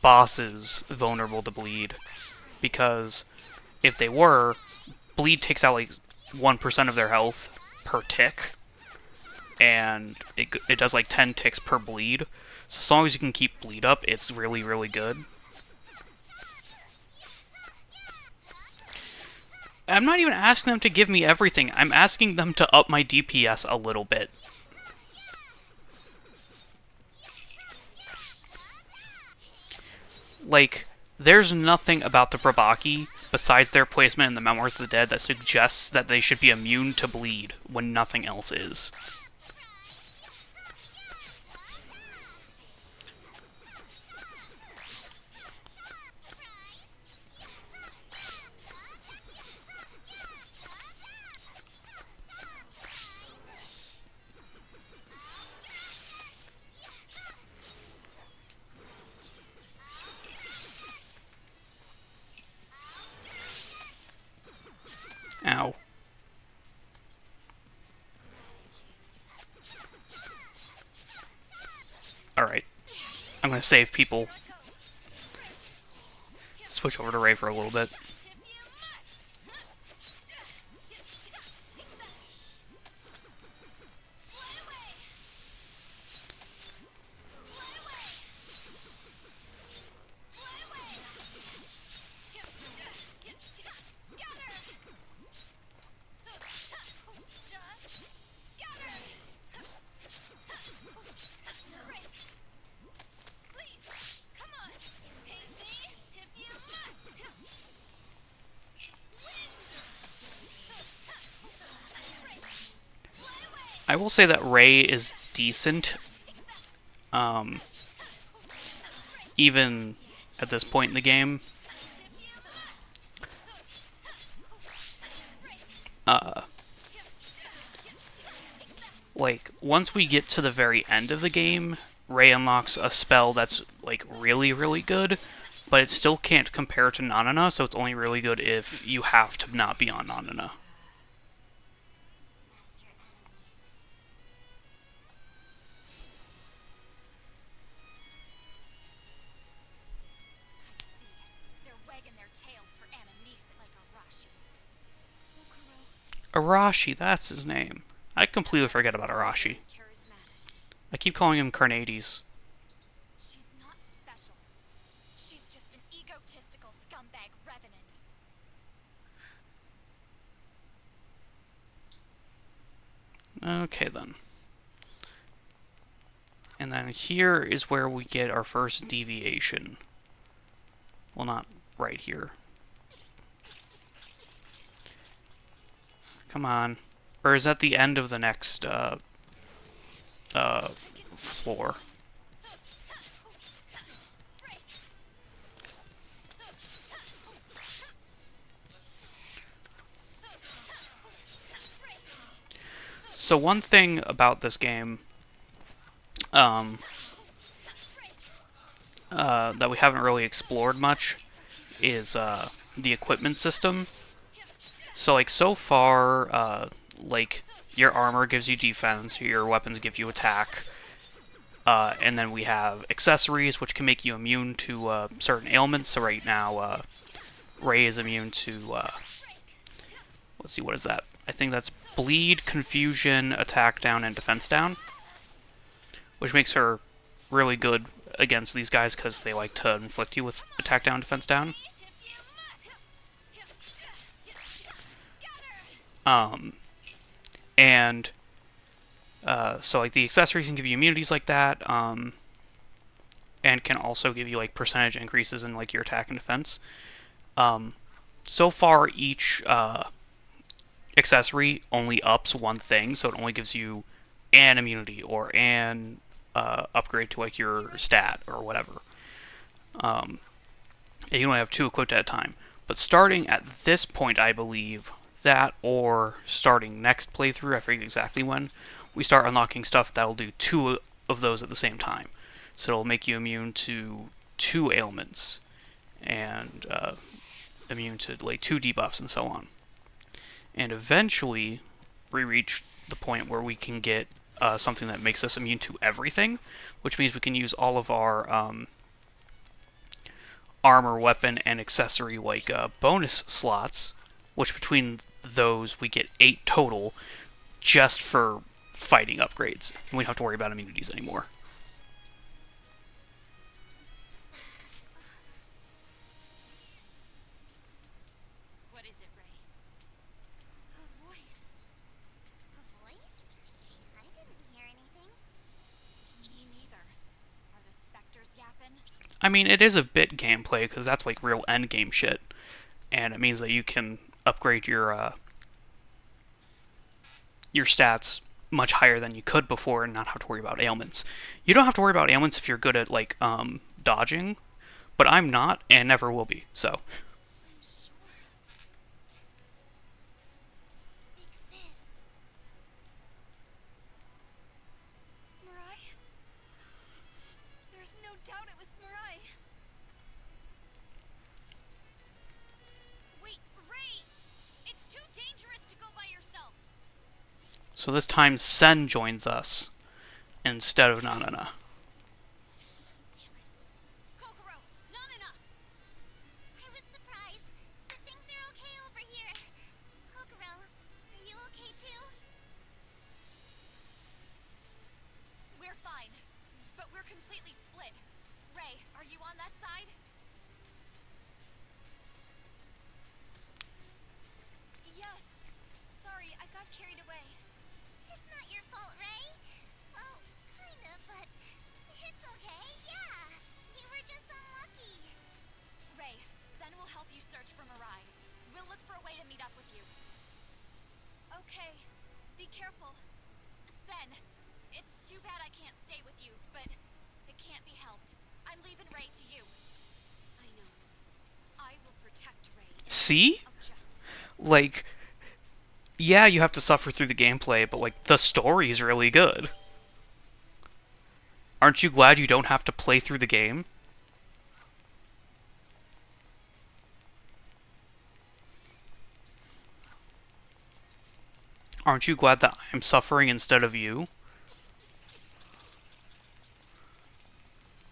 bosses vulnerable to bleed. Because if they were, bleed takes out, like, 1% of their health per tick. And it does, like, 10 ticks per bleed. So as long as you can keep bleed up, it's really, really good. I'm not even asking them to give me everything. I'm asking them to up my DPS a little bit. Like, there's nothing about the Bourbaki, besides their placement in the Memoirs of the Dead, that suggests that they should be immune to bleed when nothing else is. Ow. Alright. I'm gonna save people. Switch over to Ray for a little bit. I will say that Ray is decent, even at this point in the game. Like, once we get to the very end of the game, Ray unlocks a spell that's, like, really, really good, but it still can't compare to Nanana, so it's only really good if you have to not be on Nanana. Arashi, that's his name. I completely forget about Arashi. I keep calling him Carnades. She's not special. She's just an egotistical scumbag revenant. Okay then. And then here is where we get our first deviation. Well, not right here. Come on. Or is that the end of the next floor? So one thing about this game that we haven't really explored much is the equipment system. So like so far, like your armor gives you defense, your weapons give you attack, and then we have accessories which can make you immune to certain ailments. So right now, Ray is immune to let's see, what is that? I think that's bleed, confusion, attack down, and defense down, which makes her really good against these guys because they like to inflict you with attack down, defense down. And so like the accessories can give you immunities like that, and can also give you like percentage increases in like your attack and defense. So far, each accessory only ups one thing, so it only gives you an immunity or an upgrade to like your stat or whatever. And you only have 2 equipped at a time. But starting at this point, I believe, that or starting next playthrough, I forget exactly when, we start unlocking stuff that'll do 2 of those at the same time. So it'll make you immune to 2 ailments and immune to like 2 debuffs and so on. And eventually, we reach the point where we can get something that makes us immune to everything, which means we can use all of our armor, weapon, and accessory like bonus slots, which between those we get 8 total just for fighting upgrades. And we don't have to worry about immunities anymore. What is it, Ray? A voice. A voice? I didn't hear anything. Me neither. Are the specters yapping? I mean, it is a bit gameplay because that's like real endgame shit, and it means that you can upgrade your stats much higher than you could before and not have to worry about ailments. You don't have to worry about ailments if you're good at like dodging, but I'm not and never will be. So I'm sure. Big sis. Mirai? There's no doubt it was Mirai. Wait, Ray! It's too dangerous to go by yourself. so this time Sen joins us instead of Nanana. Damn it. Kokoro! Nanana! I was surprised, but things are okay over here. Kokoro, are you okay too? We're fine, but we're completely split. Ray, are you on that side? Yes. Sorry, I got carried away. It's not your fault, Ray. Well, kind of, but it's okay, yeah. You were just unlucky. Ray, Sen will help you search for Mirai. We'll look for a way to meet up with you. Okay. Be careful. Sen, it's too bad I can't stay with you, but it can't be helped. I'm leaving Ray to you. I know. I will protect Ray in the See? name of justice. Like, yeah, you have to suffer through the gameplay, but like the story's really good. Aren't you glad you don't have to play through the game? Aren't you glad that I'm suffering instead of you?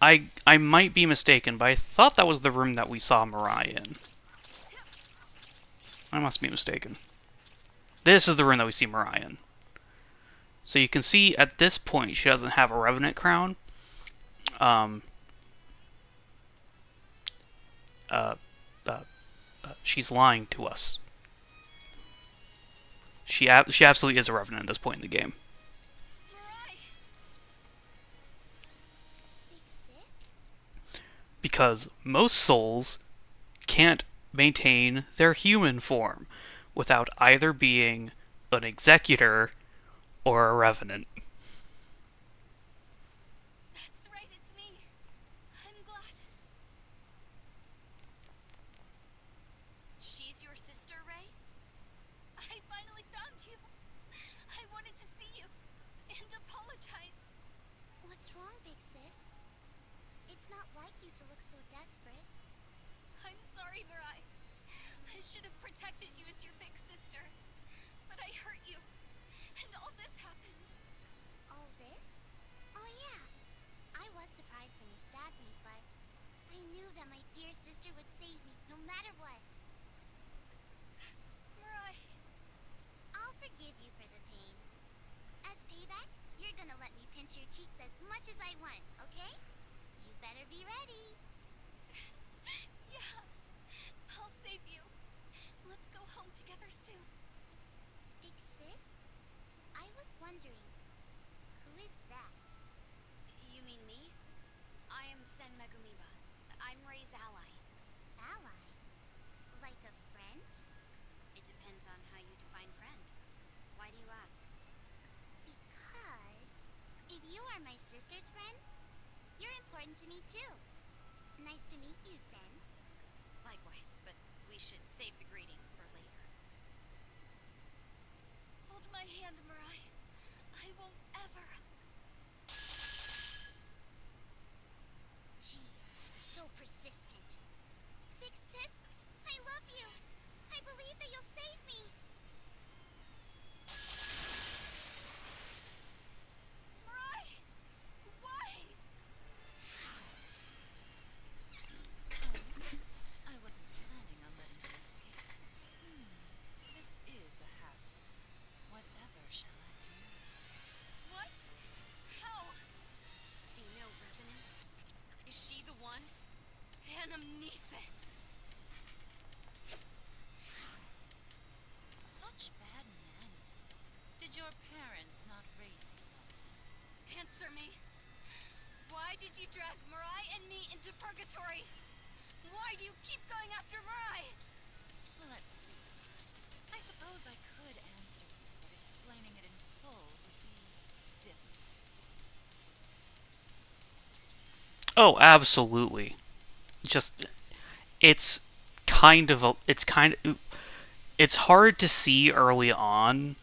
I might be mistaken, but I thought that was the room that we saw Mirai in. I must be mistaken. This is the room that we see Mirai in. So you can see at this point she doesn't have a Revenant crown. She's lying to us. She absolutely is a Revenant at this point in the game. Mirai! Big sis? Because most souls can't maintain their human form without either being an executor or a revenant. That's right, it's me. I'm glad. She's your sister, Ray? I finally found you. I wanted to see you and apologize. What's wrong, big sis? It's not like you to look so desperate. I'm sorry, Mirai. I should have protected you as your big sister. But I hurt you. And all this happened. All this? Oh yeah. I was surprised when you stabbed me, but I knew that my dear sister would save me no matter what. Mirai. I'll forgive you for the pain. As payback, you're gonna let me pinch your cheeks as much as I want, okay? You better be ready. Yeah. I'll save you. Let's go home together soon. Big sis? I was wondering, who is that? You mean me? I am Sen Megumiba. I'm Ray's ally. Ally? Like a friend? It depends on how you define friend. Why do you ask? Because if you are my sister's friend, you're important to me too. Nice to meet you, Sen. Likewise, but we should save the greetings for later. Hold my hand, Mirai. I won't ever. Jeez, so persistent. Big sis, I love you. I believe that you'll save me. Mirai! Why? I wasn't planning on letting you escape. This is a hassle. Whatever shall I do? What? How? Female revenant? Is she the one? Anamnesis. Such bad manners. Did your parents not raise you well? Answer me. Why did you drag Mirai and me into purgatory? Why do you keep going after Mirai? Well, let's see. I suppose I could answer you, but explaining it in full would be difficult. Oh, absolutely. Just it's kind of a, it's hard to see early on.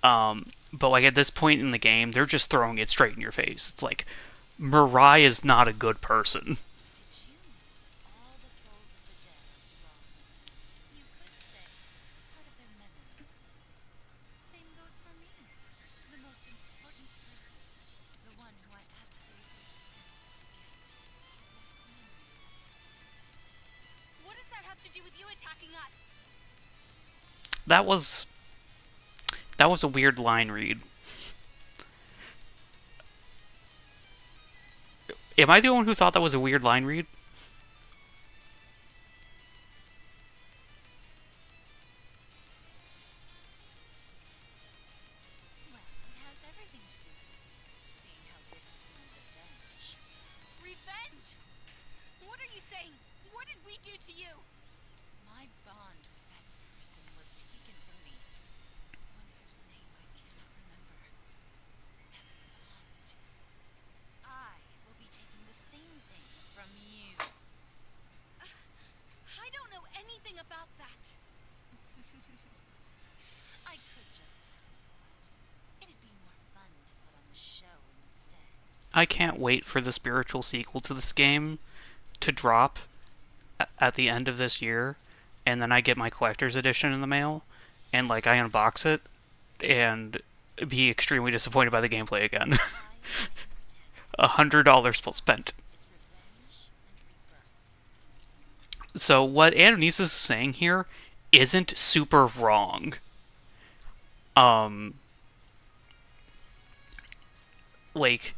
But like at this point in the game, they're just throwing it straight in your face. It's like Mirai is not a good person. Did you know all the souls of the dead are wrong? You could say part of their memories are missing. Same goes for me. The most important person. The one who I absolutely can't forget. I've lost the memory of that person. What does that have to do with you attacking us? That was a weird line read. Am I the one who thought that was a weird line read? Well, it has everything to do with it, seeing how this is my revenge. Revenge? What are you saying? What did we do to you? My bond with that person was taken from me. One whose name I cannot remember. That bond. I will be taking the same thing from you. I don't know anything about that. I could just tell you, but it'd be more fun to put on a show instead. I can't wait for the spiritual sequel to this game to drop at the end of this year, and then I get my collector's edition in the mail, and like I unbox it and be extremely disappointed by the gameplay again. $100 spent. Is revenge and rebirth. So what Anamnesis is saying here isn't super wrong. Like,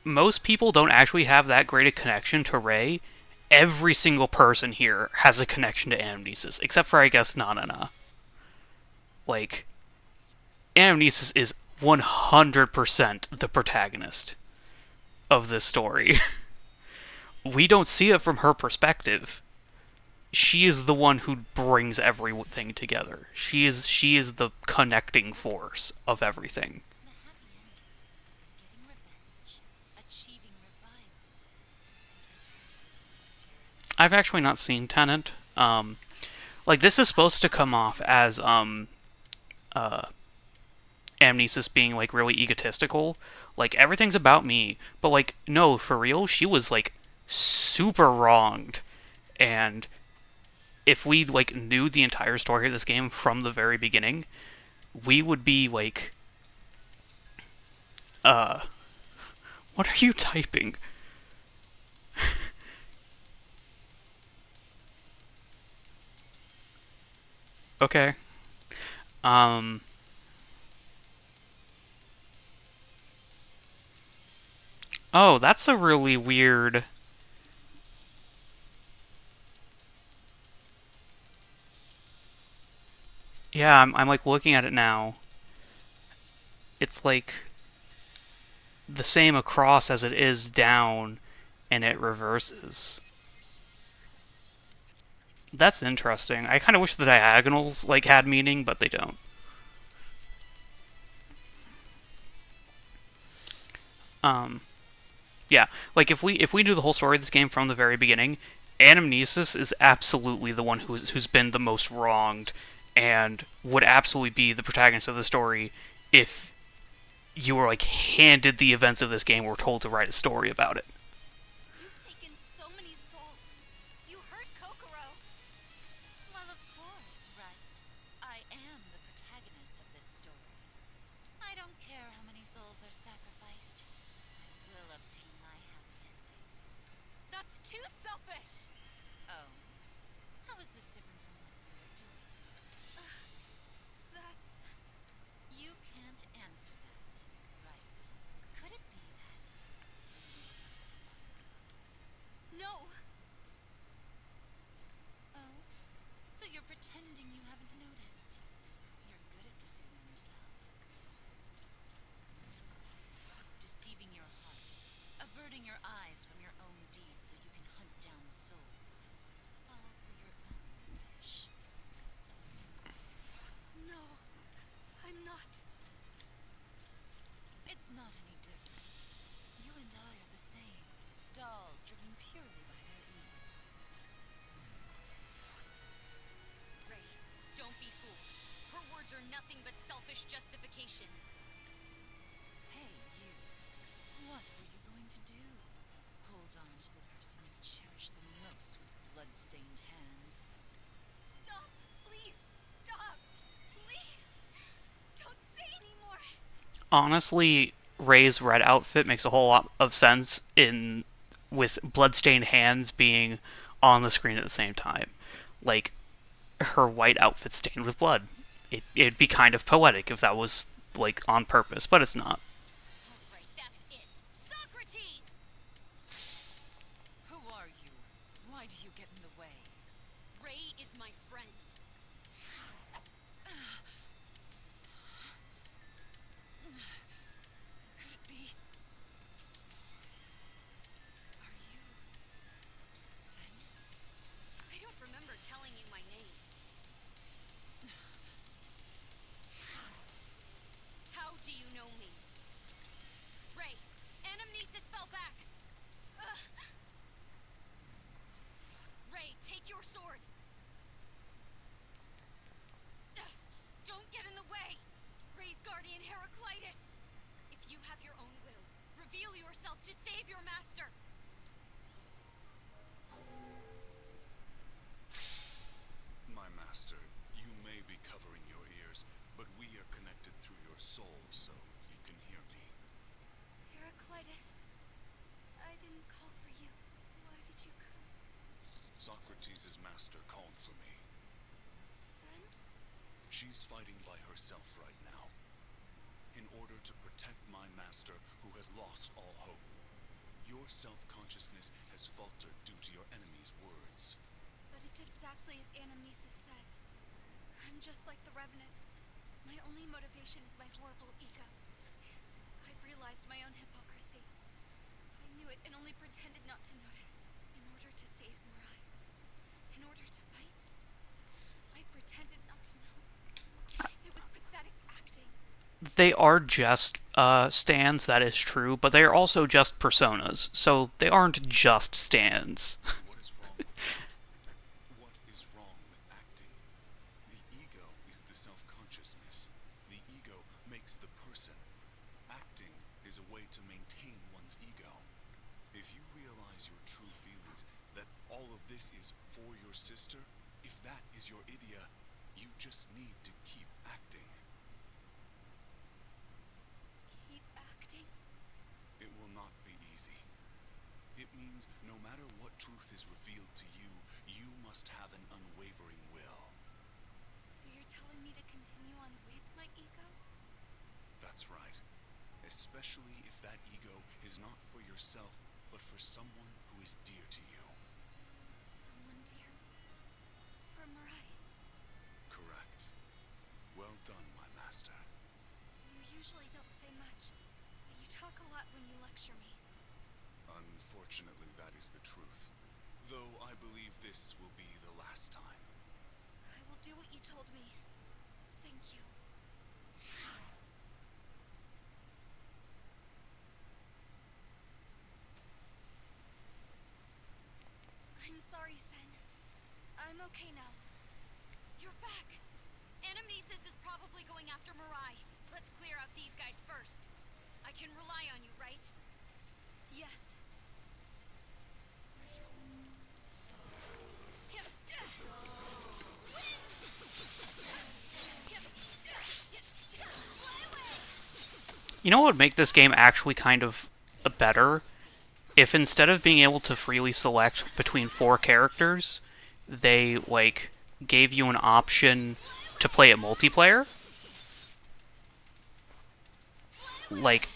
most people don't actually have that great a connection to Ray. Every single person here has a connection to Anamnesis, except for, I guess, Nanana. Like, Anamnesis is 100% the protagonist of this story. We don't see it from her perspective. she is the one who brings everything together. She is the connecting force of everything. The happy ending is getting revenge, achieving revival, and returning to you, dearest. I've actually not seen Tenet. Like this is supposed to come off as Amnesis being like really egotistical. Like everything's about me, but like no, for real, she was like super wronged. And if we like knew the entire story of this game from the very beginning, we would be like, uh, what are you typing? Okay. Um. Oh, that's a really weird. Yeah, I'm like looking at it now. It's like the same across as it is down, and it reverses. That's interesting. I kind of wish the diagonals like had meaning, but they don't. Um, yeah, like if we knew the whole story of this game from the very beginning, Anamnesis is absolutely the one who's been the most wronged, and would absolutely be the protagonist of the story if you were like handed the events of this game or told to write a story about it. You've taken so many souls. You hurt Kokoro. Well, of course, right. I am the protagonist of this story. I don't care how many souls are sacrificed. I will obtain my happy ending. That's too selfish. Oh. How is this different from what you were doing? That's... You can't answer that, right? Could it be that you realized long ago? No. Oh? So you're pretending you haven't noticed. You're good at deceiving yourself. Deceiving your heart. Averting your eyes from your own deeds so you can hunt down souls. All for your own wish. No. I'm not. It's not any different. You and I are the same. Dolls driven purely by their egos. Ray, don't be fooled. Her words are nothing but selfish justifications. Hey, you. What were you going to do? Hold on to the person you cherish the most with blood-stained hands. Stop. Please. Stop. Please. Don't say anymore. Honestly, Ray's red outfit makes a whole lot of sense in with bloodstained hands being on the screen at the same time. Like her white outfit stained with blood. It'd be kind of poetic if that was like on purpose, but it's not. All right, that's it. Socrates! Who are you? Why do you get in the way? Ray is my friend. Could it be? Are you... Sen? I don't remember telling you my name. How do you know me? Ray, Anamnesis fell back. Ugh. Ray, take your sword. Ugh. Don't get in the way. Ray's guardian Heraclitus. If you have your own will, reveal yourself to save your master. My master, you may be covering your ears, but we are connected through your soul, so you can hear me. Heraclitus, I didn't call for you. Why did you come? Socrates' master called for me. Son? She's fighting by herself right now, in order to protect my master who has lost all hope. Your self-consciousness has faltered due to your enemy's words. But it's exactly as Anamnesis said. I'm just like the Revenants. My only motivation is my horrible ego. And I've realized my own hypocrisy. I knew it and only pretended not to notice. In order to save Mirai. In order to They are just stands, that is true, but they are also just personas, so they aren't just stands. What is wrong with that? What is wrong with acting? The ego is the self-consciousness. The ego makes the person. Acting is a way to maintain one's ego. If you realize your true feelings, that all of this is for your sister, if that is your idea, you just need to keep acting. Keep acting? It will not be easy. It means no matter what truth is revealed to you, you must have an unwavering will. So you're telling me to continue on with my ego? That's right. Especially if that ego is not for yourself, but for someone who is dear to you. Someone dear? For Mirai. Correct. Well done, my master. You usually don't say much, but you talk a lot when you lecture me. Unfortunately, that is the truth. Though I believe this will be the last time. I will do what you told me. Thank you. I'm sorry, Sen. I'm okay now. You're back! Anamnesis is probably going after Mirai. Let's clear out these guys first. I can rely on you, right? Yes. You know what would make this game actually kind of better? If instead of being able to freely select between 4 characters, they, like, gave you an option to play it multiplayer. Like,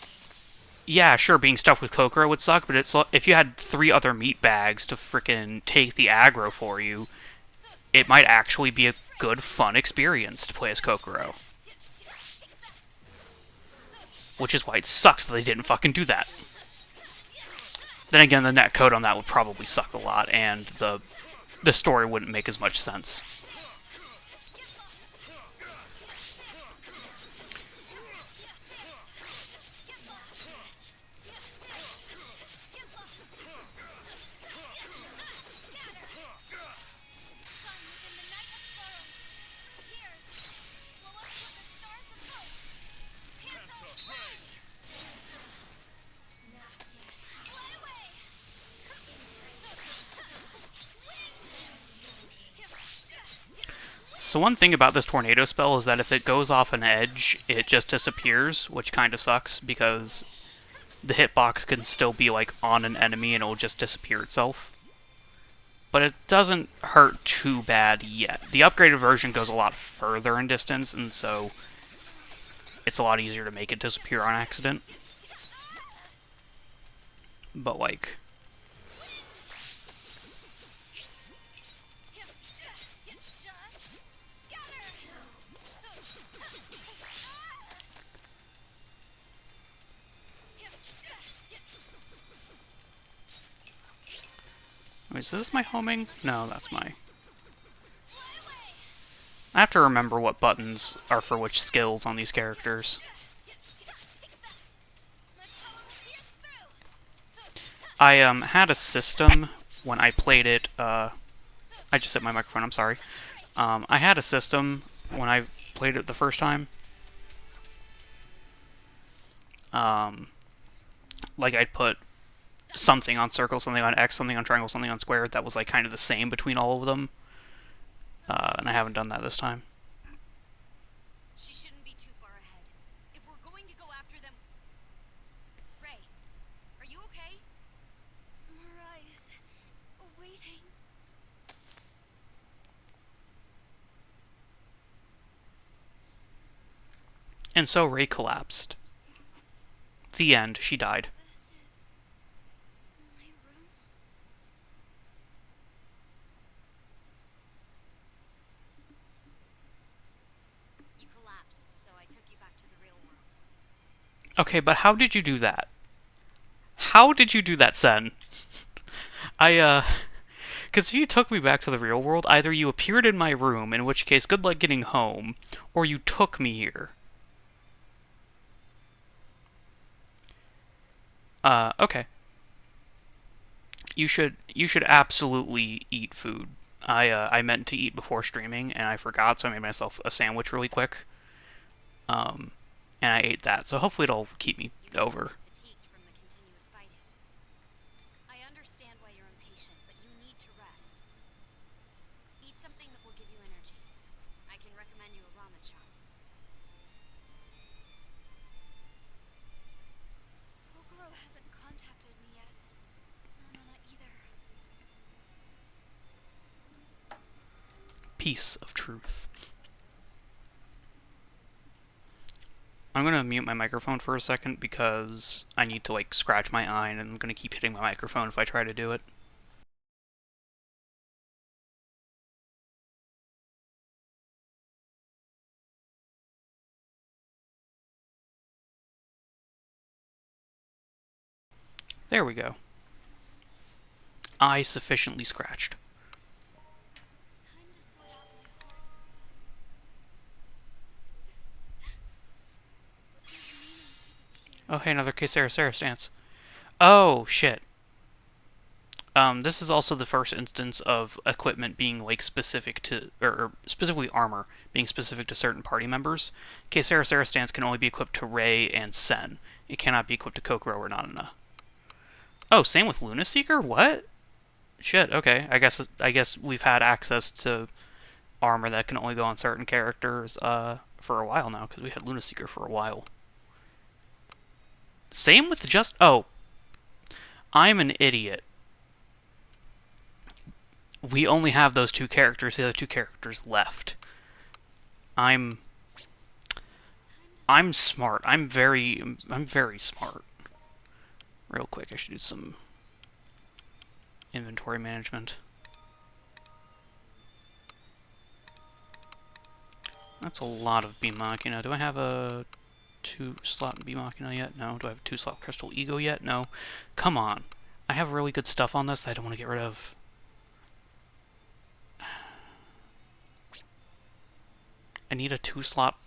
yeah, sure, being stuck with Kokoro would suck, but it's if you had 3 other meat bags to frickin' take the aggro for you, it might actually be a good, fun experience to play as Kokoro. Which is why it sucks that they didn't fucking do that. Then again, the netcode on that would probably suck a lot, and the story wouldn't make as much sense. So one thing about this tornado spell is that if it goes off an edge, it just disappears, which kind of sucks, because the hitbox can still be like on an enemy and it will just disappear itself. But it doesn't hurt too bad yet. The upgraded version goes a lot further in distance, and so it's a lot easier to make it disappear on accident. But like... Wait, is this my homing? No, that's my... I have to remember what buttons are for which skills on these characters. I had a system when I played it, I just hit my microphone, I'm sorry. I had a system when I played it the first time. Like I'd put something on circle, something on X, something on triangle, something on square. That was like kind of the same between all of them. And I haven't done that this time. She shouldn't be too far ahead. If we're going to go after them... Ray, are you okay? Mirai is waiting. And so Ray collapsed. The end. She died. This is my room. You collapsed, so I took you back to the real world. Okay, but how did you do that? How did you do that, Sen? Because if you took me back to the real world, either you appeared in my room, in which case good luck getting home, or you took me here. Okay. You should absolutely eat food. I meant to eat before streaming and I forgot, so I made myself a sandwich really quick. Um, and I ate that, so hopefully it'll keep me You must have over. been fatigued from the continuous fighting. I understand why you're impatient, but you need to rest. Eat something that will give you energy. I can recommend you a ramen shop. Kokoro hasn't contacted me yet. Nana either. Piece of truth. I'm gonna mute my microphone for a second because I need to like scratch my eye and I'm gonna keep hitting my microphone if I try to do it. There we go. Eye sufficiently scratched. Time to sort out my heart. There's meaning to the tears. Oh, hey, another Crystar stance. Oh, shit. This is also the first instance of equipment being like specific to, or specifically armor being specific to certain party members. Crystar stance can only be equipped to Rei and Sen. It cannot be equipped to Kokoro or Nanana. Oh, same with Luna Seeker? What? Shit. Okay. I guess we've had access to armor that can only go on certain characters for a while now because we had Luna Seeker for a while. Same with just oh, I'm an idiot. We only have those two characters. The other two characters left. I'm I'm smart. I'm very smart. Real quick, I should do some inventory management. That's a lot of Beam Machina. Do I have a 2-slot Beam Machina yet? No. Do I have a 2-slot Crystal Ego yet? No. Come on. I have really good stuff on this that I don't want to get rid of. I need a 2-slot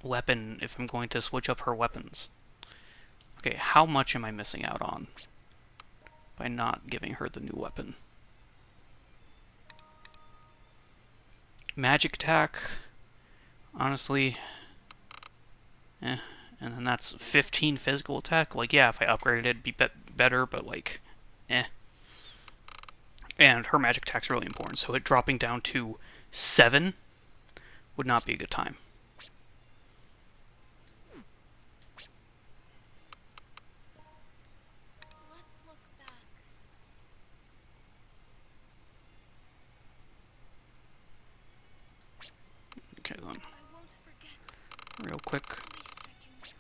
weapon if I'm going to switch up her weapons. Okay, how much am I missing out on by not giving her the new weapon? Magic attack, honestly, and then that's 15 physical attack. Like, yeah, if I upgraded it, it'd be better, but like, eh. And her magic attack's really important, so it dropping down to 7 would not be a good time. Let's look back. Okay, then, I won't forget. real quick. It's the least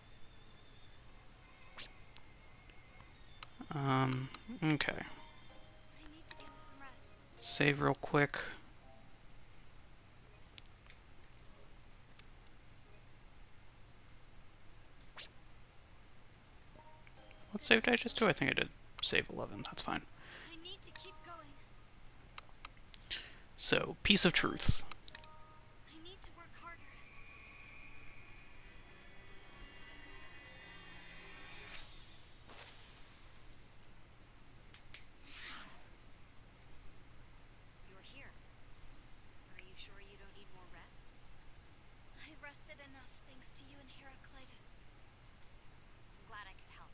I can do. Okay. I need to get some rest. Save real quick. What save did I just do? I think I did save 11. That's fine. I need to keep going. So, piece of truth. I need to work harder. You're here. Are you sure you don't need more rest? I rested enough thanks to you and Heraclitus. I'm glad I could help.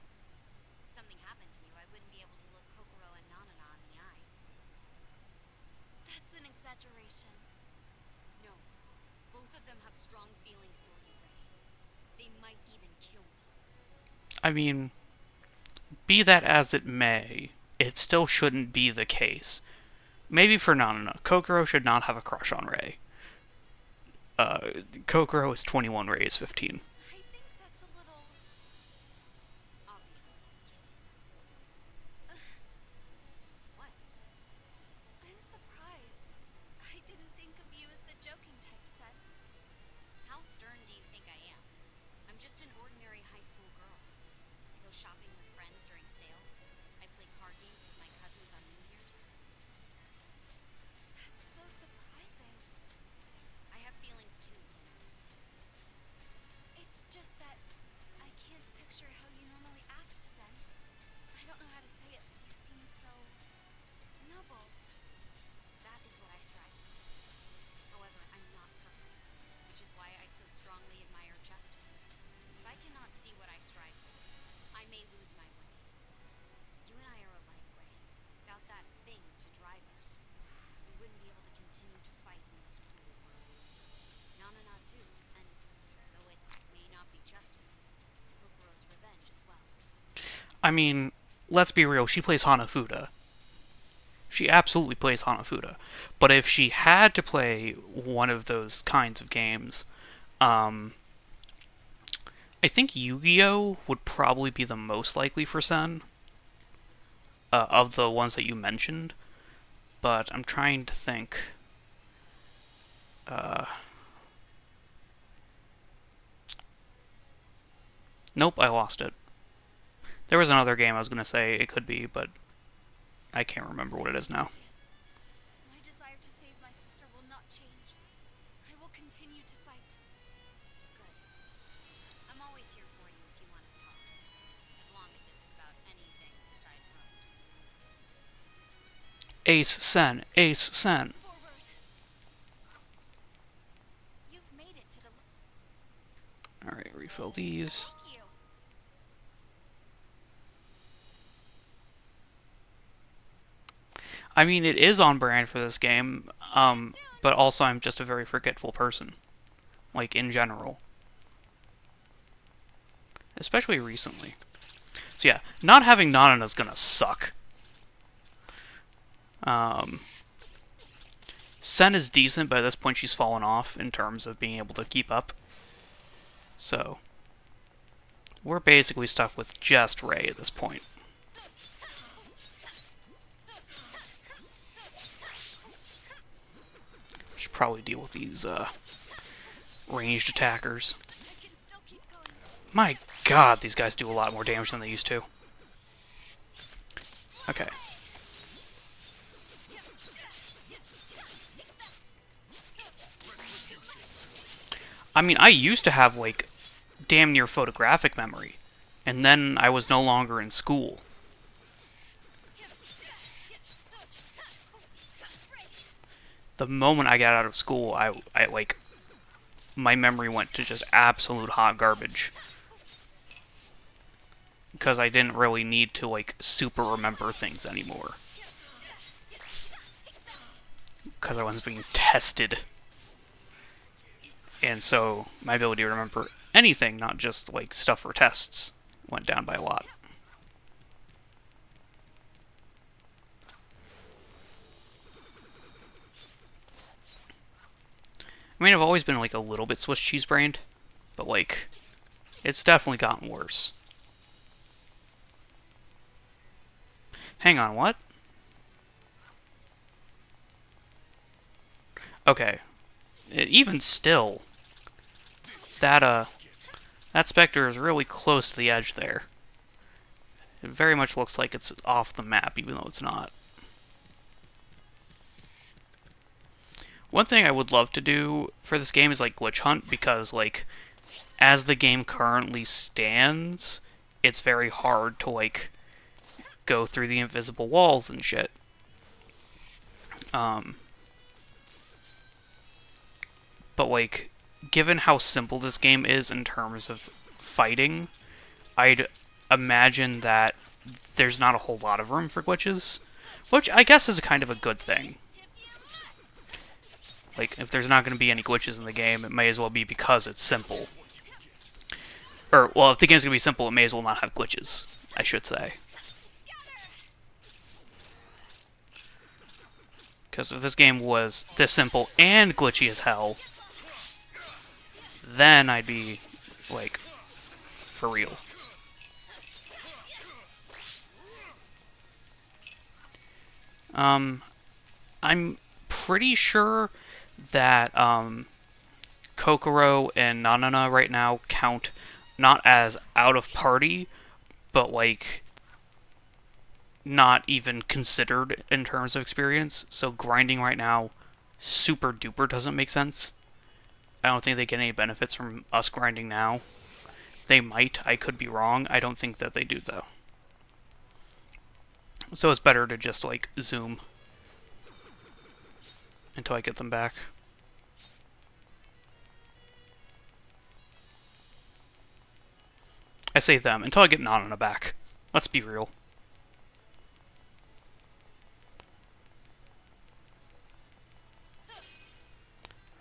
If something happened to you, I wouldn't be able to look Kokoro and Nanana in the eyes. That's an exaggeration. No. Both of them have strong feelings for you, Rei. They might even kill me. I mean, be that as it may, it still shouldn't be the case. Maybe for Nanana, Kokoro should not have a crush on Rei. Kokoro is 21, Rei is 15. I think that's a little... obviously I'm kidding. What? I'm surprised. I didn't think of you as the joking type, Sen. How stern do you think I am? I'm just an ordinary high school girl. I go shopping with friends during sales. I play card games with my cousins on New Year's. That's so surprising. I have feelings too, you know. It's wouldn't be able to continue to fight in this cruel world. Nanana too, and though it may not be justice, Kokoro's revenge as well. I mean, let's be real, she plays Hanafuda. She absolutely plays Hanafuda. But if she had to play one of those kinds of games, I think Yu-Gi-Oh! Would probably be the most likely for Sen, of the ones that you mentioned. But I'm trying to think. Nope, I lost it. There was another game I was going to say it could be, but I can't remember what it is now. My desire to save my sister will not change. I will continue to fight. Good. I'm always here for you if you want to talk. As long as it's about anything besides romance. Ace Sen, Ace Sen. Forward. You've made it to the... Alright, refill these. Thank you. I mean, it is on brand for this game, but also I'm just a very forgetful person. Like, in general. Especially recently. So yeah, not having Nanana's gonna suck. Sen is decent, but at this point she's fallen off in terms of being able to keep up. So, we're basically stuck with just Ray at this point. Should probably deal with these ranged attackers. I can still keep going. My god, these guys do a lot more damage than they used to. Okay. I mean, I used to have, like, damn near photographic memory. And then I was no longer in school. The moment I got out of school, I like, my memory went to just absolute hot garbage. Because I didn't really need to, like, super remember things anymore. Because I wasn't being tested. And so, my ability to remember anything, not just, like, stuff for tests, went down by a lot. I mean, I've always been, like, a little bit Swiss cheese brained, but, like, it's definitely gotten worse. Hang on, what? Okay. Even still, that Spectre is really close to the edge there. It very much looks like it's off the map, even though it's not. One thing I would love to do for this game is, like, glitch hunt, because, like, as the game currently stands, it's very hard to, like, go through the invisible walls and shit. But, like, given how simple this game is in terms of fighting, I'd imagine that there's not a whole lot of room for glitches, which I guess is kind of a good thing. Like, if there's not going to be any glitches in the game, it may as well be because it's simple. Or, well, if the game's going to be simple, it may as well not have glitches, I should say. Because if this game was this simple and glitchy as hell, then I'd be, like, for real. I'm pretty sure that Kokoro and Nanana right now count not as out of party, but, like, not even considered in terms of experience. So grinding right now super duper doesn't make sense. I don't think they get any benefits from us grinding now. They might, I could be wrong. I don't think that they do, though. So it's better to just, like, zoom until I get them back. I say them, until I get Nanana back. Let's be real.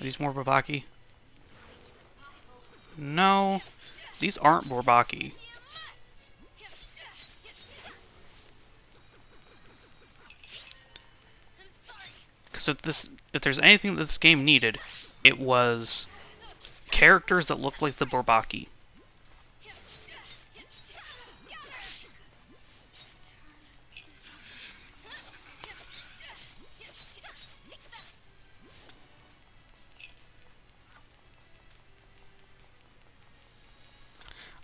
Are these more Bourbaki? No, these aren't Bourbaki. Because if there's anything that this game needed, it was characters that looked like the Bourbaki.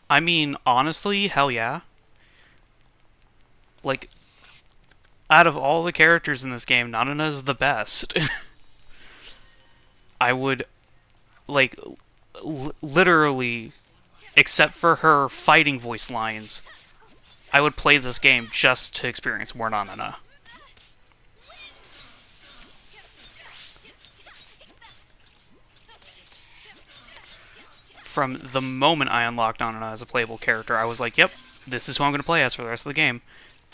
I mean, honestly, hell yeah. Like, out of all the characters in this game, Nanana is the best. I would, like, literally, except for her fighting voice lines, I would play this game just to experience more Nanana. From the moment I unlocked Nanana as a playable character, I was like, yep, this is who I'm going to play as for the rest of the game.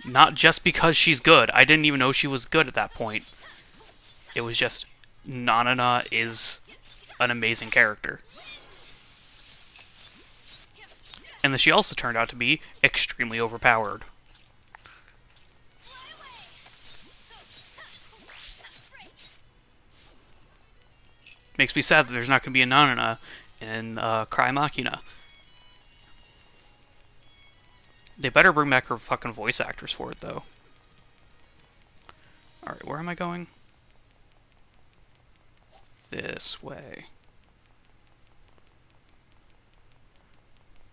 Not just because she's good. I didn't even know she was good at that point. It was just, Nanana is an amazing character. And then she also turned out to be extremely overpowered. Makes me sad that there's not going to be a Nanana in Cry Machina. They better bring back her fucking voice actors for it, though. Alright, where am I going? This way.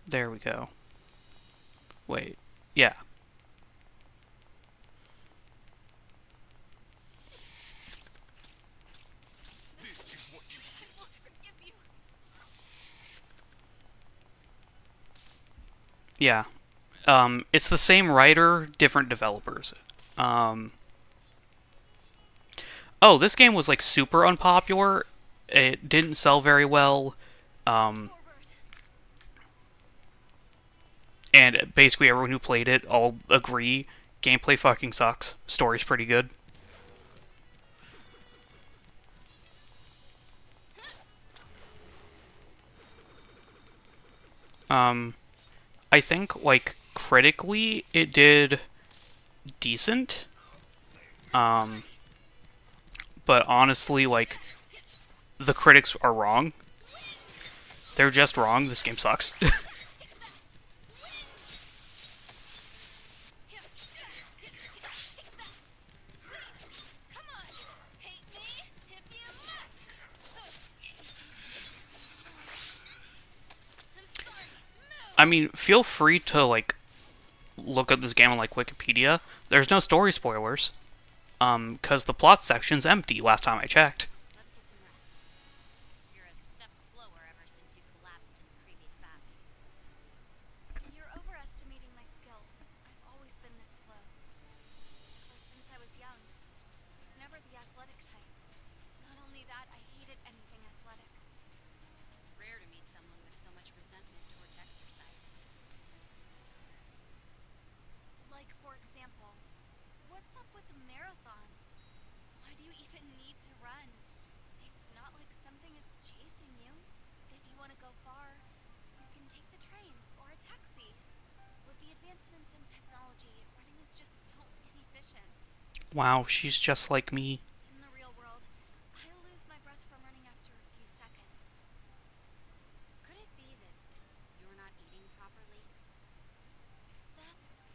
There we go. Wait. Yeah. Yeah. It's the same writer, different developers. Oh, this game was like super unpopular. It didn't sell very well. And basically everyone who played it all agree gameplay fucking sucks. Story's pretty good. I think, like, critically, it did decent. But honestly, like, the critics are wrong. They're just wrong. This game sucks. I mean, feel free to, like, look up this game on, like, Wikipedia. There's no story spoilers. Because the plot section's empty last time I checked. Let's get some rest. You're a step slower ever since you collapsed in the previous battle. You're overestimating my skills. I've always been this slow. Ever since I was young. I was never the athletic type. Not only that, I hated anything athletic. It's rare to meet someone with so much resentment towards exercising. Like, for example, what's up with the marathons? Why do you even need to run? It's not like something is chasing you. If you want to go far, you can take the train or a taxi. With the advancements in technology, running is just so inefficient. Wow, she's just like me. In the real world, I lose my breath from running after a few seconds. Could it be that you're not eating properly? That's...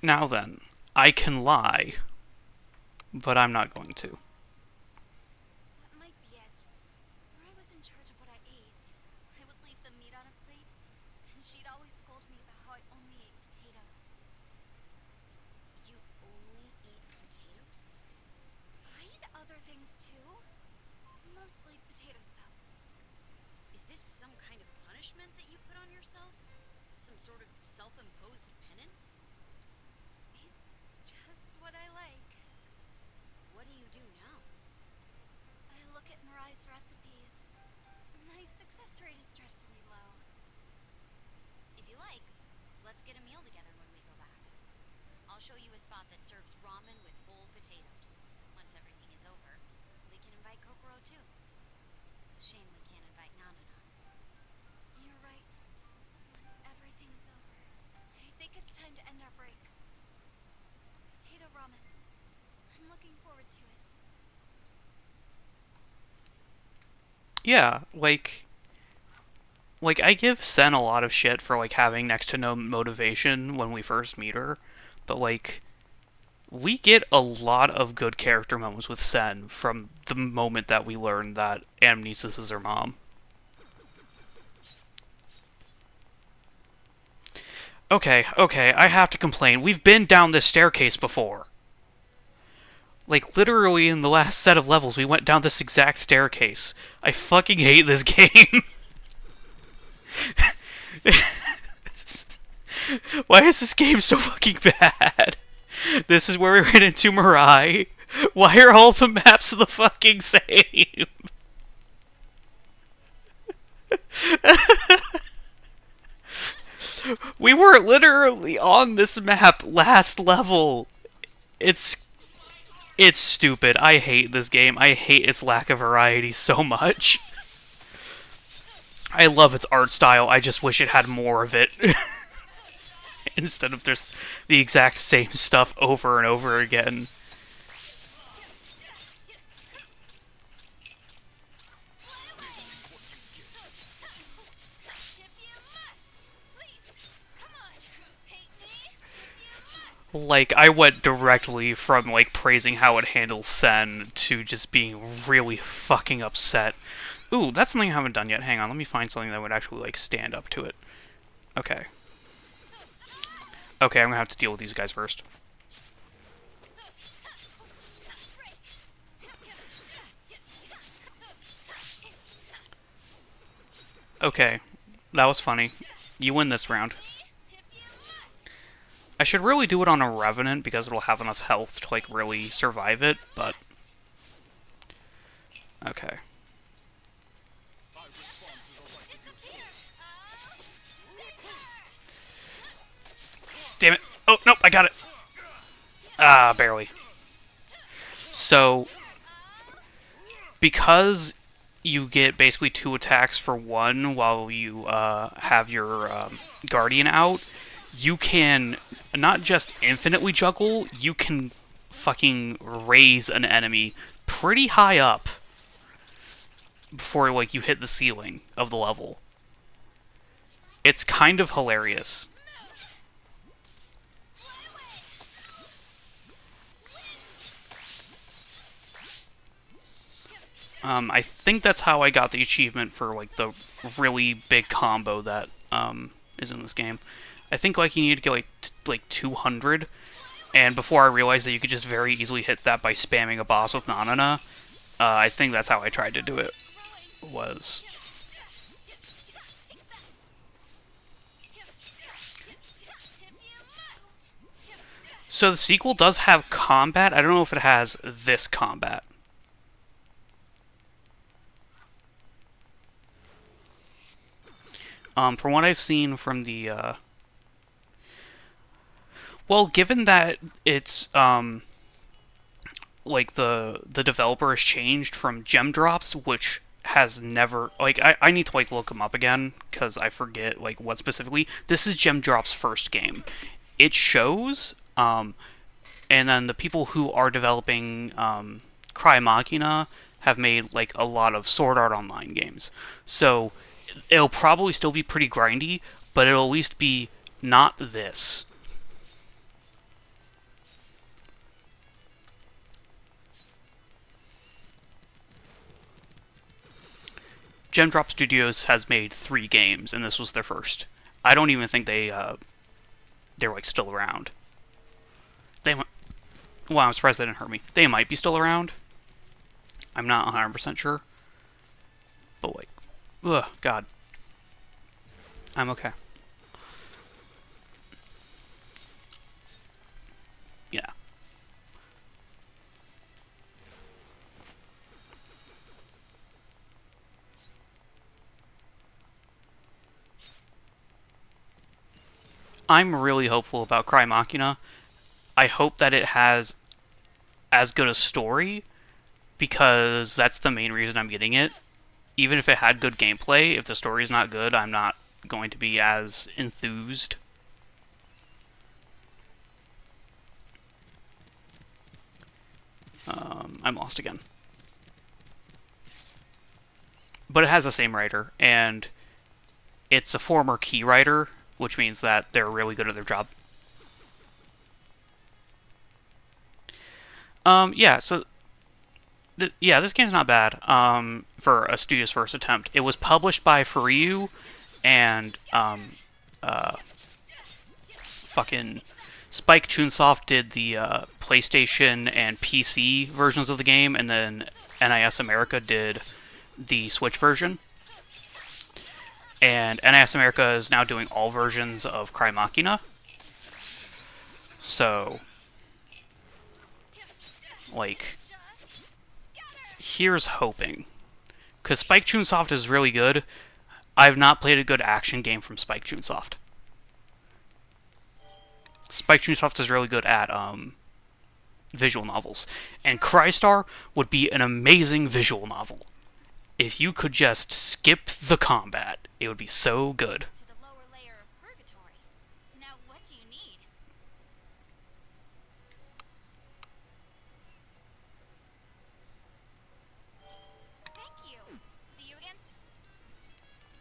Now then, I can lie. But I'm not going to. That might be it. Where I was in charge of what I ate, I would leave the meat on a plate, and she'd always scold me about how I only ate potatoes. You only eat potatoes? I eat other things too. Mostly potatoes, though. Is this some kind of punishment that you put on yourself? Some sort of self-imposed penance? It's just what I like. What do you do now? I look at Mirai's recipes. My success rate is dreadfully low. If you like, let's get a meal together when we go back. I'll show you a spot that serves ramen with whole potatoes, once everything invite Kokoro too. It's a shame we can't invite Nanana. You're right. Once everything is over, I think it's time to end our break. Potato ramen. I'm looking forward to it. Yeah, like I give Sen a lot of shit for like having next to no motivation when we first meet her, but like we get a lot of good character moments with Sen from the moment that we learn that Amnesis is her mom. Okay, I have to complain. We've been down this staircase before. Like, literally in the last set of levels, we went down this exact staircase. I fucking hate this game. Why is this game so fucking bad? This is where we ran into Mirai. Why are all the maps the fucking same? We were literally on this map last level. It's it's stupid. I hate this game. I hate its lack of variety so much. I love its art style. I just wish it had more of it. Instead of just the exact same stuff over and over again. Like, I went directly from, like, praising how it handles Sen to just being really fucking upset. Ooh, that's something I haven't done yet. Hang on, let me find something that would actually, like, stand up to it. Okay. Okay, I'm gonna have to deal with these guys first. Okay, that was funny. You win this round. I should really do it on a Revenant because it'll have enough health to, like, really survive it, but... Okay. Damn it! Oh, nope, I got it! Ah, barely. So, because you get basically 2 attacks for 1 while you have your Guardian out, you can not just infinitely juggle, you can fucking raise an enemy pretty high up before, like, you hit the ceiling of the level. It's kind of hilarious. I think that's how I got the achievement for, like, the really big combo that is in this game. I think, like, you need to get, like 200, and before I realized that you could just very easily hit that by spamming a boss with Nanana, I think that's how I tried to do it, was... So the sequel does have combat. I don't know if it has this combat. From what I've seen from the, well, given that it's, like, the developer has changed from Gem Drops, which has never, like, I need to, like, look them up again, because I forget, like, what specifically. This is Gem Drops' first game. It shows, and then the people who are developing, Cry Machina have made, like, a lot of Sword Art Online games. So... it'll probably still be pretty grindy, but it'll at least be not this. Gem Drop Studios has made 3 games, and this was their first. I don't even think they're, like, still around. Well, I'm surprised they didn't hurt me. They might be still around. I'm not 100% sure. But, like, ugh, God. I'm okay. Yeah. I'm really hopeful about Cry Machina. I hope that it has as good a story because that's the main reason I'm getting it. Even if it had good gameplay, if the story's not good, I'm not going to be as enthused. I'm lost again. But it has the same writer, and it's a former key writer, which means that they're really good at their job. Yeah, so yeah, this game's not bad. For a studio's first attempt, it was published by Furiu, and fucking Spike Chunsoft did the PlayStation and PC versions of the game, and then NIS America did the Switch version. And NIS America is now doing all versions of Cry Machina. So, like, here's hoping. Because Spike Chunsoft is really good. I've not played a good action game from Spike Chunsoft. Spike Chunsoft is really good at visual novels. And Crystar would be an amazing visual novel. If you could just skip the combat, it would be so good. To the lower layer of purgatory. Now, what do you need? Thank you. See you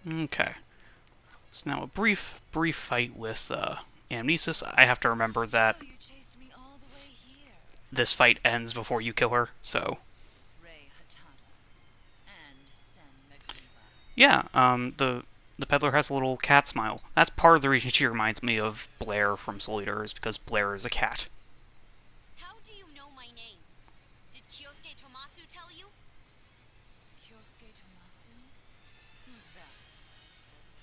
again. Okay. So now a brief fight with Amnesis. I have to remember that So you chased me all the way here. this fight ends before you kill her, so... Ray Hatada and Sen Meguriba. Yeah, the peddler has a little cat smile. That's part of the reason she reminds me of Blair from Soul Eater, is because Blair is a cat. How do you know my name? Did Kyosuke Tomasu tell you? Kyosuke Tomasu? Who's that?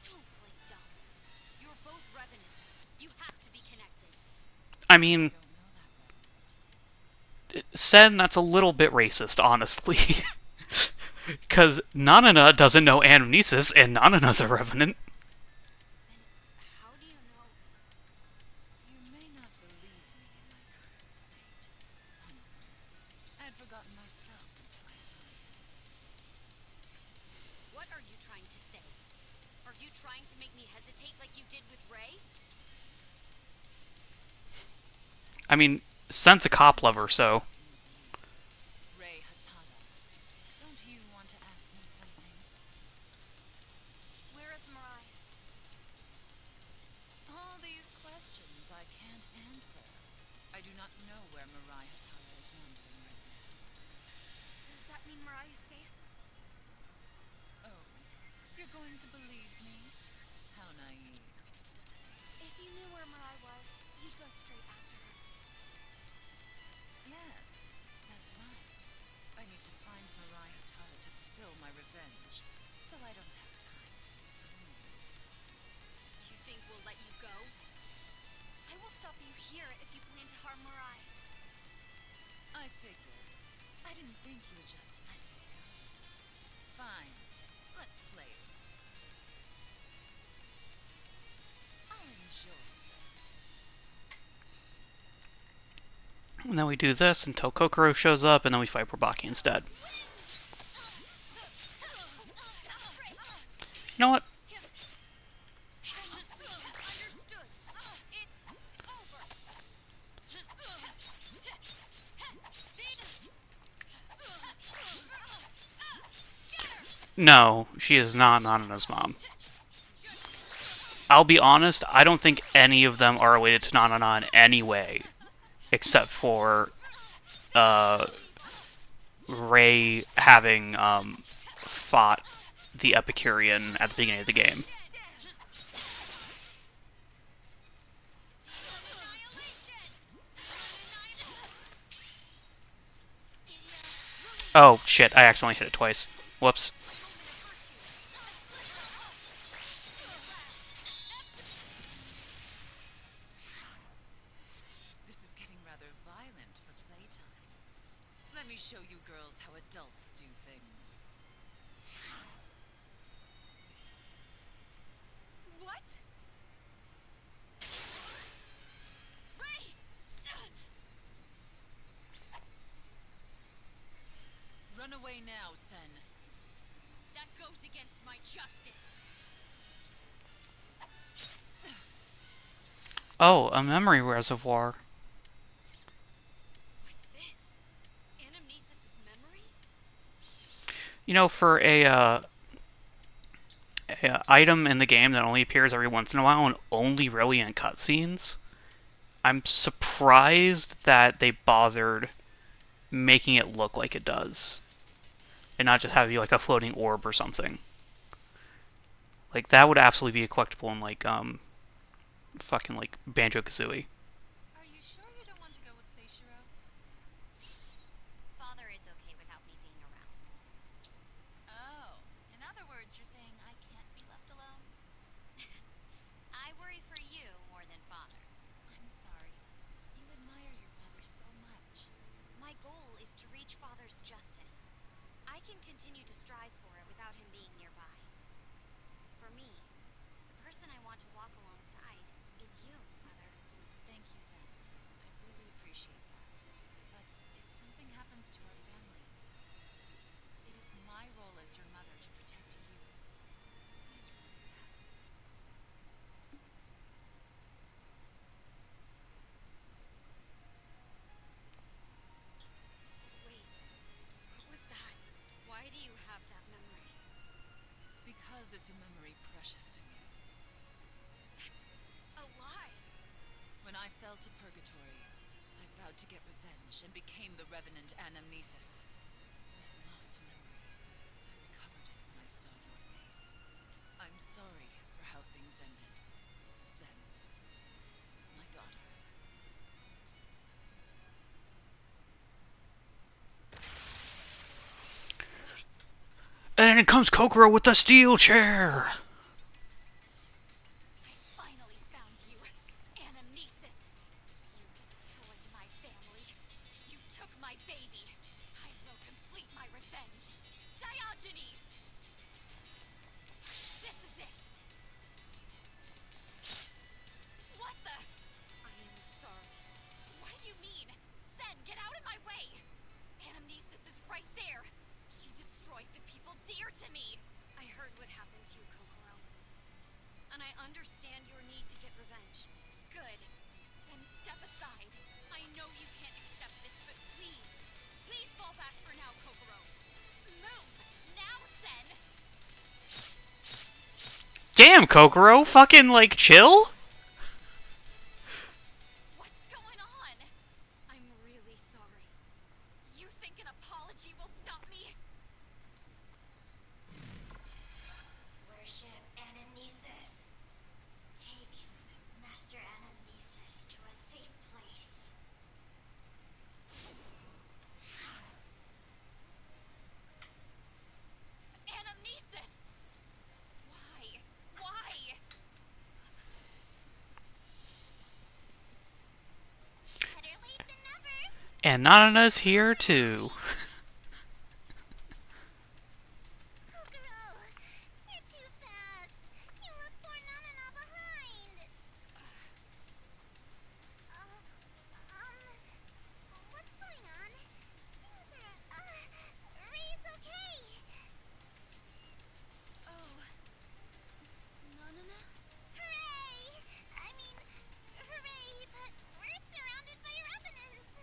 Don't play dumb. You're both revenants. You have to be connected. I mean, Don't know that revenant. Sen, that's a little bit racist, honestly. Because Nanana doesn't know Amnesis, and Nanana's a revenant. Then how do you know? You may not believe me in my current state. Honestly, I had forgotten myself until I saw you. What are you trying to say? Are you trying to make me hesitate like you did with Ray? I mean, Sen's a cop lover, so... Ray Hatada, don't you want to ask me something? Where is Mirai? All these questions I can't answer. I do not know where Mirai Hatada is wandering right now. Does that mean Mirai is safe? Oh, you're going to believe me? How naive. If you knew where Mirai was, you'd go straight after her. Yes, that's right. I need to find Mirai Hatada to fulfill my revenge, so I don't have time to waste on you. You think we'll let you go? I will stop you here if you plan to harm Mirai. I figured. I didn't think you would just let me go. Fine, let's play it. I'll enjoy this. And then we do this until Kokoro shows up, and then we fight Probaki instead. You know what? Understood. It's over. No, she is not Nanana's mom. I'll be honest, I don't think any of them are related to Nanana in any way. Except for, Ray having, fought the Epicurean at the beginning of the game. Oh, shit, I accidentally hit it twice. Whoops. This is getting rather violent for playtime. Let me show you girls how adults do things. What? Ray! away now, Sen. That goes against my justice. Oh, a memory reservoir. What's this? Anamnesis' memory? You know, for a item in the game that only appears every once in a while and only really in cutscenes, I'm surprised that they bothered making it look like it does, and not just have you like a floating orb or something. Like that would absolutely be a collectible in like fucking like Banjo-Kazooie. Are you sure you don't want to go with Seishiro? Father is okay without me being around. Oh, in other words, you're saying I can't be left alone? I worry for you more than Father. I'm sorry. You admire your father so much. My goal is to reach Father's justice. I can continue to strive for it without him being nearby. For me, the person I want to walk alongside is you, Mother. Thank you, Sen. I really appreciate that. But if something happens to our family, it is my role as your mother to protect you. Please remember that. Wait, what was that? Why do you have that memory? Because it's a memory precious to me. That's a lie. When I fell to purgatory, I vowed to get revenge and became the Revenant Anamnesis. This lost memory, I recovered it when I saw your face. I'm sorry for how things ended. Sen, my daughter. What? And in comes Kokoro with the steel chair. I finally found you, Anamnesis. You destroyed my family. You took my baby. I will complete my revenge. Diogenes! This is it. What the? I am sorry. What do you mean? Sen, get out of my way! Anamnesis is right there. She destroyed the people dear to me. I heard what happened to you, Kokoro. And I understand your need to get revenge. Good. Then step aside. I know you can't accept this, but please, please fall back for now, Kokoro. Move! Now, Sen! Damn, Kokoro, fucking like chill. What's going on? I'm really sorry. You think an apology will stop me? Worship Anamnesis. Take Master Anamnesis to a safe place. Anamnesis! Why? Why? Better late than never. And Nanana's here too. Kokoro, you're too fast. You left poor Nanana behind. What's going on? Things are, Ray's okay. Oh, Nanana? Hooray! I mean, hooray, but we're surrounded by revenants.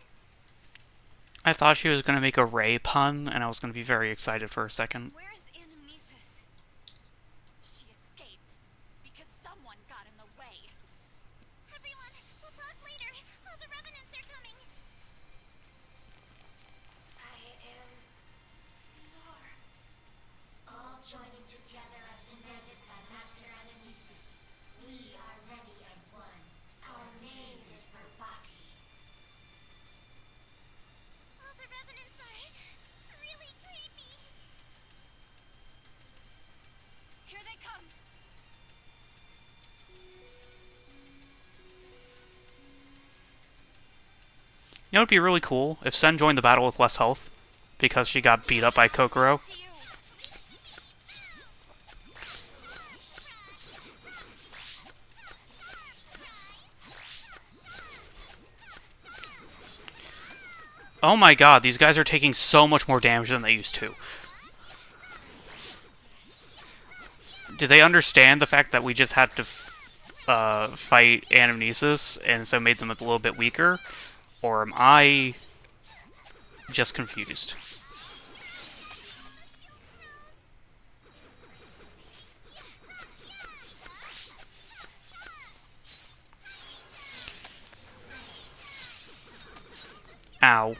I thought she was gonna make a Ray pun, and I was gonna be very excited for a second. Where's Anamnesis? She escaped because someone got in the way. Everyone, we'll talk later. All the revenants are coming. I am Lore. All joining together as demanded by Master Anamnesis. We are ready and one. Our name is Burbaki. All the revenants are really creepy. Here they come. You know, it'd be really cool if Sen joined the battle with less health because she got beat up by Kokoro. To you. Oh my god, these guys are taking so much more damage than they used to. Do they understand the fact that we just had to fight Anamnesis and so made them a little bit weaker? Or am I just confused? Ow.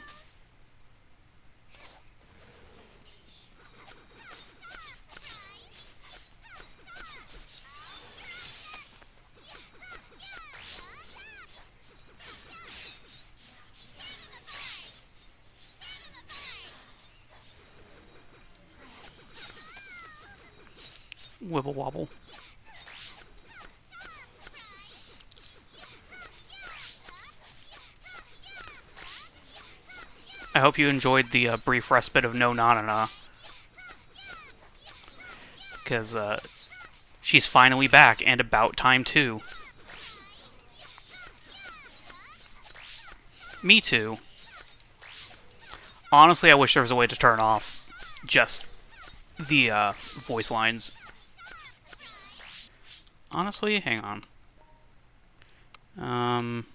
Wibble wobble. I hope you enjoyed the brief respite of no na na na. Because she's finally back, and about time too. Me too. Honestly, I wish there was a way to turn off just the voice lines. Honestly, hang on.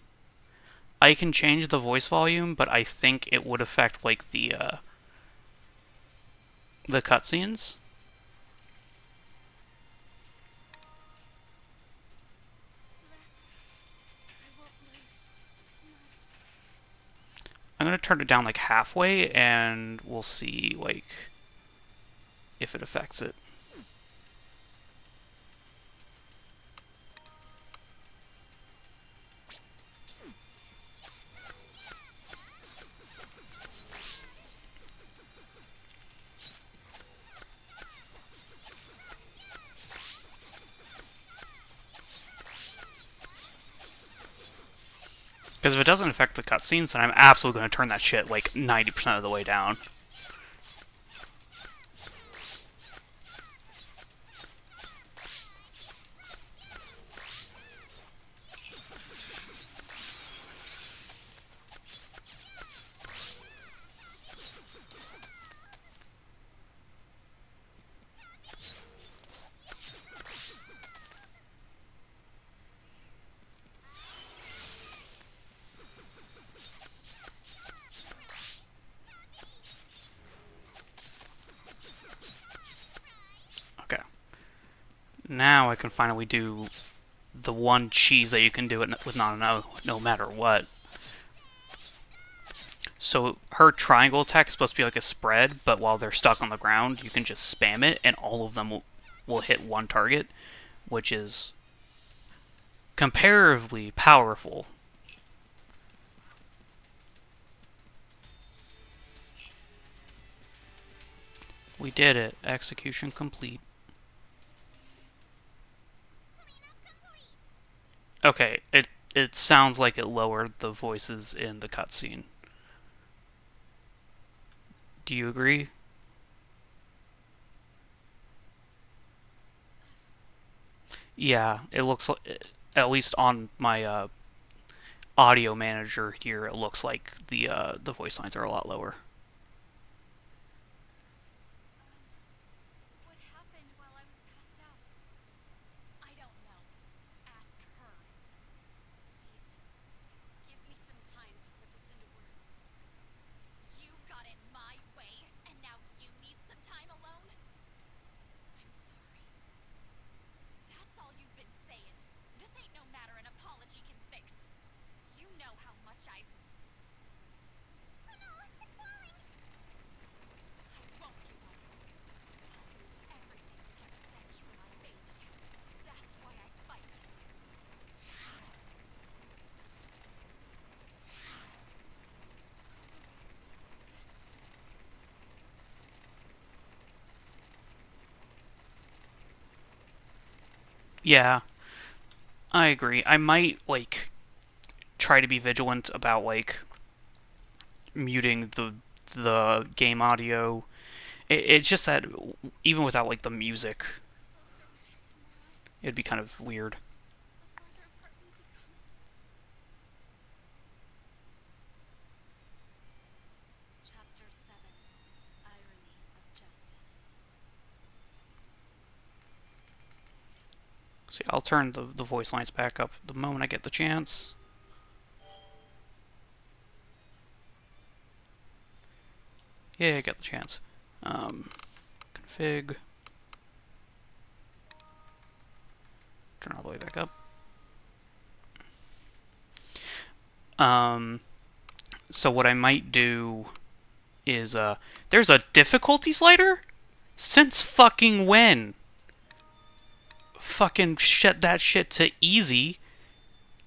I can change the voice volume, but I think it would affect like the cutscenes. I won't lose. I'm gonna turn it down like halfway, and we'll see like if it affects it. Because if it doesn't affect the cutscenes, then I'm absolutely going to turn that shit like 90% of the way down. Okay. Now I can finally do the one cheese that you can do it with no matter what. So her triangle attack is supposed to be like a spread, but while they're stuck on the ground, you can just spam it, and all of them will hit one target, which is comparatively powerful. We did it. Execution complete. Okay, it sounds like it lowered the voices in the cutscene. Do you agree? Yeah, it looks like, at least on my audio manager here, it looks like the voice lines are a lot lower. What happened while I was passed out? I don't know. Ask her. Please, give me some time to put this into words. You got in my way, and now you need some time alone? I'm sorry. That's all you've been saying. This ain't no matter an apology can fix. You know how much I've... Granola, it's falling! I won't give up. I'll use everything to get revenge for my baby. That's why I fight. Yeah, I agree. I might like try to be vigilant about like muting the game audio. It's just that even without like the music, Closer we get to Morrow, it'd be kind of weird. the farther apart we become. See, I'll turn the voice lines back up the moment I get the chance. Yeah, I get the chance. Config. Turn all the way back up. So what I might do is, there's a difficulty slider? Since fucking when? Fucking shut that shit to easy.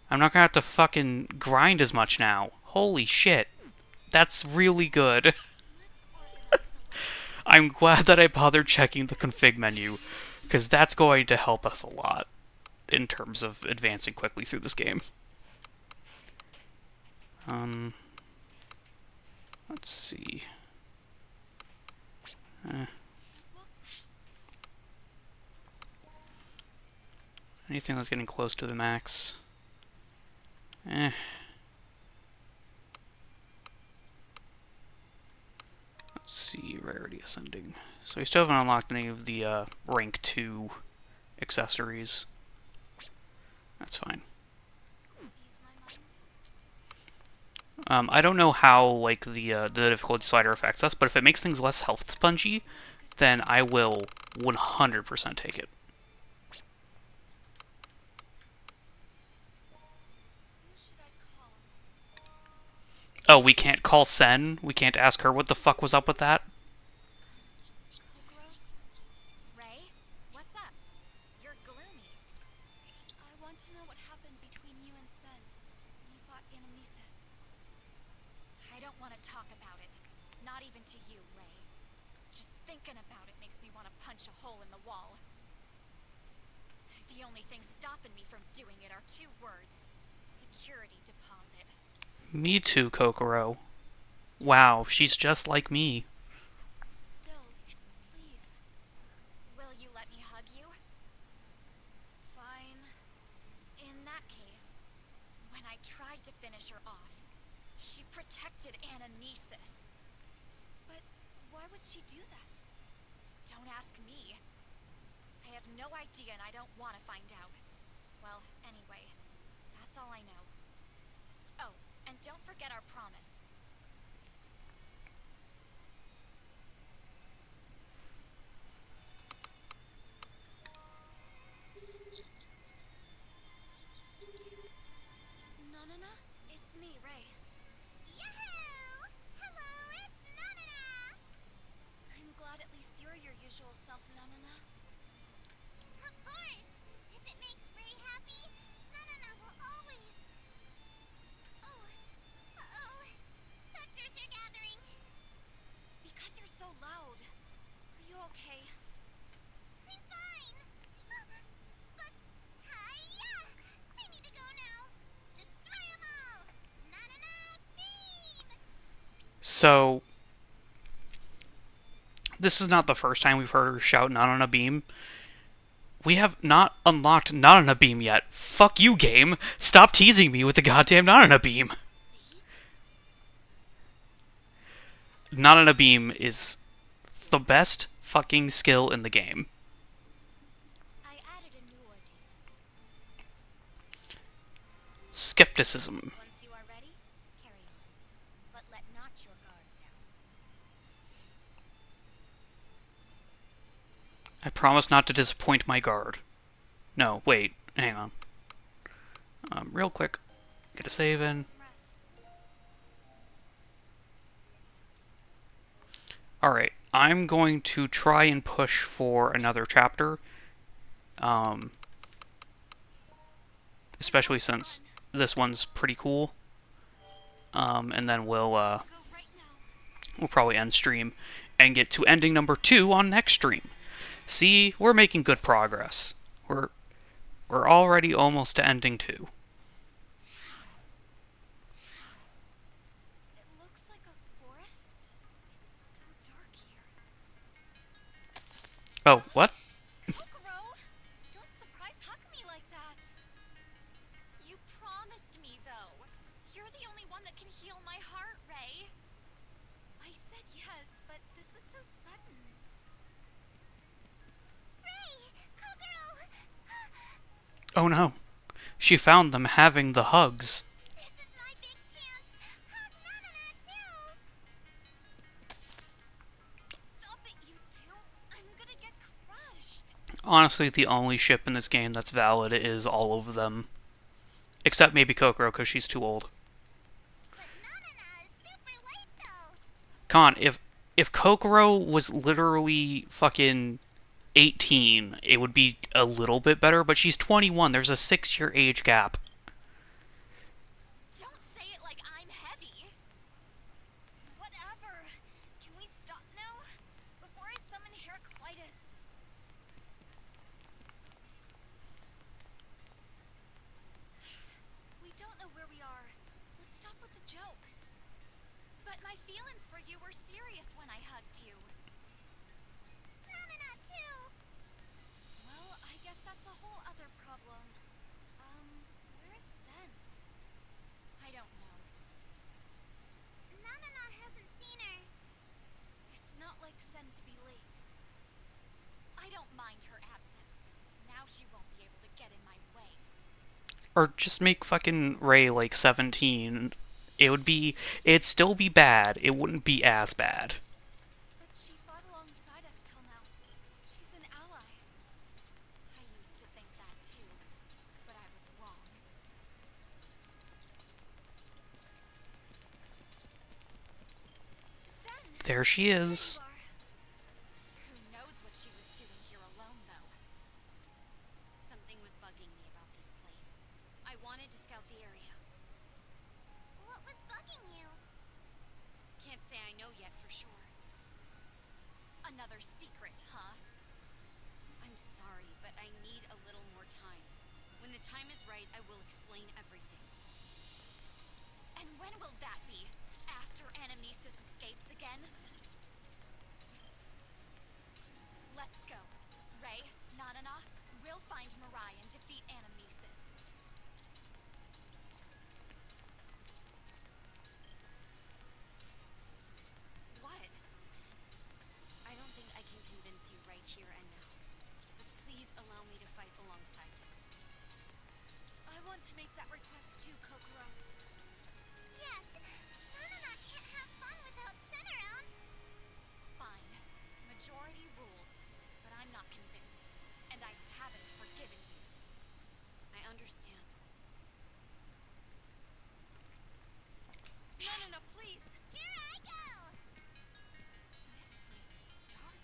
I'm not gonna have to fucking grind as much now. Holy shit. That's really good. Let's organize a little. I'm glad that I bothered checking the config menu, because that's going to help us a lot in terms of advancing quickly through this game. Let's see. Anything that's getting close to the max. Let's see, rarity ascending. So we still haven't unlocked any of the rank 2 accessories. That's fine. Ease my mind. I don't know how like the difficulty slider affects us, but if it makes things less health spongy, then I will 100% take it. Who should I call? Oh, we can't call Sen? We can't ask her what the fuck was up with that? Kokoro? Ray? What's up? You're gloomy. I want to know what happened between you and Sen when you fought Anamnesis. I don't want to talk about it. Not even to you, Ray. Just thinking about it makes me want to punch a hole in the wall. The only thing stopping me from doing it are 2 words. Security deposit. Me too, Kokoro. Wow, she's just like me. Still, please. Will you let me hug you? Fine. In that case, when I tried to finish her off, she protected Anamnesis. But why would she do that? Don't ask me. I have no idea and I don't want to find out. Well, anyway, that's all I know. Oh, and don't forget our promise. Nanana, it's me, Ray. Yahoo! Hello, it's Nanana! I'm glad at least you're your usual self, Nanana. Of course! If it makes Ray happy, Nanana will always... Oh, uh-oh. Specters are gathering. It's because you're so loud. Are you okay? I'm fine. But, hiya! I need to go now. Destroy 'em all! Nanana beam! So, this is not the first time we've heard her shout not on a beam. We have not unlocked not on a beam yet. Fuck you, game. Stop teasing me with the goddamn not on a beam. Not on a beam is the best fucking skill in the game. I added a new ordeal. Skepticism. Once you are ready, carry on. But let not your guard down. I promise not to disappoint my guard. No, wait, hang on. Real quick, get a save in. Some rest. Alright, I'm going to try and push for another chapter. Especially since this one's pretty cool. And then we'll Go right now. probably end stream and get to ending number 2 on next stream. See, we're making good progress. We're already almost to ending 2. It looks like a forest. It's so dark here. Oh, what? Kokoro! Don't surprise hug me like that. You promised me, though. You're the only one that can heal my heart, Ray. I said yes, but this was so sudden. Ray! Kokoro! Oh no. She found them having the hugs. This is my big chance. Hug Nanana too. Stop it, you two. I'm gonna get crushed. Honestly, the only ship in this game that's valid is all of them. Except maybe Kokoro, because she's too old. But Nanana is super late though. Come on, if Kokoro was literally fucking 18, it would be a little bit better, but she's 21. There's a 6-year age gap. Don't say it like I'm heavy. Whatever. Can we stop now? Before I summon Heraclitus. We don't know where we are. Let's stop with the jokes. But my feelings for you were serious when I hugged you. Nanana too. Well, I guess that's a whole other problem. Where is Sen? I don't know. Nanana hasn't seen her. It's not like Sen to be late. I don't mind her absence. Now she won't be able to get in my way. Or just make fucking Rei like 17. It'd still be bad. It wouldn't be as bad. But she fought alongside us till now. She's an ally. I used to think that too, but I was wrong. Sen! There she There is. you are. Who knows what she was doing here alone, though? Something was bugging me about this place. I wanted to scout the area. What was bugging you? Can't say I know yet for sure. Another secret, huh? I'm sorry, but I need a little more time. When the time is right, I will explain everything. And when will that be? After Anamnesis escapes again? Let's go. Rei, Nanana, we'll find Mirai and defeat Anamnesis. What? I don't think I can convince you right here and now. But please allow me to fight alongside you. I want to make that request too, Kokoro. Yes, Nanana can't have fun without Sen around. Fine. Majority rules. But I'm not convinced. And I haven't forgiven you. I understand. Nanana, please! Here I go! This place is dark.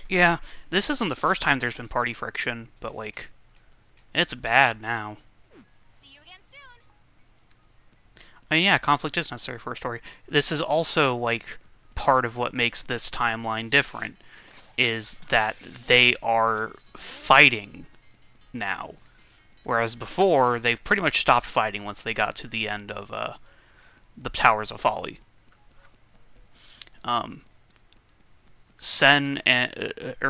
Yeah, this isn't the first time there's been party friction, but like, it's bad now. See you again soon! I mean, yeah, conflict is necessary for a story. This is also, like, part of what makes this timeline different, is that they are fighting now. Whereas before, they pretty much stopped fighting once they got to the end of the Towers of Folly.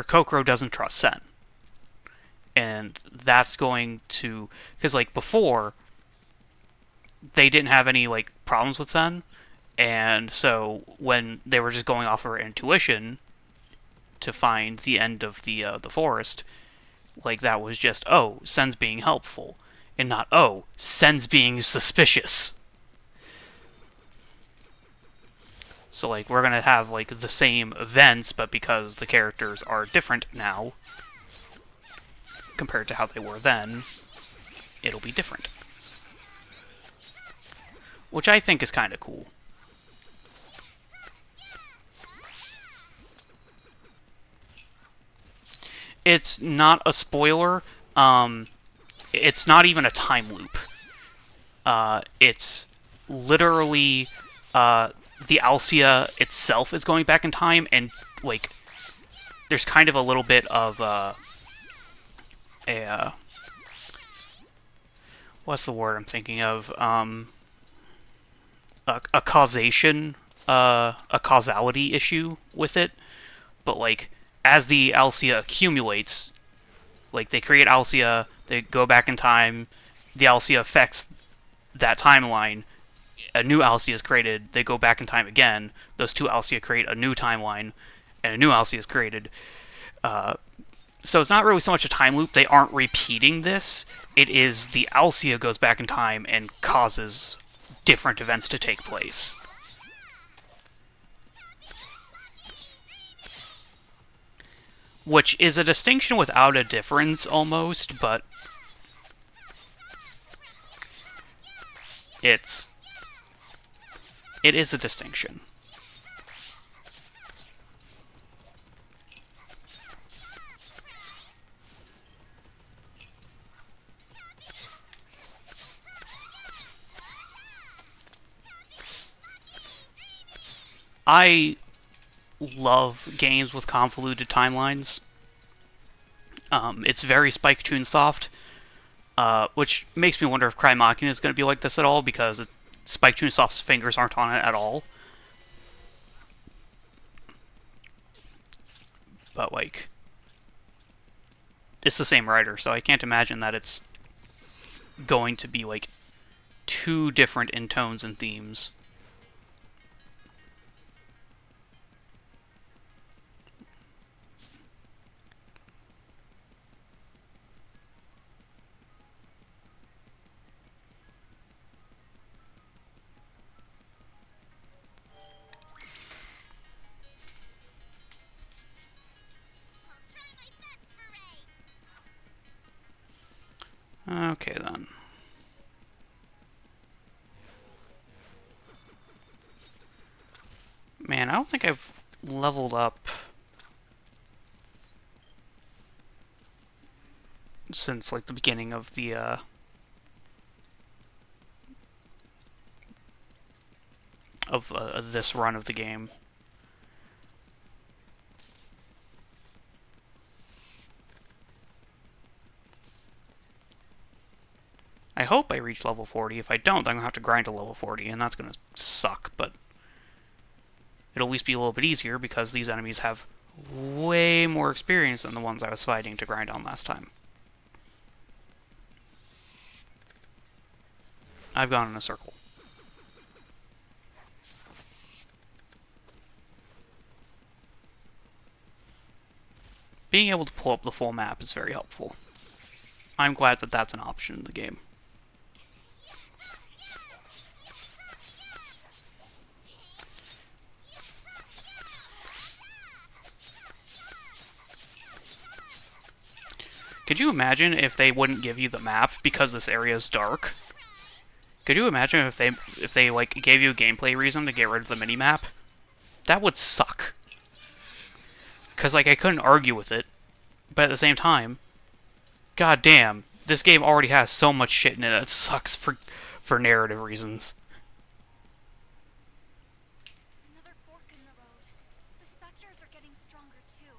Kokoro doesn't trust Sen. And that's going to... Because, like, before, they didn't have any, like, problems with Sen. And so, when they were just going off of her intuition to find the end of the forest, like, that was just, oh, Sen's being helpful. And not, oh, Sen's being suspicious. So, like, we're gonna have, like, the same events, but because the characters are different now, compared to how they were then, it'll be different. Which I think is kind of cool. It's not a spoiler. It's not even a time loop. It's literally the Alcia itself is going back in time, and like there's kind of a little bit of what's the word I'm thinking of? A causation, a causality issue with it, but like as the Alcia accumulates, like they create Alcia, they go back in time, the Alcia affects that timeline, a new Alcia is created, they go back in time again, those two Alcia create a new timeline, and a new Alcia is created. So it's not really so much a time loop. They aren't repeating this. It is the Alcia goes back in time and causes different events to take place. Which is a distinction without a difference, almost, but it is a distinction. I love games with convoluted timelines. It's very Spike Chunsoft, which makes me wonder if Cry Machina is going to be like this at all, because Spike Chunsoft's fingers aren't on it at all. But, like, it's the same writer, so I can't imagine that it's going to be, like, two different intones and themes. Okay, then. Man, I don't think I've leveled up since, like, the beginning of the, this run of the game. I hope I reach level 40. If I don't, I'm going to have to grind to level 40, and that's going to suck, but it'll at least be a little bit easier because these enemies have way more experience than the ones I was fighting to grind on last time. I've gone in a circle. Being able to pull up the full map is very helpful. I'm glad that that's an option in the game. Could you imagine if they wouldn't give you the map because this area is dark? Could you imagine if they like gave you a gameplay reason to get rid of the minimap? That would suck. Cause like I couldn't argue with it, but at the same time, god damn, this game already has so much shit in it that sucks for narrative reasons. Another fork in the road. The specters are getting stronger too.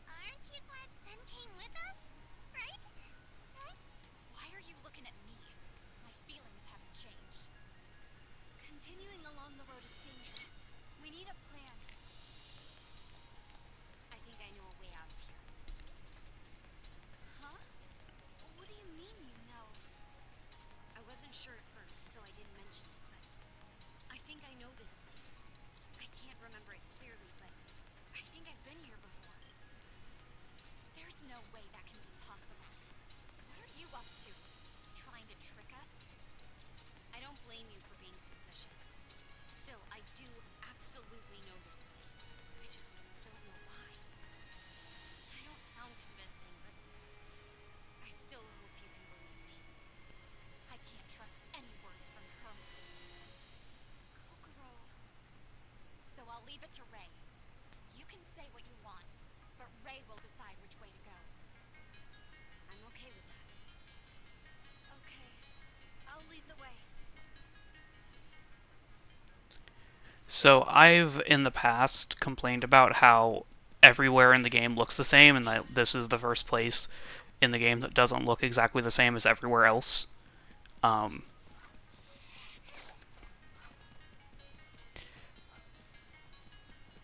Aren't you glad Sen came with us? Right? Why are you looking at me? My feelings haven't changed. Continuing along the road is dangerous. We need a plan. I think I know a way out of here. Huh? What do you mean you know? I wasn't sure at first, so I didn't mention it, but I think I know this place. I can't remember it clearly, but I think I've been here before. There's no way that can be possible. What are you up to? Trying to trick us? I don't blame you for being suspicious. Still, I do absolutely know this place. I just don't know why. I don't sound convincing, but I still hope you can believe me. I can't trust any words from her mouth. Kokoro. So I'll leave it to Ray. You can say what you want, but Ray will decide which way to go. I'm okay with that. Okay. I'll lead the way. So I've in the past complained about how everywhere in the game looks the same, and that this is the first place in the game that doesn't look exactly the same as everywhere else.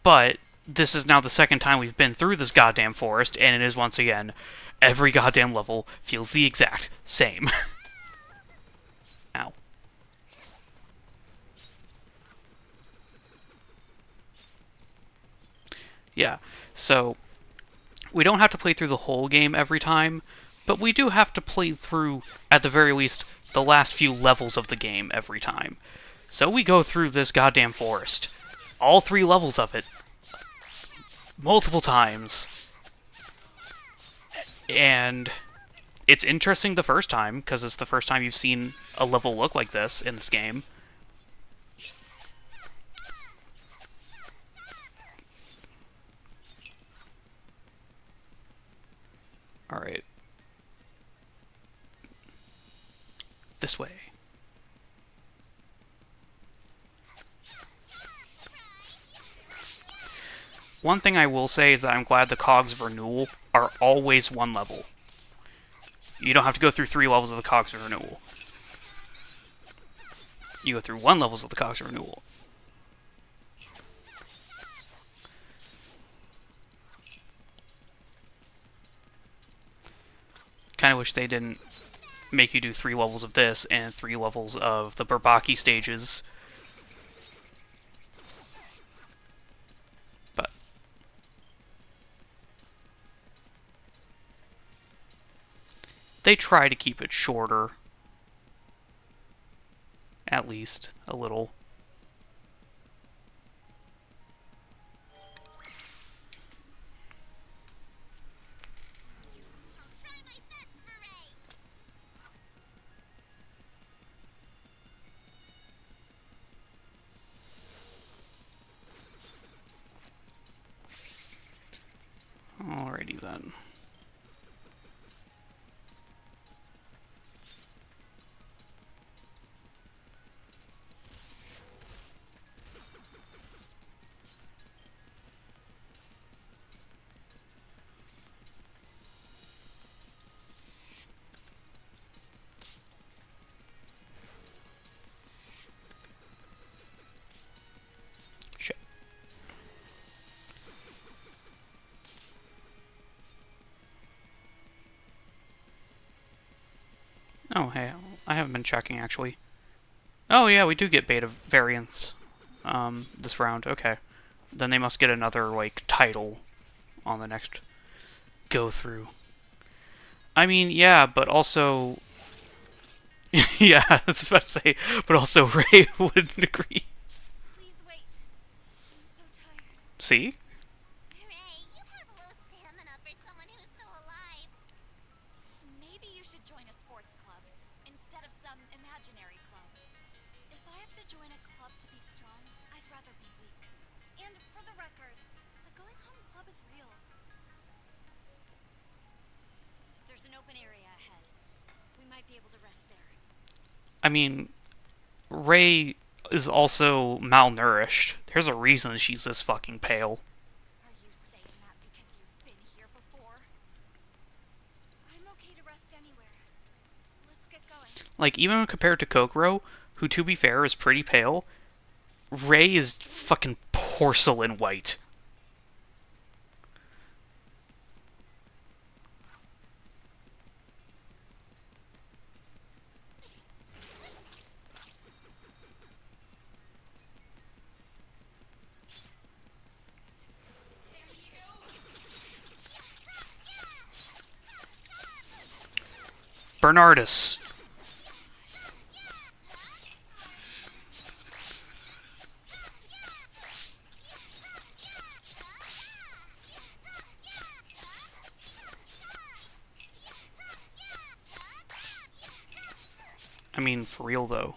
But this is now the second time we've been through this goddamn forest, and it is once again, every goddamn level feels the exact same. Ow. Yeah, so We don't have to play through the whole game every time, but we do have to play through, at the very least, the last few levels of the game every time. So we go through this goddamn forest. All 3 levels of it. Multiple times. And it's interesting the first time, because it's the first time you've seen a level look like this in this game. Alright. This way. One thing I will say is that I'm glad the Cogs of Renewal are always 1 level. You don't have to go through 3 levels of the Cogs of Renewal. You go through 1 levels of the Cogs of Renewal. Kind of wish they didn't make you do 3 levels of this and 3 levels of the Bourbaki stages. But they try to keep it shorter. At least a little. I'll try my best, Beret. Alrighty then. Shit. Oh, hey, I haven't been checking, actually. Oh, yeah, we do get beta variants, this round. Okay. Then they must get another, like, title on the next go-through. I mean, yeah, but also... yeah, I was about to say, but also Ray wouldn't agree. Please wait. I'm so tired. See? Hooray, you have low stamina for someone who's still alive. Maybe you should join a sports club instead of some imaginary club. If I have to join a club to be strong, I'd rather be weak. And for the record, the Going Home Club is real. There's an open area ahead. We might be able to rest there. I mean, Ray is also malnourished. There's a reason she's this fucking pale. Are you saying that because you've been here before? I'm okay to rest anywhere. Let's get going. Like, even compared to Kokoro, who, to be fair, is pretty pale, Ray is fucking porcelain white. Bernardus. I mean, for real though.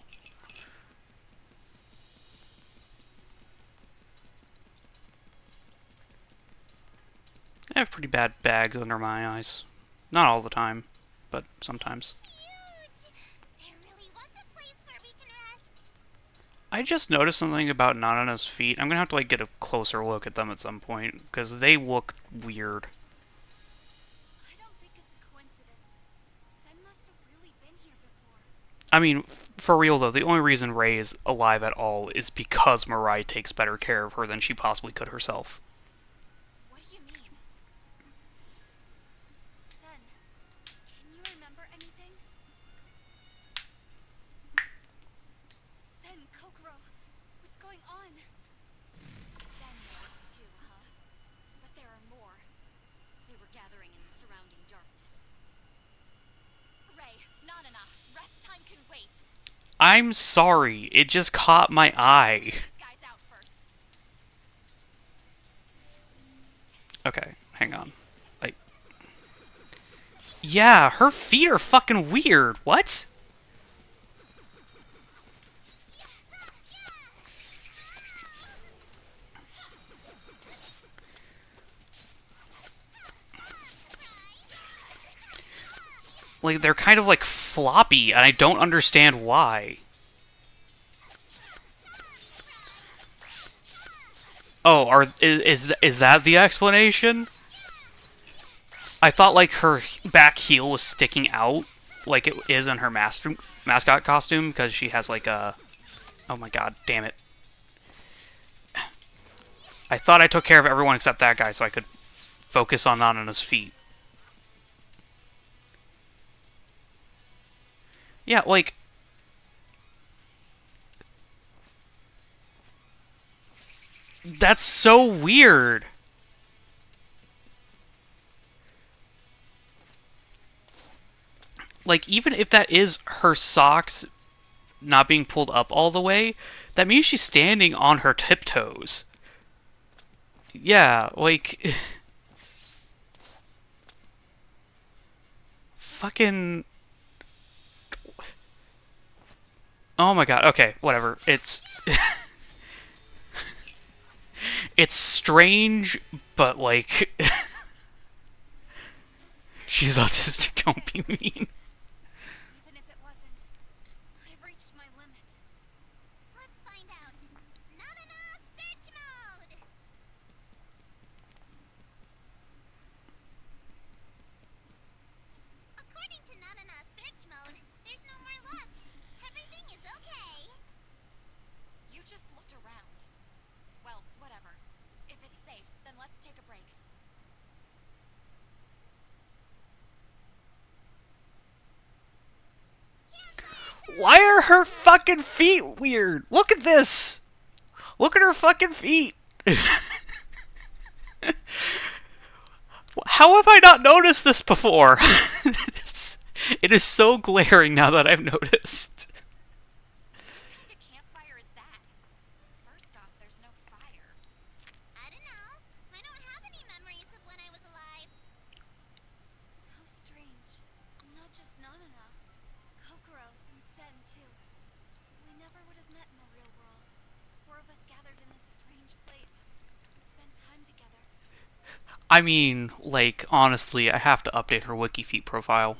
I have pretty bad bags under my eyes. Not all the time, but sometimes. Huge! There really was a place where we can rest. I just noticed something about Nanana's feet. I'm gonna have to like get a closer look at them at some point, because they look weird. I don't think it's a coincidence. Sen must have really been here before. I mean, for real though, the only reason Ray is alive at all is because Mirai takes better care of her than she possibly could herself. What do you mean? Sen, can you remember anything? Sen, Kokoro, what's going on? Sen knows too, huh? But there are more. They were I'm sorry. It just caught my eye. These guys out first. Okay, hang on. Like, yeah, her feet are fucking weird. What? Like, they're kind of like floppy, and I don't understand why. Oh, is that the explanation? I thought like her back heel was sticking out, like it is in her mascot costume, because she has like a. Oh my god, damn it! I thought I took care of everyone except that guy, so I could focus on Nanana's feet. Yeah, like. That's so weird. Like, even if that is her socks not being pulled up all the way, that means she's standing on her tiptoes. Yeah, like... Fucking... Oh my god, okay, whatever. It's... it's strange, but like... she's autistic, don't be mean. Even if it wasn't, I've reached my limit. Let's find out. Nanana search mode! According to Nanana search mode, there's no more left. Everything is okay. You just looked around. Well, whatever. If it's safe, then let's take a break. Why are her fucking feet weird? Look at this! Look at her fucking feet! How have I not noticed this before? It is so glaring now that I've noticed. What kind of campfire is that? First off, there's no fire. I don't know. I don't have any memories of when I was alive. How strange. Not just Nanana. Kokoro and Sen, too. We never would have met in the real world. The four of us gathered in this strange place and spent time together. I mean, like, honestly, I have to update her WikiFeet profile.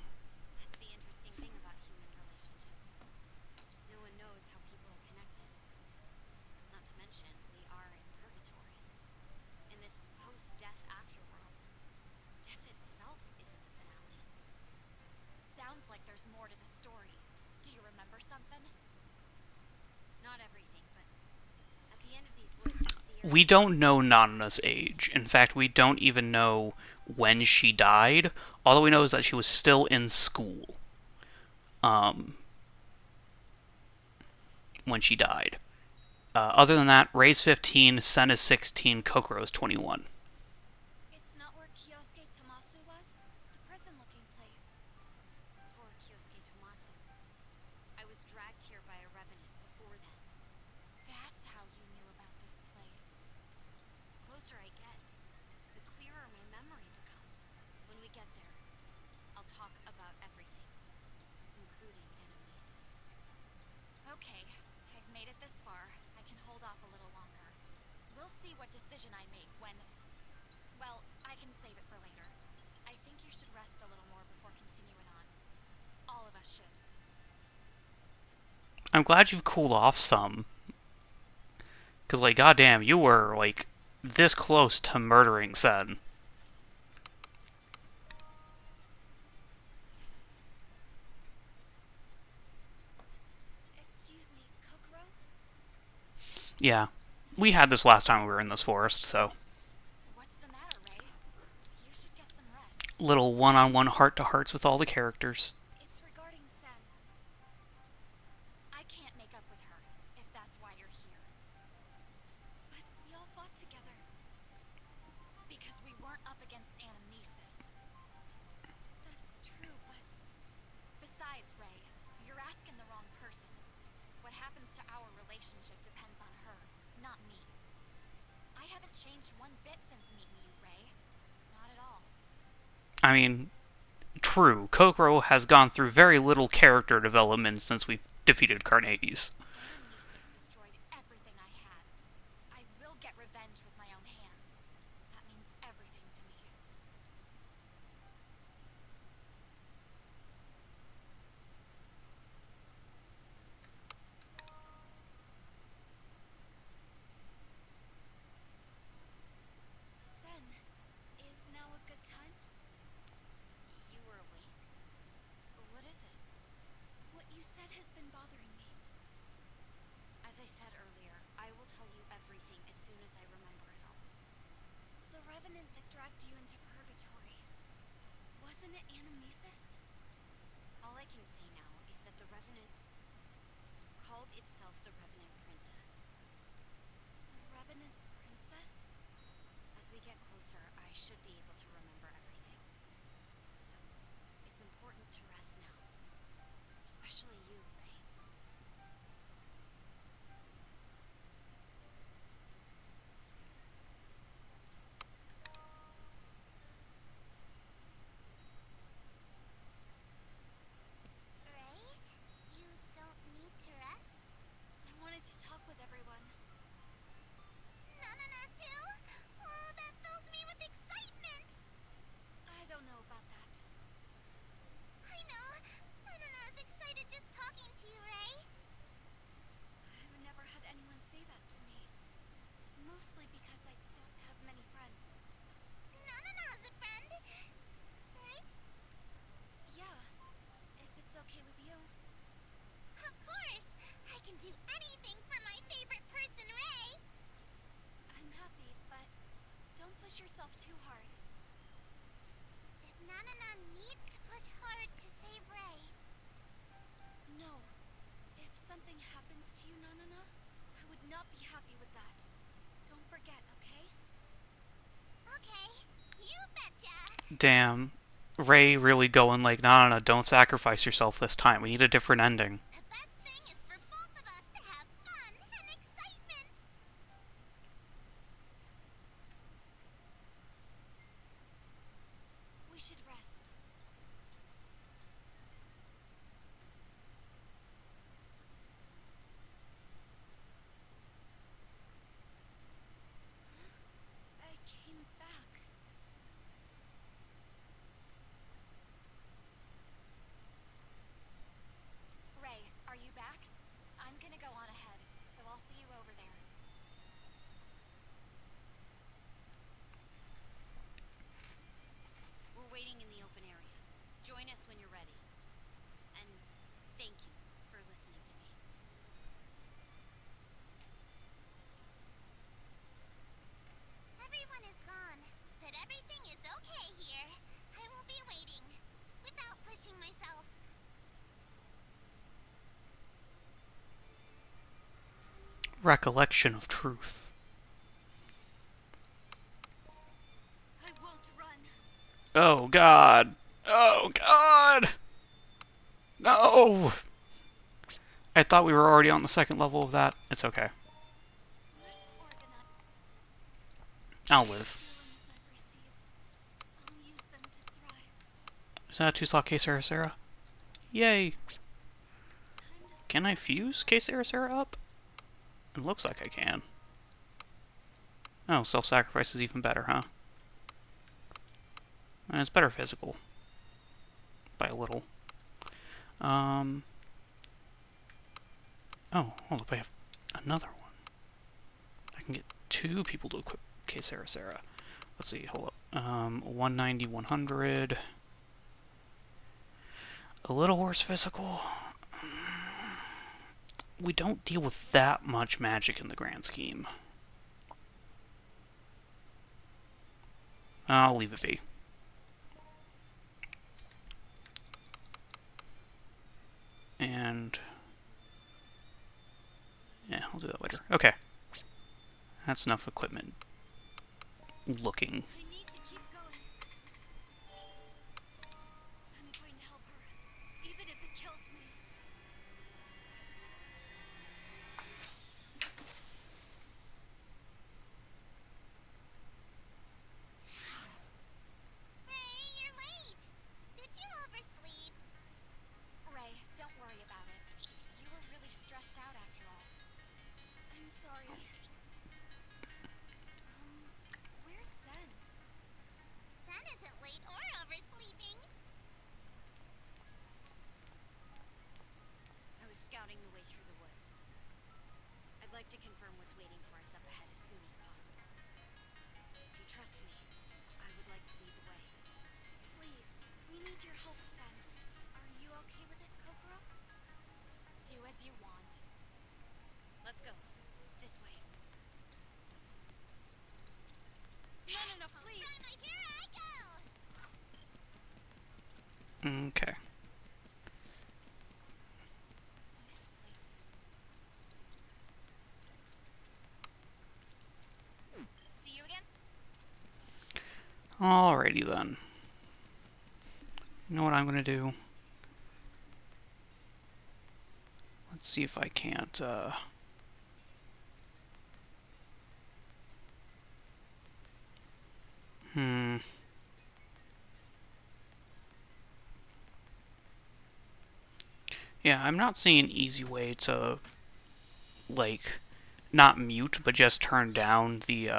That's the interesting thing about human relationships. No one knows how people are connected. Not to mention, we are in purgatory. In this post-death afterworld. Death itself isn't the finale. Sounds like there's more to the story. Do you remember something? Not everything, but at the end of these woods is the We don't know Nanana's age. In fact, we don't even know when she died. All we know is that she was still in school. When she died. Other than that, Ray's 15, Sen is 16, Kokoro's 21. It's not where Kyosuke Tomasu was? The prison-looking place. before Kyosuke Tomasu. I was dragged here by a revenant before then. That's how you knew about this place. The closer I get, the clearer my memory becomes. When we get there, I'll talk about everything, including anamnesis. Okay, I've made it this far. I can hold off a little longer. We'll see what decision I make when... Well, I can save it for later. I think you should rest a little more before continuing on. All of us should. I'm glad you've cooled off some. Because, like, goddamn, you were, like, this close to murdering Sen. Excuse me, Kokoro? Yeah. We had this last time we were in this forest, so... What's the matter, Ray? You should get some rest. Little one-on-one heart-to-hearts with all the characters. It's regarding Sen. I can't make up with her, if that's why you're here. But we all fought together. Because we weren't up against anamnesis. That's true, but... Besides, Ray, you're asking the wrong person. changed one bit since meeting you, Ray. Not at all. I mean, true, Kokoro has gone through very little character development since we've defeated Carneades. Anamnesis destroyed everything I had. I will get revenge with my own hands. That means everything to me. Sen, is now a good time? You were awake? What is it? What you said has been bothering me. As I said earlier, I will tell you everything as soon as I remember it all. The revenant that dragged you into purgatory. Wasn't it Anamnesis? All I can say now is that the Revenant called itself the Revenant Princess. The revenant princess? As we get closer, I should be able to remember everything. So, it's important to rest now. Especially you, Ray. Ray, you don't need to rest? I wanted to talk with everyone. Nanana too? Oh, that fills me with excitement! I don't know about that. I know. Nanana's excited just talking to you, Ray. I've never had anyone say that to me. Mostly because I don't have many friends. Nanana has a friend, right? Yeah, if it's okay with you. Of course! I can do anything for my favorite person, Ray! I'm happy, but don't push yourself too hard. If Nanana needs to push hard to save Ray, No. If something happens to you, Nanana, I would not be happy with that. Don't forget, okay? okay, you betcha! Damn. Ray really going like, no, don't sacrifice yourself this time. We need a different ending. The best thing is for both of us to have fun and excitement! We should rest. I came back. Ray, are you back? I'm gonna go on ahead, so I'll see you over there. We're waiting in the open area. Join us when you're ready. And thank you for listening to me. Everyone is gone, but everything is okay here. I will be waiting, without pushing myself. Recollection of truth. I won't run. Oh god. Oh god! No! I thought we were already on the second level of that. It's okay. Let's organize I'll live. feelings I've received. I'll use them to thrive. Is that a 2-slot Sarah? Yay! Time to Can I fuse Sarah up? It looks like I can. Oh, self-sacrifice is even better, huh? And it's better physical. By a little. Oh, hold up, I have another one. I can get 2 people to equip Sarah. Let's see, hold up. 190, 100. A little worse physical. We don't deal with that much magic in the grand scheme. I'll leave it be. And yeah, I'll do that later. Okay. That's enough equipment looking. I need to keep going. I'm going to help her, even if it kills me. like to confirm what's waiting for us up ahead as soon as possible. If you trust me, I would like to lead the way. Please, we need your help, Sen. Are you okay with it, Kokoro? Do as you want. Let's go. This way. No, please! Here I go! Okay. This place is... See you again? Alrighty then. You know what I'm gonna do? Let's see if I can't, Yeah, I'm not seeing an easy way to, like, not mute, but just turn down the,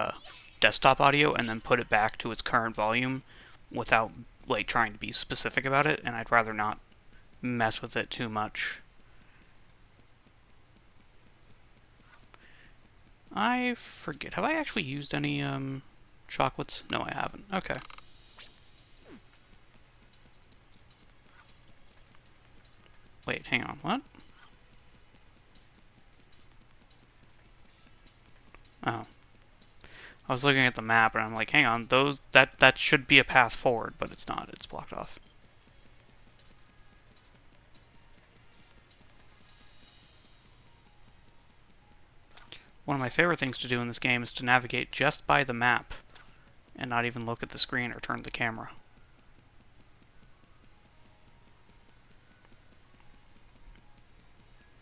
desktop audio and then put it back to its current volume without, like, trying to be specific about it, and I'd rather not mess with it too much. I forget. Have I actually used any, chocolates? No, I haven't. Okay. Wait, hang on. What? Oh. I was looking at the map and I'm like, hang on, that should be a path forward, but it's not. It's blocked off. One of my favorite things to do in this game is to navigate just by the map and not even look at the screen or turn the camera.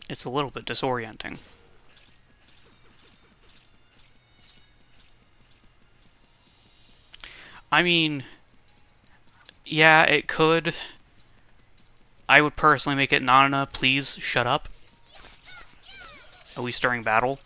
It's a little bit disorienting. I mean, yeah, it could. I would personally make it Nana, please shut up. At least during battle.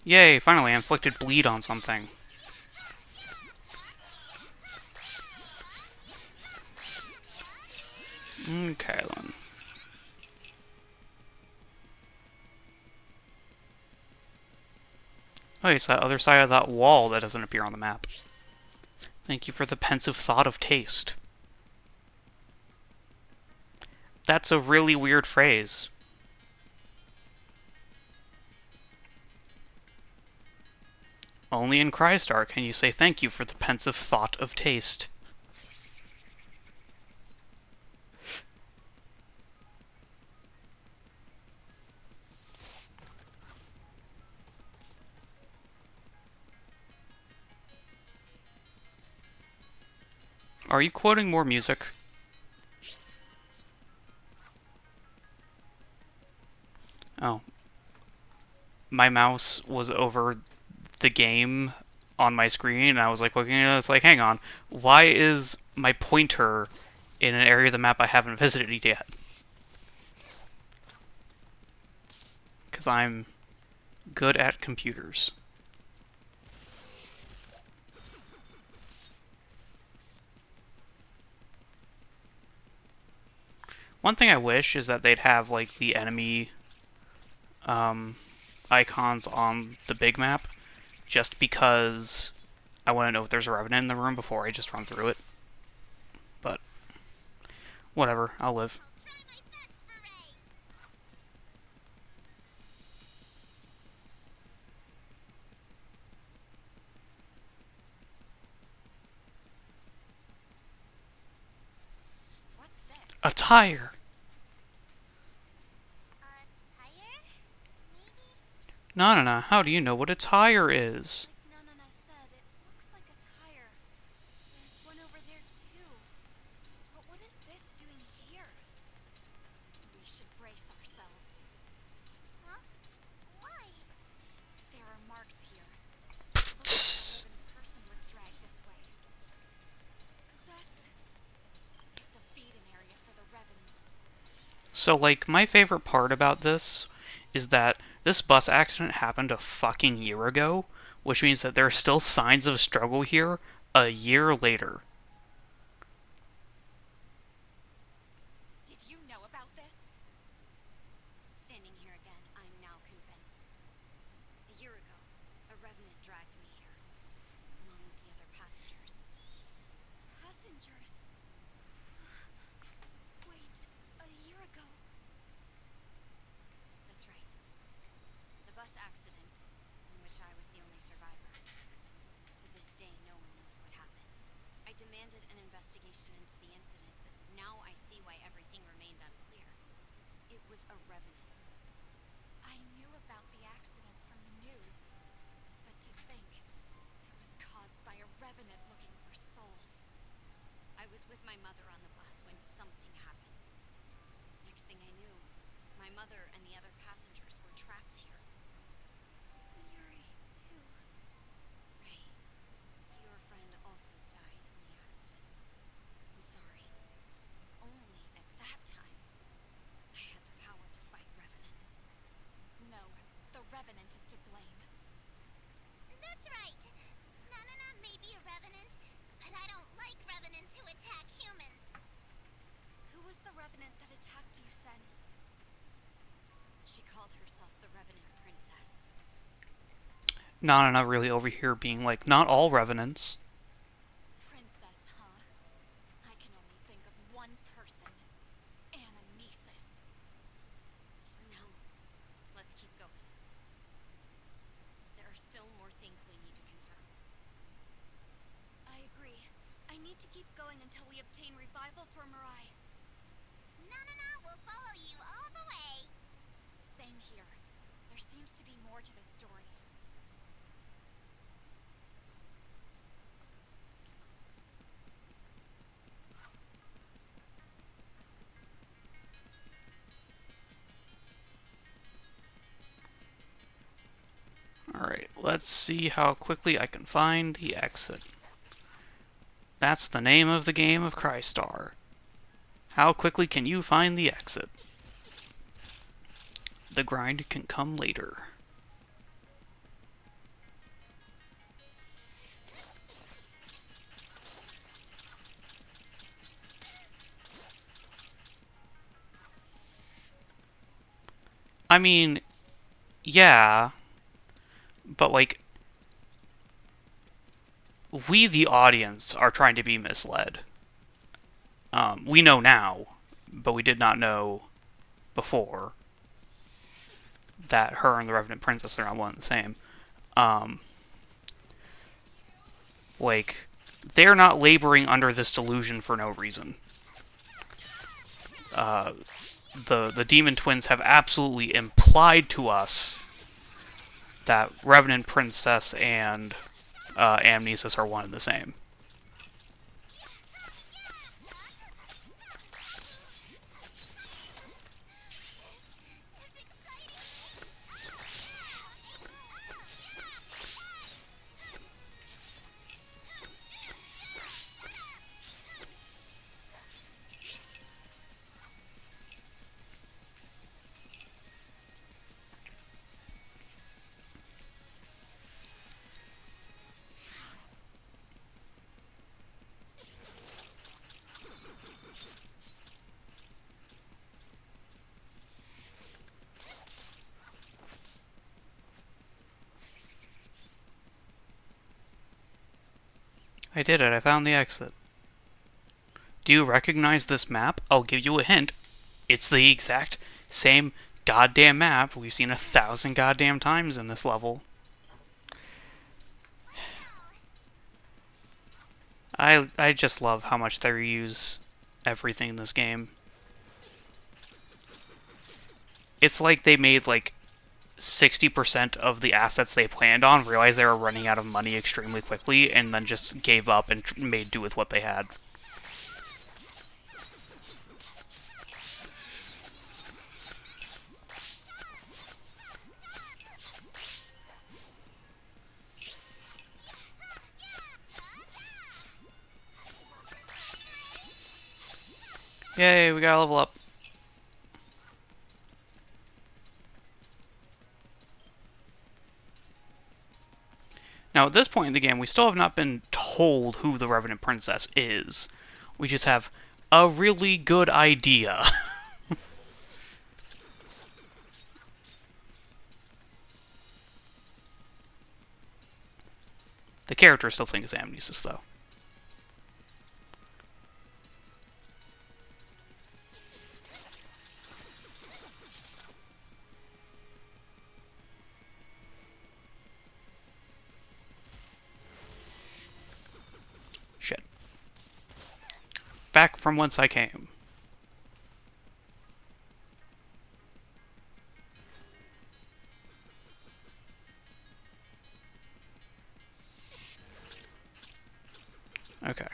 Yay, finally I inflicted bleed on something. Okay, then. Oh, it's that other side of that wall that doesn't appear on the map. Thank you for the pensive thought of taste. That's a really weird phrase. Only in Crystar can you say thank you for the pensive thought of taste. Are you quoting more music? Oh. My mouse was over the game on my screen, and I was like looking at it, it's like, hang on, why is my pointer in an area of the map I haven't visited yet? Because I'm good at computers. One thing I wish is that they'd have, like, the enemy icons on the big map, just because I want to know if there's a revenant in the room before I just run through it. But, whatever, I'll live. I'll try my best for Ray. What's this? A tire! Tire? Maybe? No, how do you know what a tire is? Like Nana said, it looks like a tire. There's one over there too. But what is this doing here? We should brace ourselves. Huh? Why? There are marks here. Looks like a living person was dragged this way. It's a feeding area for the revenants. So, like, my favorite part about this is that this bus accident happened a fucking year ago, which means that there are still signs of struggle here a year later. Did you know about this? Standing here again, I'm now convinced. A year ago, a revenant dragged me here, along with the other passengers. Passengers. Wait, a year ago. That's right. The bus accident, in which I was the only survivor. To this day, no one knows what happened. I demanded an investigation into the incident, but now I see why everything remained unclear. It was a revenant. I knew about the accident from the news, but to think it was caused by a revenant looking for souls. I was with my mother on the bus when something happened. Next thing I knew, my mother and the other passengers were trapped here. Yuri, too. Ray, your friend also died in the accident. I'm sorry. If only at that time I had the power to fight revenants. No, the revenant is to blame. That's right. Nanana may be a revenant, but I don't like revenants who attack humans. Who was the revenant that attacked you, Sen? She called herself the Revenant Princess. Nana really over here being like, not all revenants. Princess, huh? I can only think of one person. Anamnesis. For now, let's keep going. There are still more things we need to confirm. I agree. I need to keep going until we obtain revival for Mirai. Nanana will follow you all the way. Same here. There seems to be more to this story. Alright, let's see how quickly I can find the exit. That's the name of the game of Crystar. How quickly can you find the exit? The grind can come later. I mean, yeah, but like, we the audience are trying to be misled. We know now, but we did not know before that her and the Revenant Princess are not one and the same. Like, they're not laboring under this delusion for no reason. The Demon Twins have absolutely implied to us that Revenant Princess and Amnesis are one and the same. I did it. I found the exit. Do you recognize this map? I'll give you a hint. It's the exact same goddamn map we've seen 1,000 goddamn times in this level. I just love how much they reuse everything in this game. It's like they made like 60% of the assets they planned on, realized they were running out of money extremely quickly, and then just gave up and made do with what they had. Yay, we gotta level up. Now, at this point in the game, we still have not been told who the Revenant Princess is. We just have a really good idea. The character still thinks it's Amnesis, though. Shit. Back from whence I came. Okay.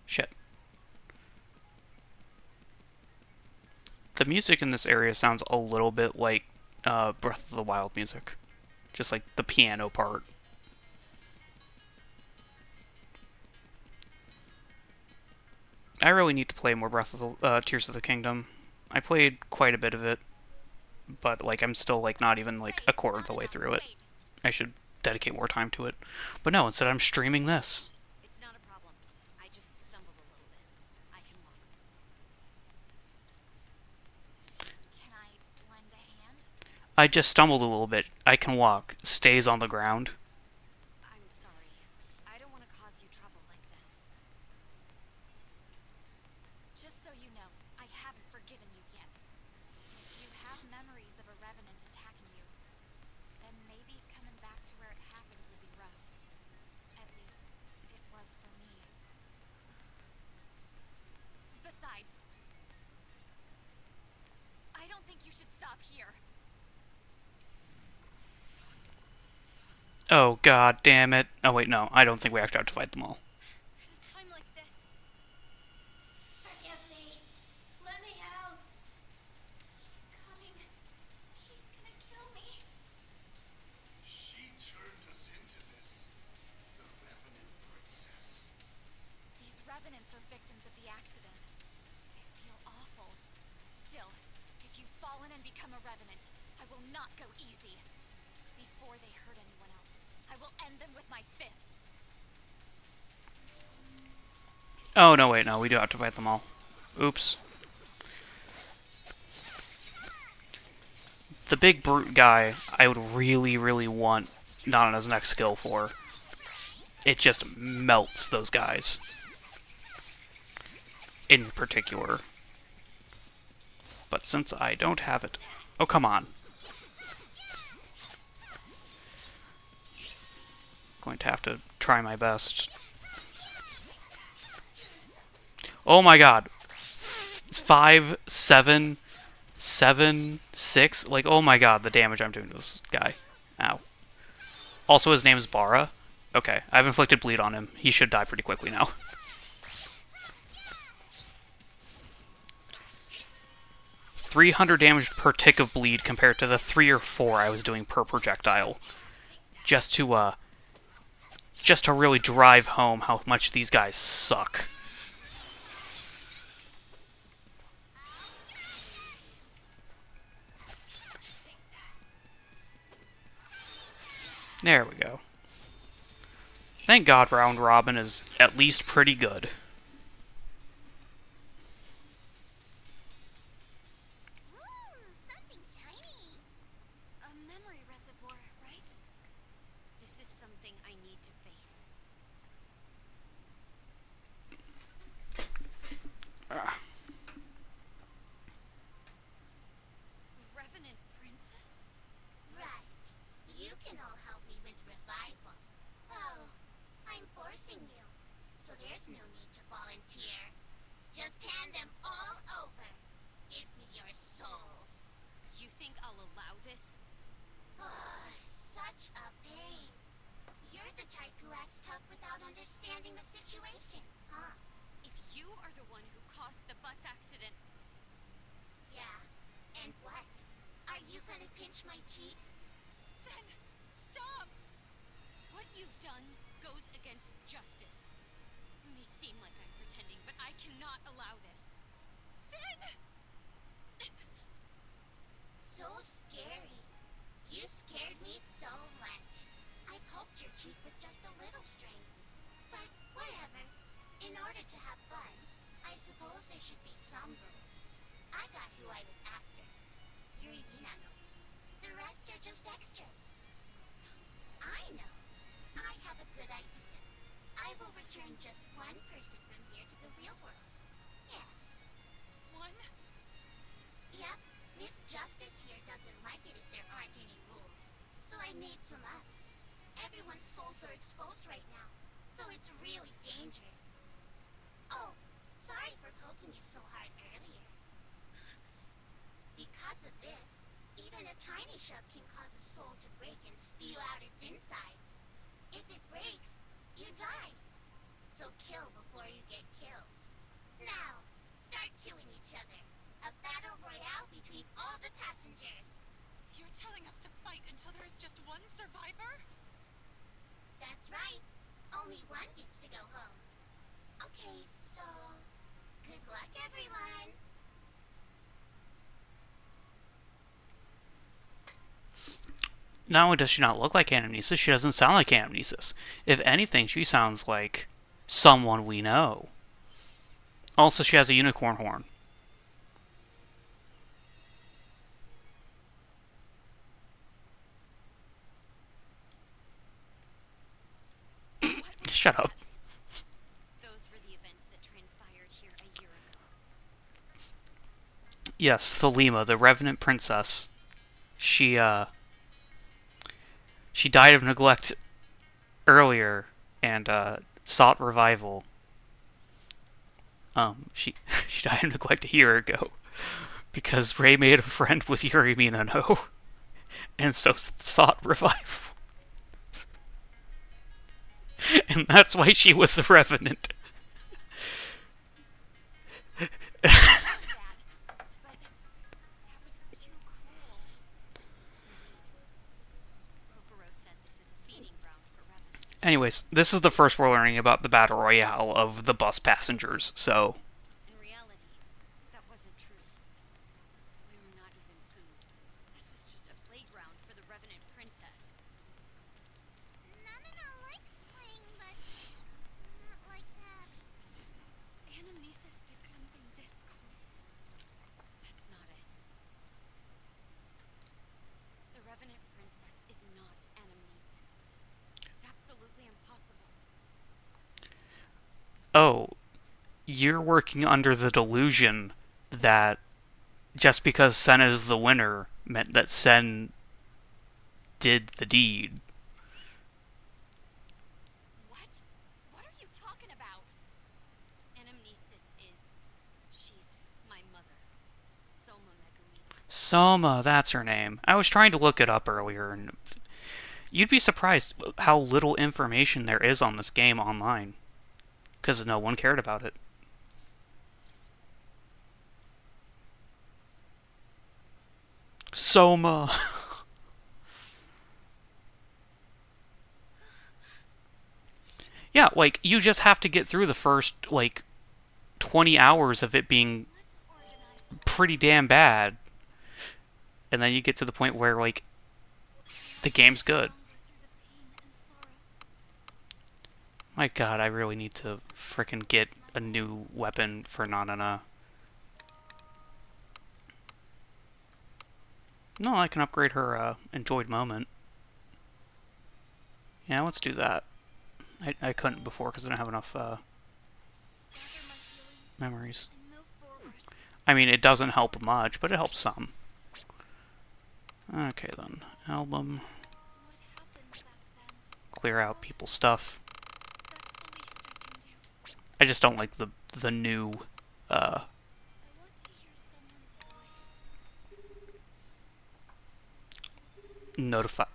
Shit. The music in this area sounds a little bit like Breath of the Wild music. Just like the piano part. I really need to play more Breath of the Tears of the Kingdom. I played quite a bit of it, but like I'm still like not even like a quarter of the way through it. I should dedicate more time to it. But no, instead I'm streaming this. It's not a problem. I just stumbled a little bit. I can walk. Can I lend a hand? I just stumbled a little bit. I can walk. Stays on the ground. I'm sorry. I don't want to cause you trouble like this. Just so you know, I haven't forgiven you yet. If you have memories of a revenant attacking you, then maybe coming back to where it happened would be rough. At least, it was for me. Besides, I don't think you should stop here. Oh god damn it. Oh wait, no. I don't think we actually have to fight them all. At a time like this. Forgive me. Let me out. She's coming. She's gonna kill me. She turned us into this. The Revenant Princess. These revenants are victims of the accident. I feel awful. Still, if you've fallen and become a revenant, I will not go easy. Before they hurt anyone else, I will end them with my fists. Oh no, wait, no. We do have to fight them all. Oops. The big brute guy, I would really, really want not on his next skill for. It just melts those guys. In particular. But since I don't have it... Oh, come on. Going to have to try my best. Oh my god. 5, 7, 7, 6. Like, oh my god, the damage I'm doing to this guy. Ow. Also, his name is Bara. Okay, I've inflicted bleed on him. He should die pretty quickly now. $300 damage per tick of bleed compared to the 3 or 4 I was doing per projectile. Just to really drive home how much these guys suck. There we go. Thank God Round Robin is at least pretty good. Ooh, something shiny. A memory reservoir, right? This is something I need to face. Revenant Princess? Right. You can all help me with revival. Oh, I'm forcing you. So there's no need to volunteer. Just hand them all over. Give me your souls. You think I'll allow this? Such a pain. You're the type who acts tough without understanding the situation, huh? If you are the one who caused the bus accident, Yeah. And what? Are you gonna pinch my cheeks? Sen, stop! What you've done goes against justice. It may seem like I'm pretending, but I cannot allow this. Sen! So scary. In order to have fun, I suppose there should be some rules. I got who I was after. Yuri Minano. The rest are just extras. I know. I have a good idea. I will return just one person from here to the real world. Yeah. One? Yep. Miss Justice here doesn't like it if there aren't any rules. So I made some up. Everyone's souls are exposed right now. So it's really dangerous. Oh, sorry for poking you so hard earlier. Because of this, even a tiny shove can cause a soul to break and spew out its insides. If it breaks, you die. So kill before you get killed. Now, start killing each other. A battle royale between all the passengers. You're telling us to fight until there's just one survivor? That's right. Only one gets to go home. Okay, so... good luck, everyone. Not only does she not look like Anamnesis, she doesn't sound like Anamnesis. If anything, she sounds like someone we know. Also, she has a unicorn horn. Shut up. Those were the events that transpired here a year ago. Yes, Thelema, the Revenant Princess. She died of neglect earlier and sought revival. She she died of neglect a year ago because Rei made a friend with Yuri Minano and so sought revival. And that's why she was the Revenant. Dad, but that was too cruel. Indeed. Kokoro said this is a feeding ground for revenants. Anyways, this is the first we're learning about the battle royale of the bus passengers, so... In reality, that wasn't true. We were not even food. This was just a playground for the Revenant Princess. Nanana likes playing, but not like that. Anamnesis did something this cruel. That's not it. The Revenant Princess is not Anamnesis. It's absolutely impossible. Oh, you're working under the delusion that just because Sen is the winner meant that Sen did the deed. What? What are you talking about? Anamnesis is... she's my mother. Soma Megumi. Soma, that's her name. I was trying to look it up earlier, and you'd be surprised how little information there is on this game online. Because no one cared about it. Soma. Yeah, like, you just have to get through the first, like, 20 hours of it being Let's organize pretty damn bad. And then you get to the point where, like, the game's good. stronger through the pain and sorrow. My god, I really need to frickin' get a new weapon for Nanana. No, I can upgrade her enjoyed moment. Yeah, let's do that. I couldn't before because I didn't have enough Gather my feelings memories. and move forward. I mean, it doesn't help much, but it helps some. Okay then, album, What happened back then? clear out people's stuff. That's the least I can do. I just don't like the new I want to hear someone's voice.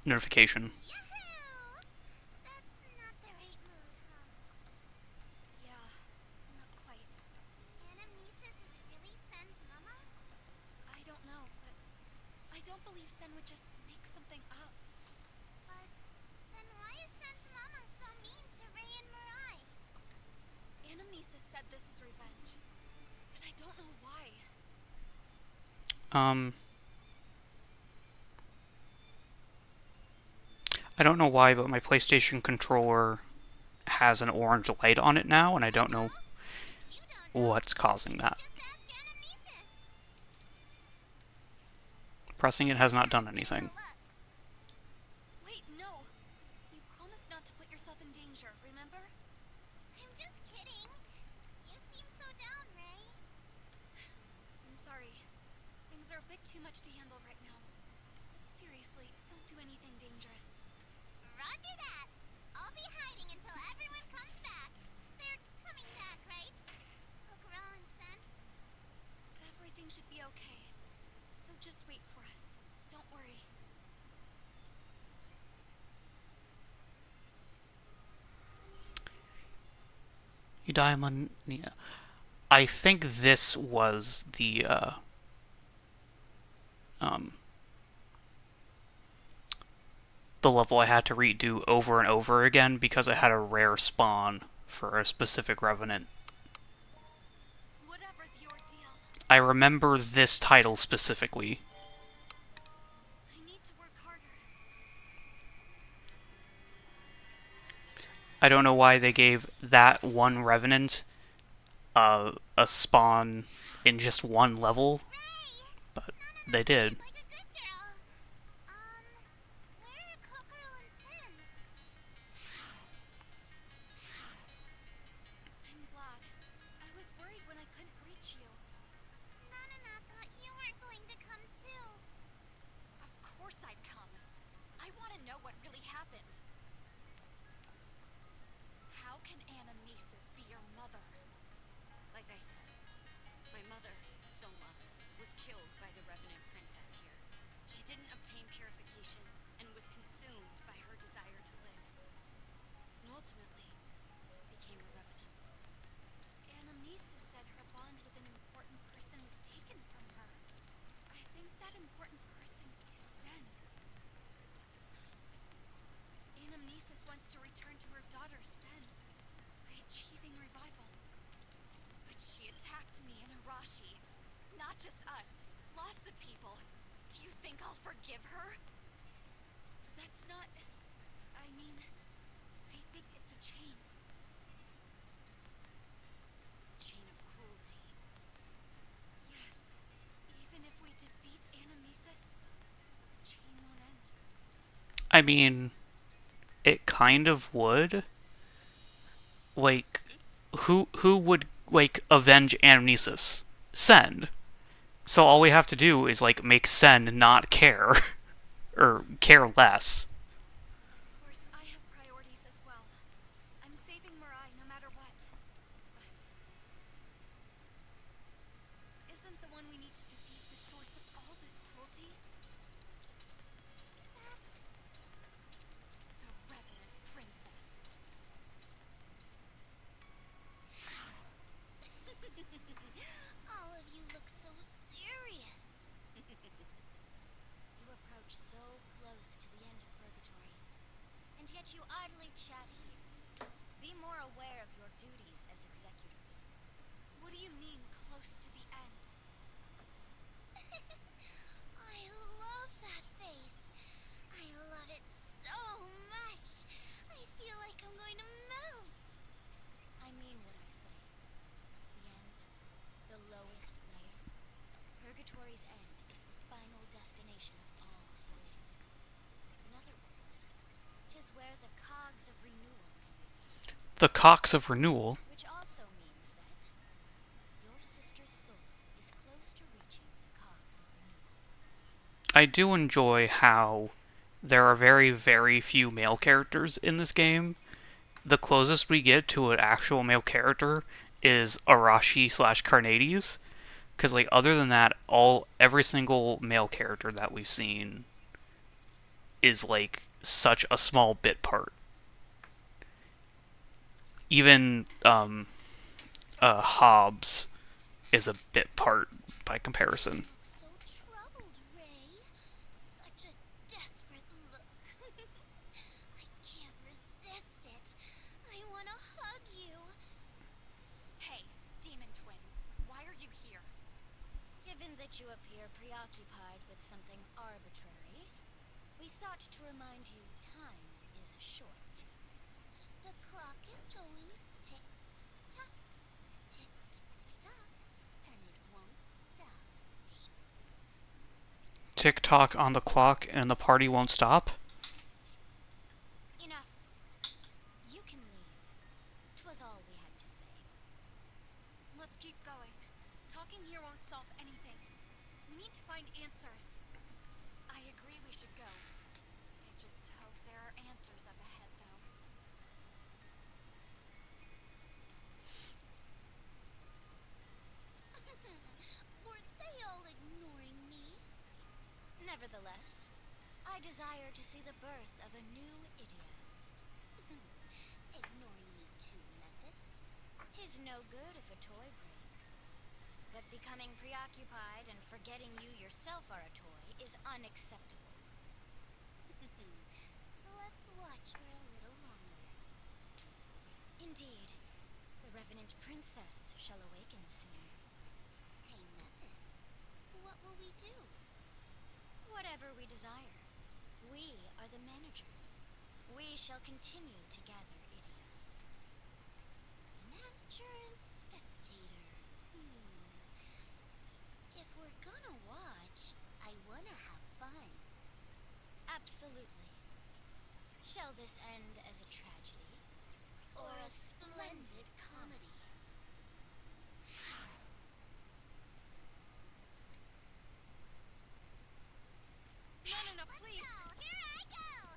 notification. Yahoo! That's not the right mood, huh? Yeah, not quite. Anamnesis is really Sen's mama? I don't know, but I don't believe Sen would just make something up. But then why is Sen's mama so mean to Rei and Mirai? Anamnesis said this is revenge, but I don't know why. I don't know why, but my PlayStation controller has an orange light on it now, and I don't know If you don't know, what's causing that. just ask Anamesis. Pressing it has not Let's done take a anything. look. Wait, no. You promised not to put yourself in danger, remember? I'm just kidding. You seem so down, Ray. I'm sorry. Things are a bit too much to handle right now. But seriously, don't do anything dangerous. Roger that. I'll be hiding until everyone comes back. They're coming back, right? Kokoro and Sen? Everything should be okay. So just wait for us. Don't worry. Eudaimonia. I think this was the level I had to redo over and over again because it had a rare spawn for a specific revenant. Whatever the ordeal, I remember this title specifically. I need to work harder. I don't know why they gave that one revenant a spawn in just one level, Ray! but No, they did. like a good girl. Where are Kokoro and Sen? I'm glad. I was worried when I couldn't reach you. Nanana thought you weren't going to come too. Of course I'd come. I want to know what really happened. How can Anamesis be your mother? Like I said, my mother, Soma, was killed by the Revenant Princess here. She didn't obtain purification and was consumed by her desire to live. And ultimately, became a Revenant. Anamesis said her bond with an important person was taken from her. I think that important person is Sen. Anamnesis wants to return to her daughter, Sen, by achieving revival. But she attacked me and Arashi. Not just us. Lots of people. Do you think I'll forgive her? That's not... I mean... I think it's a chain. Chain of cruelty. Yes. Even if we defeat Anamnesis, the chain won't end. I mean, it kind of would. Like, who would like avenge Amnesis? Sen. So all we have to do is like make Sen not care or care less. Of course, I have priorities as well. I'm saving Mirai no matter what. But... isn't the one we need to defeat the source of all this cruelty? That's... The Revenant Princess. All of you look so serious. You approach so close to the end of purgatory, and yet you idly chat here. Be more aware of your duties as executors. What do you mean, close to the end? I love that face. I love it so much. I feel like I'm going to melt. I mean what I say. The end, the lowest layer. Purgatory's end is the final destination of all souls. In other words, 'tis where the cogs of renewal can be found. The Cox of Renewal. Which also means that your sister's soul is close to reaching the cogs of renewal. I do enjoy how there are very, very few male characters in this game. The closest we get to an actual male character is Arashi / Carnades. Because, like, other than that, every single male character that we've seen is, like, such a small bit part. Even, Hobbs is a bit part by comparison. So troubled, Ray. Such a desperate look. I can't resist it. I want to hug you. Hey, Demon Twins, why are you here? Given that you appear preoccupied with something arbitrary, we thought to remind you time is short. The clock is going tick tock, tick tock, and it won't stop. Tick-tock on the clock and the party won't stop? Enough. You can leave. 'Twas all we had to say. Let's keep going. Talking here won't solve anything. We need to find answers. I agree we should go. I just hope there are answers up ahead, though. Were they all ignoring me? Nevertheless, I desire to see the birth of a new Idia. Ignoring me too, Memphis? 'Tis no good if a toy breaks. But becoming preoccupied and forgetting you yourself are a toy is unacceptable. Let's watch for a little longer. Indeed, the Revenant Princess shall awaken soon. Hey, Memphis, what will we do? Whatever we desire. We are the managers. We shall continue to gather Idia. Manager and spectator. If we're gonna watch, I wanna have fun. Absolutely. Shall this end as a tragedy? Or a splendid comedy. No, please. Here I go!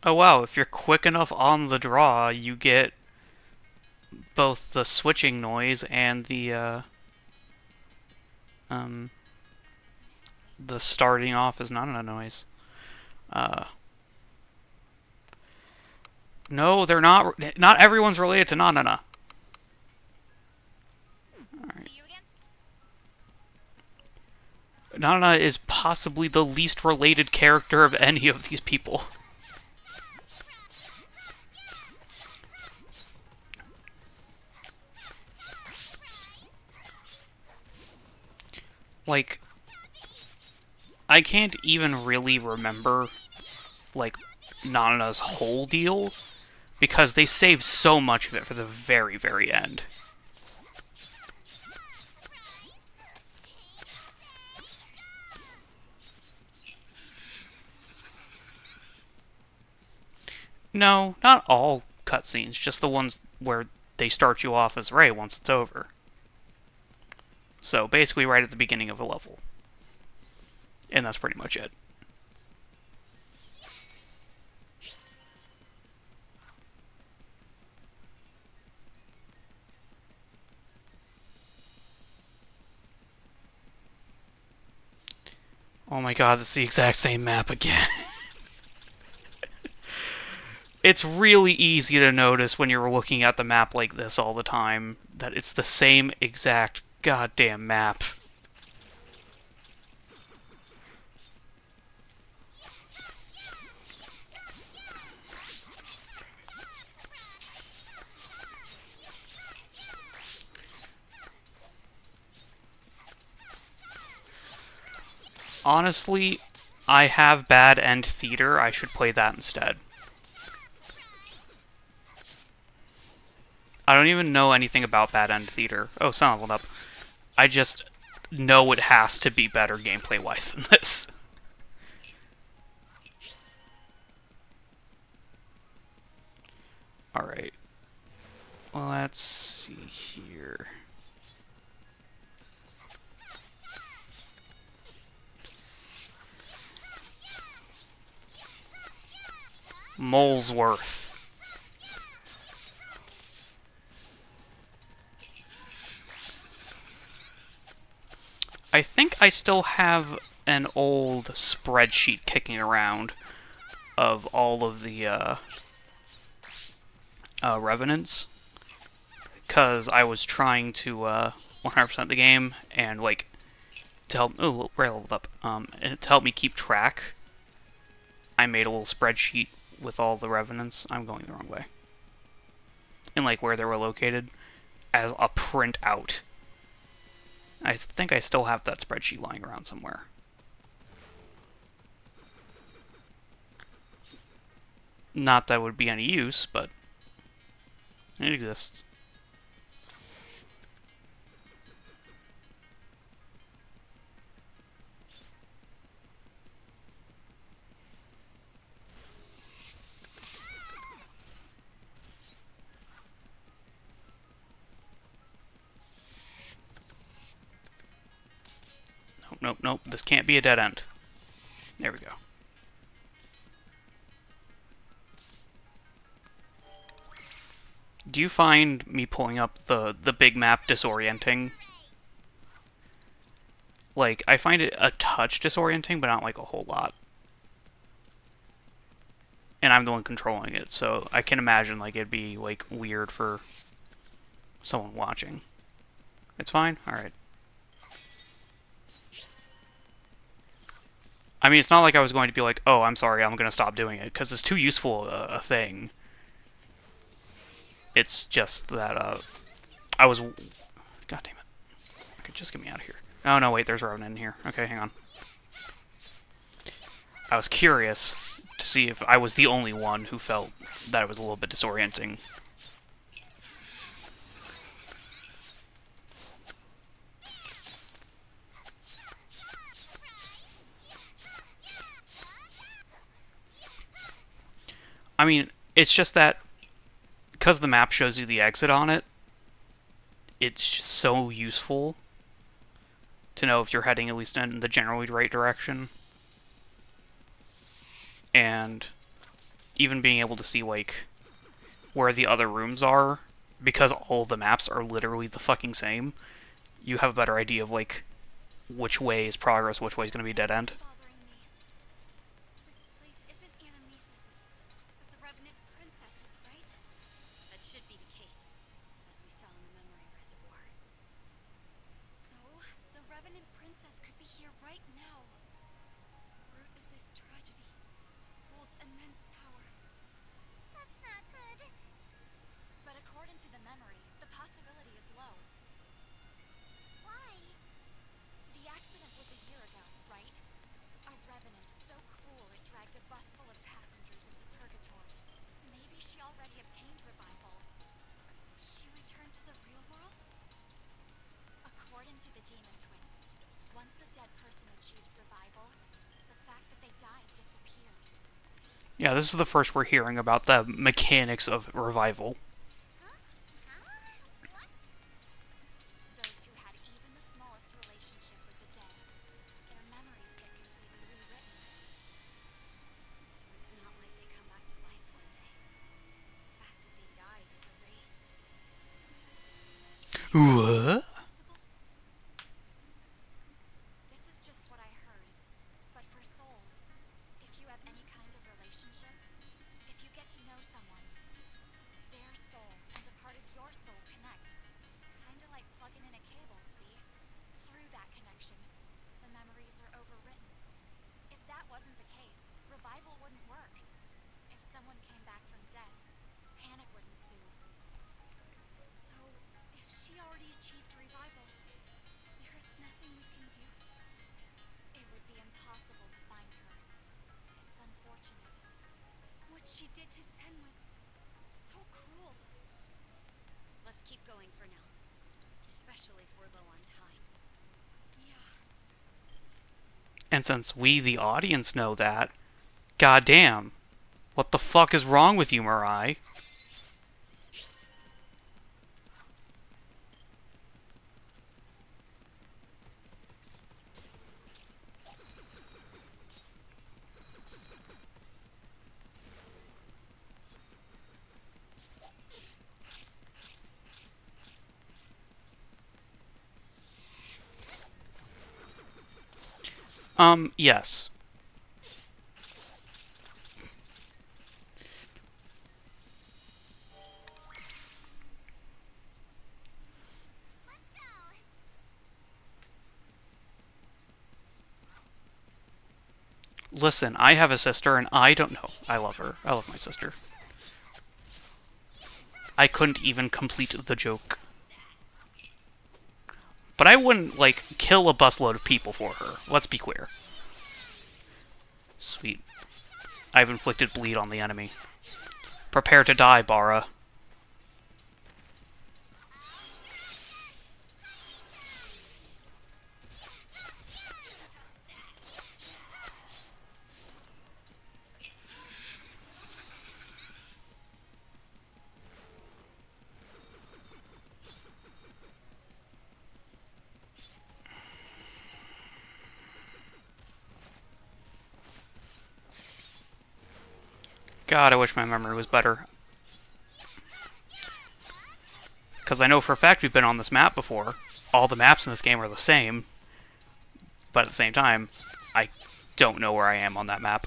Oh wow, if you're quick enough on the draw, you get both the switching noise and the starting off as not a noise. No, they're not. Not everyone's related to Nanana. See you again? Nanana is possibly the least related character of any of these people. Like, I can't even really remember, like, Nanana's whole deal, because they save so much of it for the very, very end. No, not all cutscenes, just the ones where they start you off as Rei once it's over. So, basically right at the beginning of a level. And that's pretty much it. Oh my god, it's the exact same map again. It's really easy to notice when you're looking at the map like this all the time that it's the same exact goddamn map. Honestly, I have Bad End Theater. I should play that instead. I don't even know anything about Bad End Theater. Oh, sun leveled up. I just know it has to be better gameplay-wise than this. Alright. Well, let's see here. Molesworth. I think I still have an old spreadsheet kicking around of all of the Revenants, because I was trying to 100% the game and like to help. Oh, Ray leveled up. And to help me keep track, I made a little spreadsheet with all the Revenants. I'm going the wrong way. And like where they were located as a printout. I think I still have that spreadsheet lying around somewhere. Not that it would be any use, but It exists. Nope, nope, nope. This can't be a dead end. There we go. Do you find me pulling up the big map disorienting? Like, I find it a touch disorienting, but not like a whole lot. And I'm the one controlling it, so I can imagine like it'd be like weird for someone watching. It's fine? Alright. I mean, it's not like I was going to be like, oh, I'm sorry, I'm going to stop doing it, because it's too useful a thing. It's just that, I was... God damn it. Okay, just get me out of here. Oh, no, wait, there's a Revenant in here. Okay, hang on. I was curious to see if I was the only one who felt that it was a little bit disorienting. I mean, it's just that because the map shows you the exit on it, it's just so useful to know if you're heading at least in the generally right direction. And even being able to see, like, where the other rooms are, because all the maps are literally the fucking same, you have a better idea of, like, which way is progress, which way is going to be dead end. Bothering me. This place isn't Anamnesis's, but the Revenant Princess's, right? That should be the case, as we saw in the memory reservoir. So, the Revenant Princess could be here right now. Root of this tragedy holds immense power. That's not good. But according to the memory, the possibility is low. Why? The accident was a year ago, right? A Revenant so cruel it dragged a bus full of passengers into purgatory. Maybe she already obtained revival. She returned to the real world? According to the Demon Twins, once a dead person achieves revival, the fact that they died disappears. Yeah, this is the first we're hearing about the mechanics of revival. What? Those who had even the smallest relationship with the dead, their memories get completely rewritten. So it's not like they come back to life one day. The fact that they died is erased. What? Possible? This is just what I heard. But for souls, if you have any kind of relationship, if you get to know someone, their soul and a part of your soul connect. Kinda like plugging in a cable, see? Through that connection, the memories are overwritten. If that wasn't the case, revival wouldn't work. If someone came back from death, panic would ensue. So, if she already achieved revival, there is nothing we can do. It would be impossible to find her. It's unfortunate. What she did to Sen was so cruel. Let's keep going for now. Especially if we're low on time. Yeah. And since we, the audience, know that, goddamn, what the fuck is wrong with you, Mirai? Yes. Let's go. Listen, I have a sister, and I don't know. I love her. I love my sister. I couldn't even complete the joke. But I wouldn't, like, kill a busload of people for her. Let's be clear. Sweet. I've inflicted bleed on the enemy. Prepare to die, Bara. God, I wish my memory was better. Because I know for a fact we've been on this map before. All the maps in this game are the same. But at the same time, I don't know where I am on that map.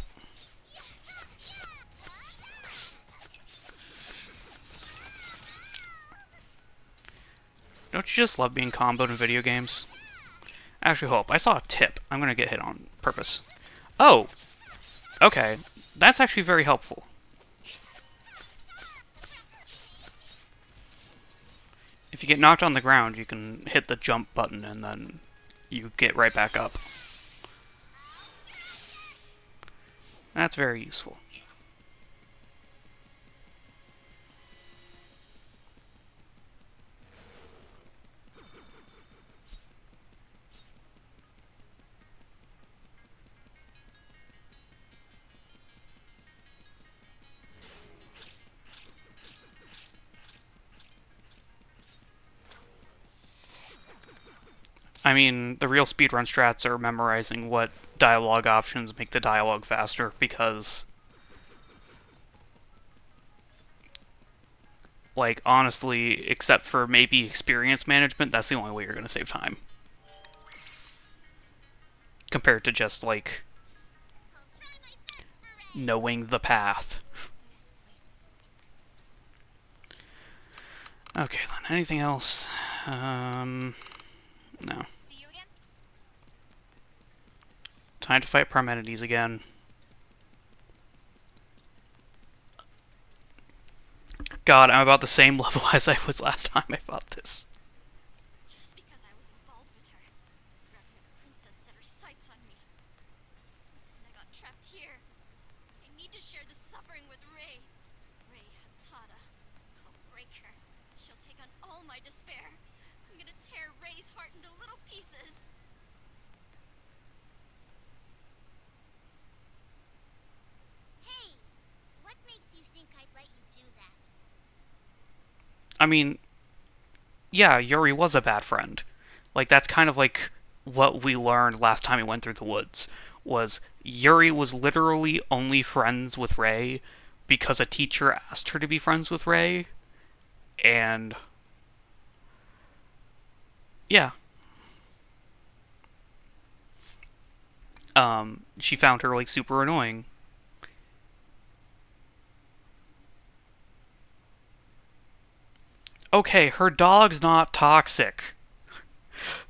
Don't you just love being comboed in video games? Actually, hold up. I saw a tip. I'm gonna get hit on purpose. Oh! Okay. That's actually very helpful. If you get knocked on the ground, you can hit the jump button and then you get right back up. That's very useful. I mean, the real speedrun strats are memorizing what dialogue options make the dialogue faster, because, like, honestly, except for maybe experience management, that's the only way you're going to save time. Compared to just, like, I'll try my best for Ray. knowing the path. This place is Okay, then, anything else? No. See you again? Time to fight Parmenides again. God, I'm about the same level as I was last time I fought this. Just because I was involved with her, Revenant Princess set her sights on me. And I got trapped here. I need to share the suffering with Ray. Ray Hatada. I'll break her. She'll take on all my despair. I'm gonna tear Ray's heart into little pieces. Hey, what makes you think I'd let you do that? I mean, yeah, Yuri was a bad friend. Like, that's kind of like what we learned last time we went through the woods, was Yuri was literally only friends with Ray because a teacher asked her to be friends with Ray, and yeah. She found her, like, super annoying. Okay, her dog's not toxic.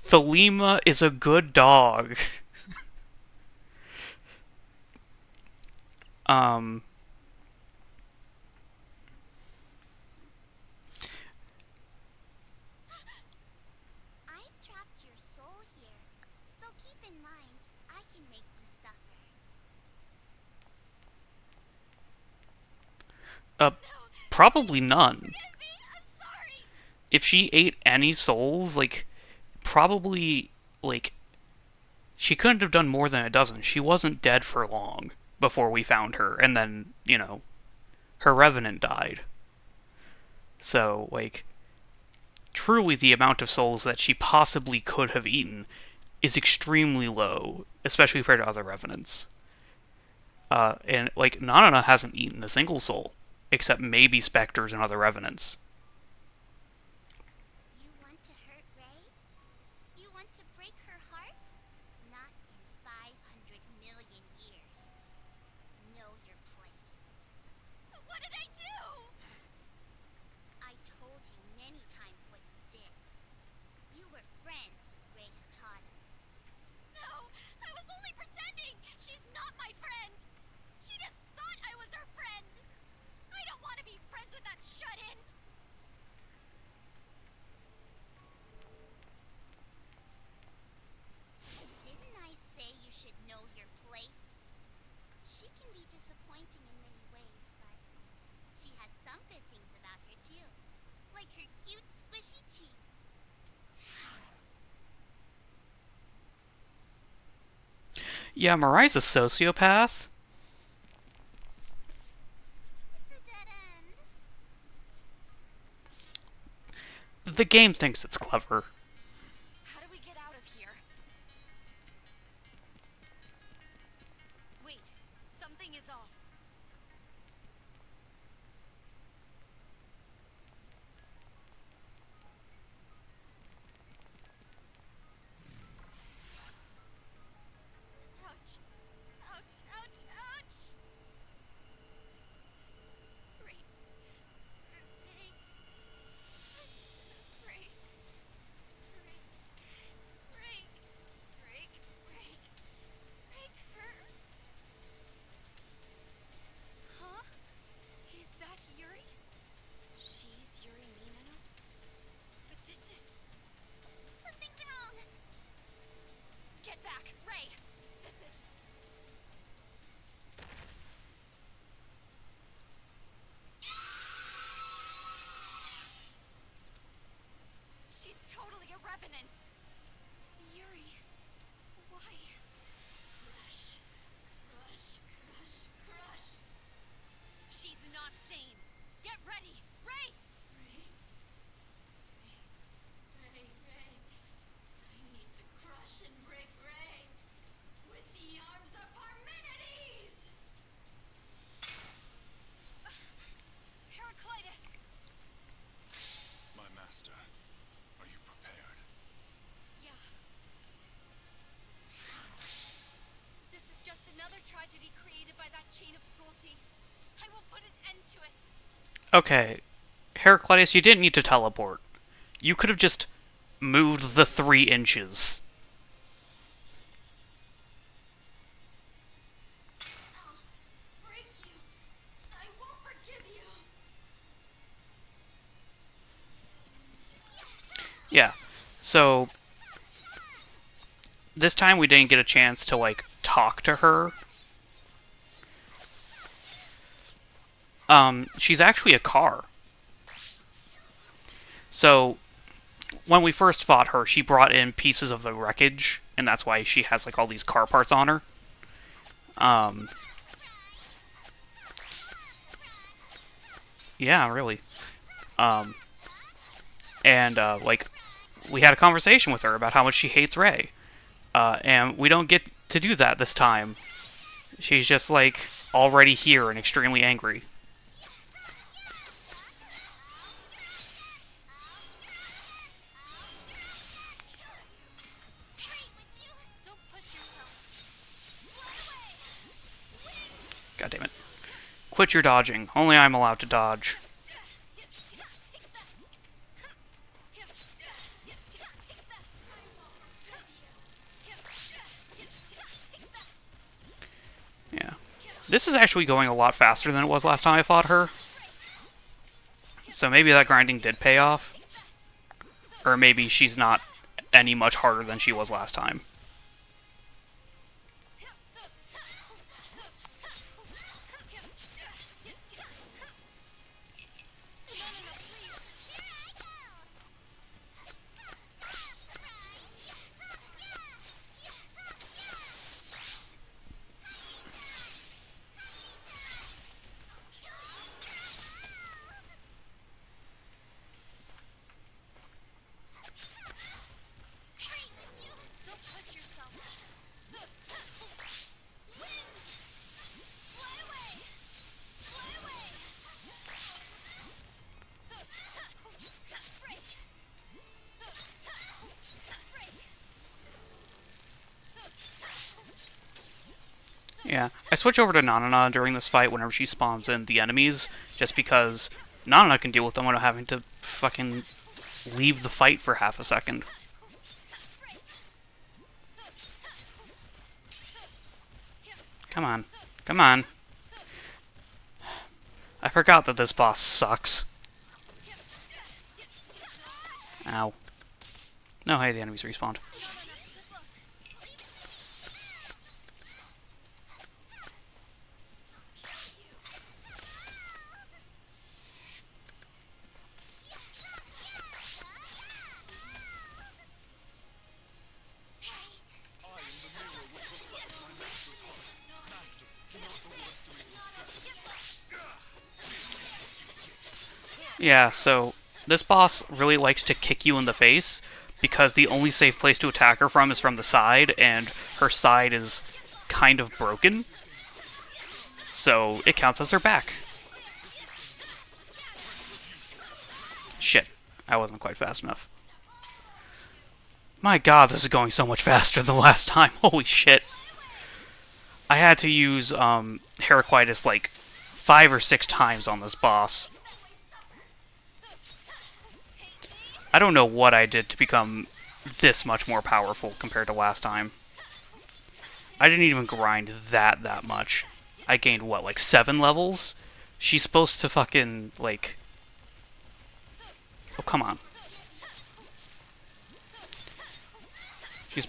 Thelema is a good dog. um, I've trapped your soul here, so keep in mind, I can make you suffer. probably none. Forgive me! I'm sorry! If she ate any souls, like, probably, like, she couldn't have done more than a dozen. She wasn't dead for long before we found her, and then, you know, her revenant died. So, like, truly the amount of souls that she possibly could have eaten is extremely low, especially compared to other revenants. And, like, Nanana hasn't eaten a single soul, except maybe specters and other revenants. You want to hurt Ray? You want to break her heart? Not in 500 million years. Know your place. What did I do? I told you many times what you did. You were friends with Ray Hatada. No! I was only pretending! She's not my friend! She just thought I was her friend! I don't want to be friends with that shut-in! Didn't I say you should know your place? She can be disappointing in many ways, but she has some good things about her too. Like her cute, squishy cheeks. Yeah, Mirai's a sociopath. It's a dead end. The game thinks it's clever. How do we get out of here? Wait, something is off. revenant. Yuri, why? Crush, crush, crush, crush. She's not sane. Get ready, Ray! Ray? Ray. I need to crush and break Ray with the arms of Parmenides! Heraclitus! My master, are you prepared? Yeah. This is just another tragedy created by that chain of cruelty. I will put an end to it. Okay, Heraclitus, you didn't need to teleport. You could have just moved the 3 inches. I'll break you. I won't forgive you. Yeah, so this time we didn't get a chance to, like, talk to her. She's actually a car. So, when we first fought her, she brought in pieces of the wreckage, and that's why she has, like, all these car parts on her. Yeah, really. Like, we had a conversation with her about how much she hates Ray. And we don't get to do that this time. She's just, like, already here and extremely angry. Don't push yourself. God damn it. Quit your dodging. Only I'm allowed to dodge. Yeah. This is actually going a lot faster than it was last time I fought her. So maybe that grinding did pay off. Or maybe she's not any much harder than she was last time. Don't push yourself. Fly away. Break. Yeah. I switch over to Nanana during this fight whenever she spawns in the enemies, just because Nanana can deal with them without having to fucking leave the fight for half a second. Come on. Come on. I forgot that this boss sucks. Ow. No, hey, the enemies respawned. Yeah, so this boss really likes to kick you in the face because the only safe place to attack her from is from the side, and her side is kind of broken. So it counts as her back. Shit, I wasn't quite fast enough. My god, this is going so much faster than last time. Holy shit. I had to use Heraclitus like 5 or 6 times on this boss. I don't know what I did to become this much more powerful compared to last time. I didn't even grind that much. I gained, what, like 7 levels? She's supposed to fucking, like... Oh, come on. She's...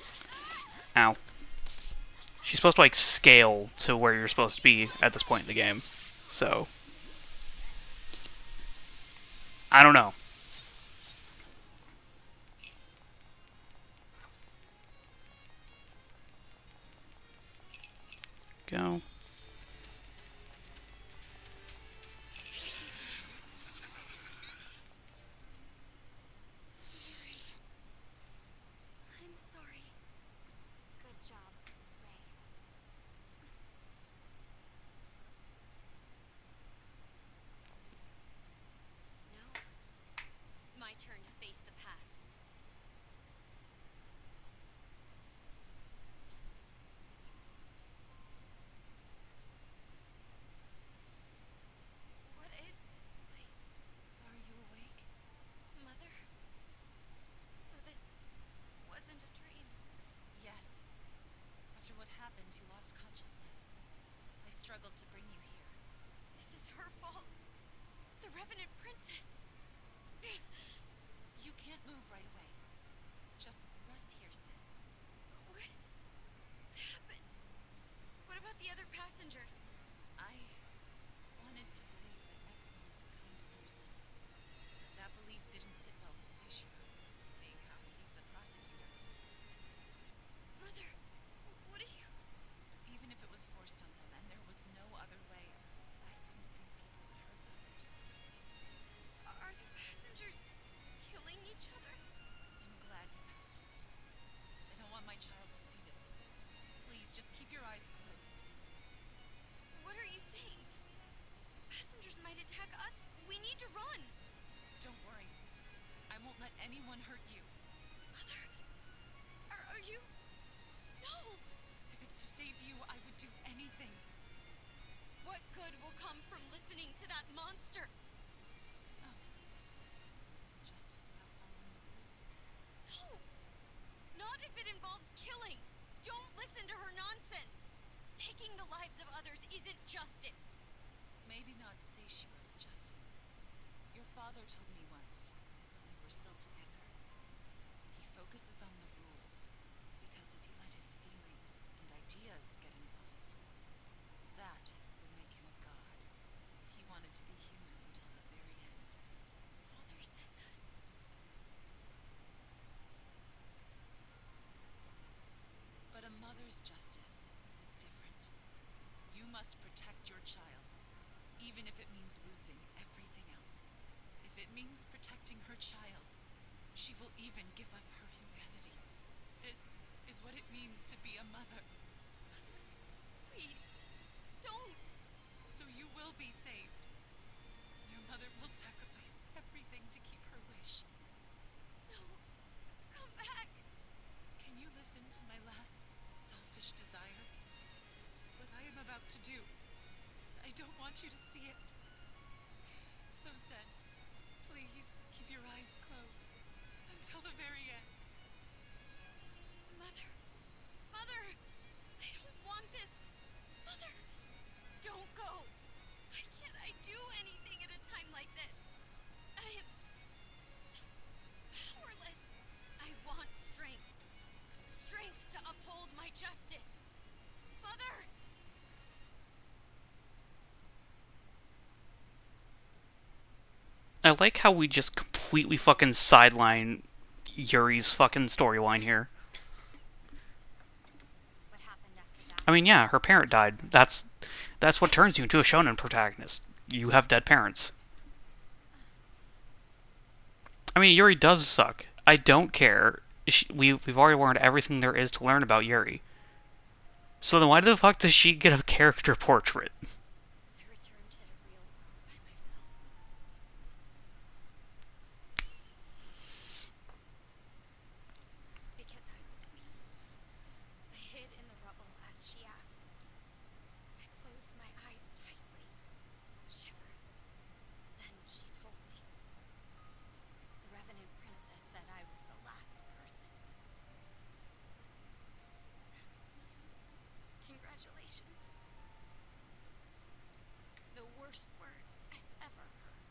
Ow. She's supposed to, like, scale to where you're supposed to be at this point in the game. So... I don't know. go. I'm sorry. Good job, Ray. No. It's my turn to face the past. What is this place? Are you awake? Mother? So this wasn't a dream. Yes. After what happened, you lost consciousness. I struggled to bring you here. This is her fault. The Revenant Princess. You can't move right away. Just rest here, Sin. What happened? What about the other passengers? I wanted to believe that everyone is a kind person. But that belief didn't sit well with Seishiro, seeing how he's the prosecutor. Mother, what are you... Even if it was forced on them and there was no other way, I didn't think people would hurt others. Are the passengers killing each other? I'm glad you passed out. I don't want my child to see this. Please, just keep your eyes closed. What are you saying? Passengers might attack us. We need to run. Don't worry. I won't let anyone hurt you. Mother, are you... No! If it's to save you, I would do anything. What good will come from listening to that monster? Oh. Isn't justice about following the rules? No! Not if it involves killing. Don't listen to her nonsense. Taking the lives of others isn't justice. Maybe not Seishiro's justice. Your father told me once, when we were still together. He focuses on the rules, because if he let his feelings and ideas get involved, that would make him a god. He wanted to be human until the very end. Father said that. But a mother's justice is different. You must protect your child, even if it means losing everything else. If it means protecting her child, she will even give up her humanity. This is what it means to be a mother. Mother, please, don't. So you will be saved. Your mother will sacrifice everything to keep her wish. No, come back. Can you listen to my last selfish desire? What I am about to do. I don't want you to see it. So Zen, please keep your eyes closed until the very end. Mother, Mother, I don't want this. Mother, don't go. Why can't I do anything at a time like this? I am so powerless. I want strength. Strength to uphold my justice. Mother! I like how we just completely fucking sideline Yuri's fucking storyline here. What happened after that? I mean, yeah, her parent died. That's what turns you into a shonen protagonist. You have dead parents. I mean, Yuri does suck. I don't care. We've already learned everything there is to learn about Yuri. So then why the fuck does she get a character portrait? I returned to the real world by myself. Because I was weak. I hid in the rubble as she asked. I closed my eyes tightly, shivered. Then she told me. The Revenant Princess said I was the last person. Congratulations. The worst word I've ever heard.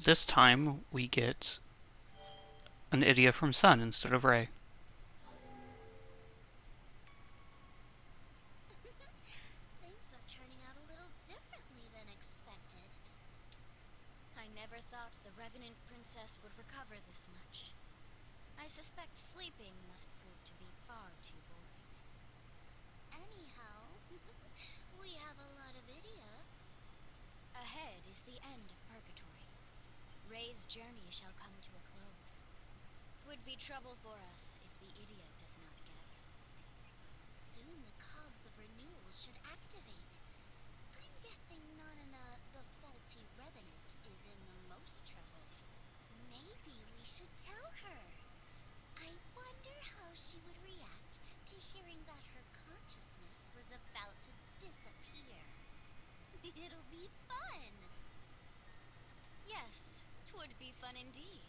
This time we get an idiot from Sun instead of Ray. Things are turning out a little differently than expected. never thought the Revenant Princess would recover this much. I suspect sleeping must prove to be far too boring. Anyhow, we have a lot of Idia. Ahead is the end of Purgatory. Ray's journey shall come to a close. 'Twould be trouble for us if the Idia does not gather. Soon the cogs of renewal should activate. I'm guessing Nanana, the faulty revenant, is in the most trouble. Maybe we should tell her. I wonder how she would react to hearing that her consciousness was about to disappear. It'll be fun. Yes, 'twould be fun indeed.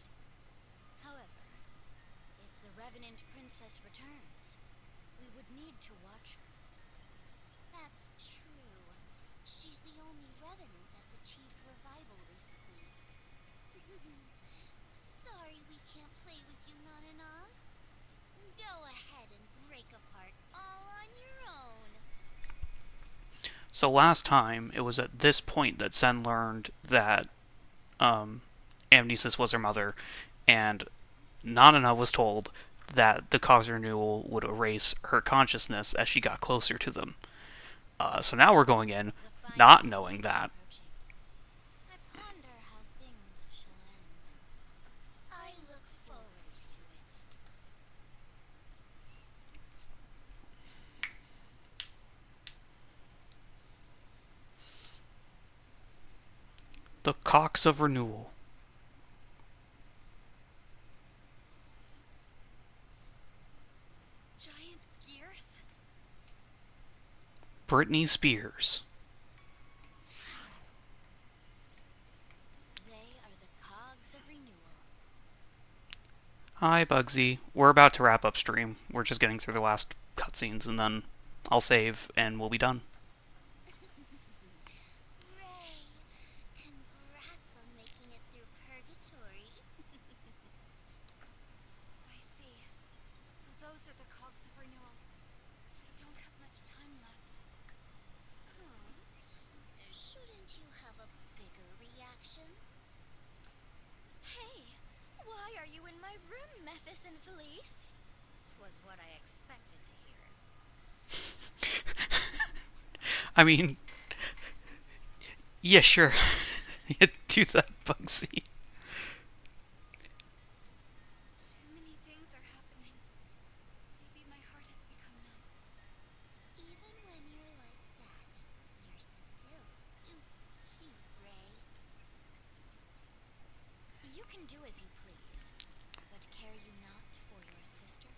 However, if the Revenant Princess returns, we would need to watch her. That's true. She's the only revenant that's achieved revival recently. Sorry we can't play with you, Nanana. Go ahead and break apart all on your own. So last time, it was at this point that Sen learned that Amnesis was her mother, and Nanana was told that the Cogs of Renewal would erase her consciousness as she got closer to them. So now we're going in not knowing that. I ponder how things shall end. I look forward to it. The Cogs of Renewal. Giant gears? Britney Spears. They are the cogs of renewal. Hi, Bugsy. We're about to wrap up stream. We're just getting through the last cutscenes, and then I'll save, and we'll be done. Ray, congrats on making it through Purgatory. I see. So those are the cogs of renewal. I don't have much time left. Huh? Shouldn't you have a bigger reaction? Hey, why are you in my room, Mephis and Felice? 'Twas what I expected to hear. I mean, yeah, sure. Do that, Bugsy. Too many things are happening. Maybe my heart has become numb. Even when you're like that, you're still super cute, Ray. You can do as you please, but care you not for your sister?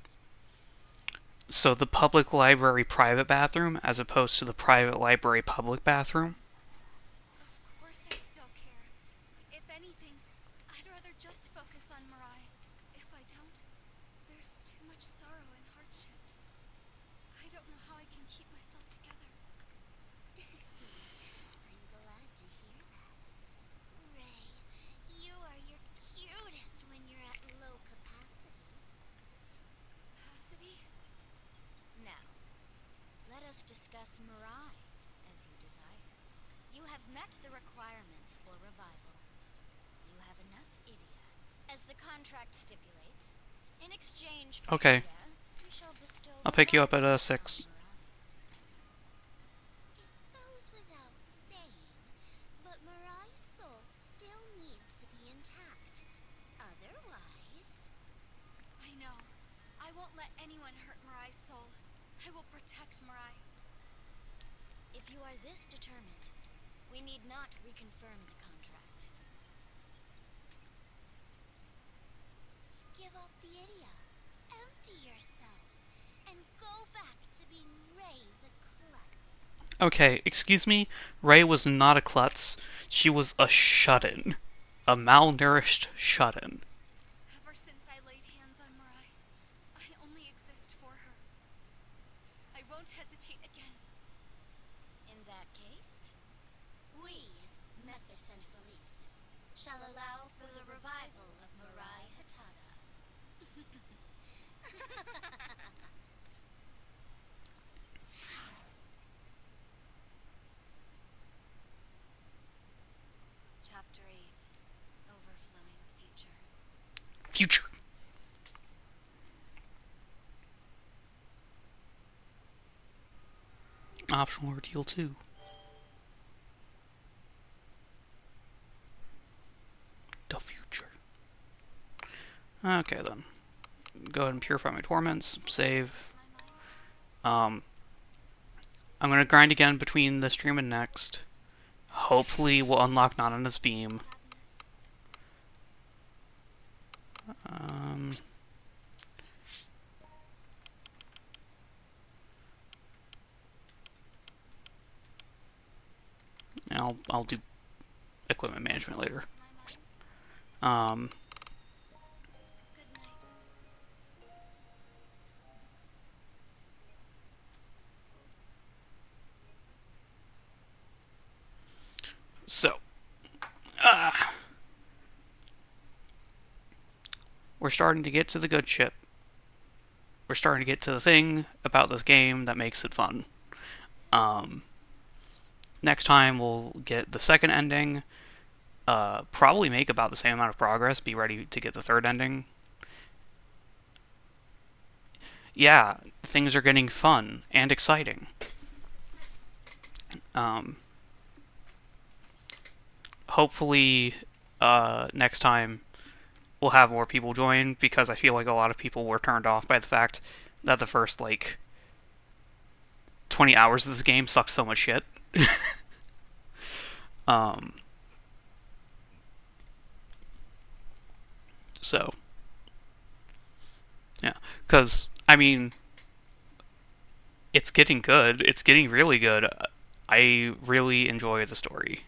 So the public library private bathroom as opposed to the private library public bathroom? Of course I still care. If anything, I'd rather just focus on Mirai. If I don't, there's too much sorrow and hardships. I don't know how I can keep myself together. I'm glad to hear that. Ray, you are your cutest when you're at low capacity. Capacity? Now, let us discuss Mirai, as you desire. You have met the requirements for revival. You have enough Idia, as the contract stipulates. In exchange for Okay. Idia, we shall bestow I'll pick you up at revival 6. on Mirai. It goes without saying, but Mirai's soul still needs to be intact. Otherwise... I know. I won't let anyone hurt Mirai's soul. I will protect Mirai. If you are this determined, we need not reconfirm the contract. Give up the Idia. Empty yourself. And go back to being Ray the Klutz. Okay, excuse me. Ray was not a klutz. She was a shut-in. A malnourished shut-in. Ever since I laid hands on Mirai, I only exist for her. I won't hesitate again. In that case, We, Mephis and Felice, shall allow for the revival of Mirai Hatada. Chapter 8. Optional Ordeal 2. The future. Okay then. Go ahead and purify my torments. Save. I'm gonna grind again between this stream and next. Hopefully we'll unlock Nanana's Beam. I'll do equipment management later. So, we're starting to get to the good shit. We're starting to get to the thing about this game that makes it fun. Next time we'll get the second ending. Probably make about the same amount of progress. Be ready to get the third ending. Yeah, things are getting fun and exciting. Hopefully, next time we'll have more people join, because I feel like a lot of people were turned off by the fact that the first, 20 hours of this game sucked so much shit. So, yeah. Because, I mean, it's getting good. It's getting really good. I really enjoy the story.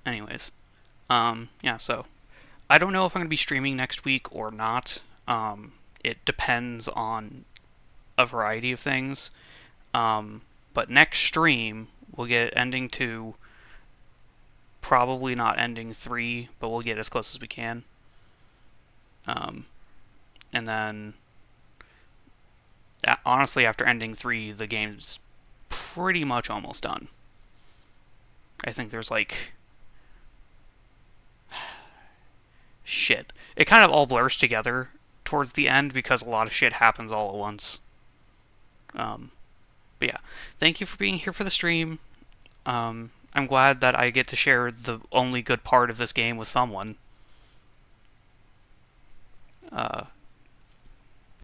Anyways, yeah, so I don't know if I'm going to be streaming next week or not. It depends on a variety of things. But next stream, we'll get ending 2. Probably not ending 3, but we'll get as close as we can. And then, honestly, after ending 3, the game's pretty much almost done. I think there's shit. It kind of all blurs together towards the end because a lot of shit happens all at once. But yeah, thank you for being here for the stream. I'm glad that I get to share the only good part of this game with someone.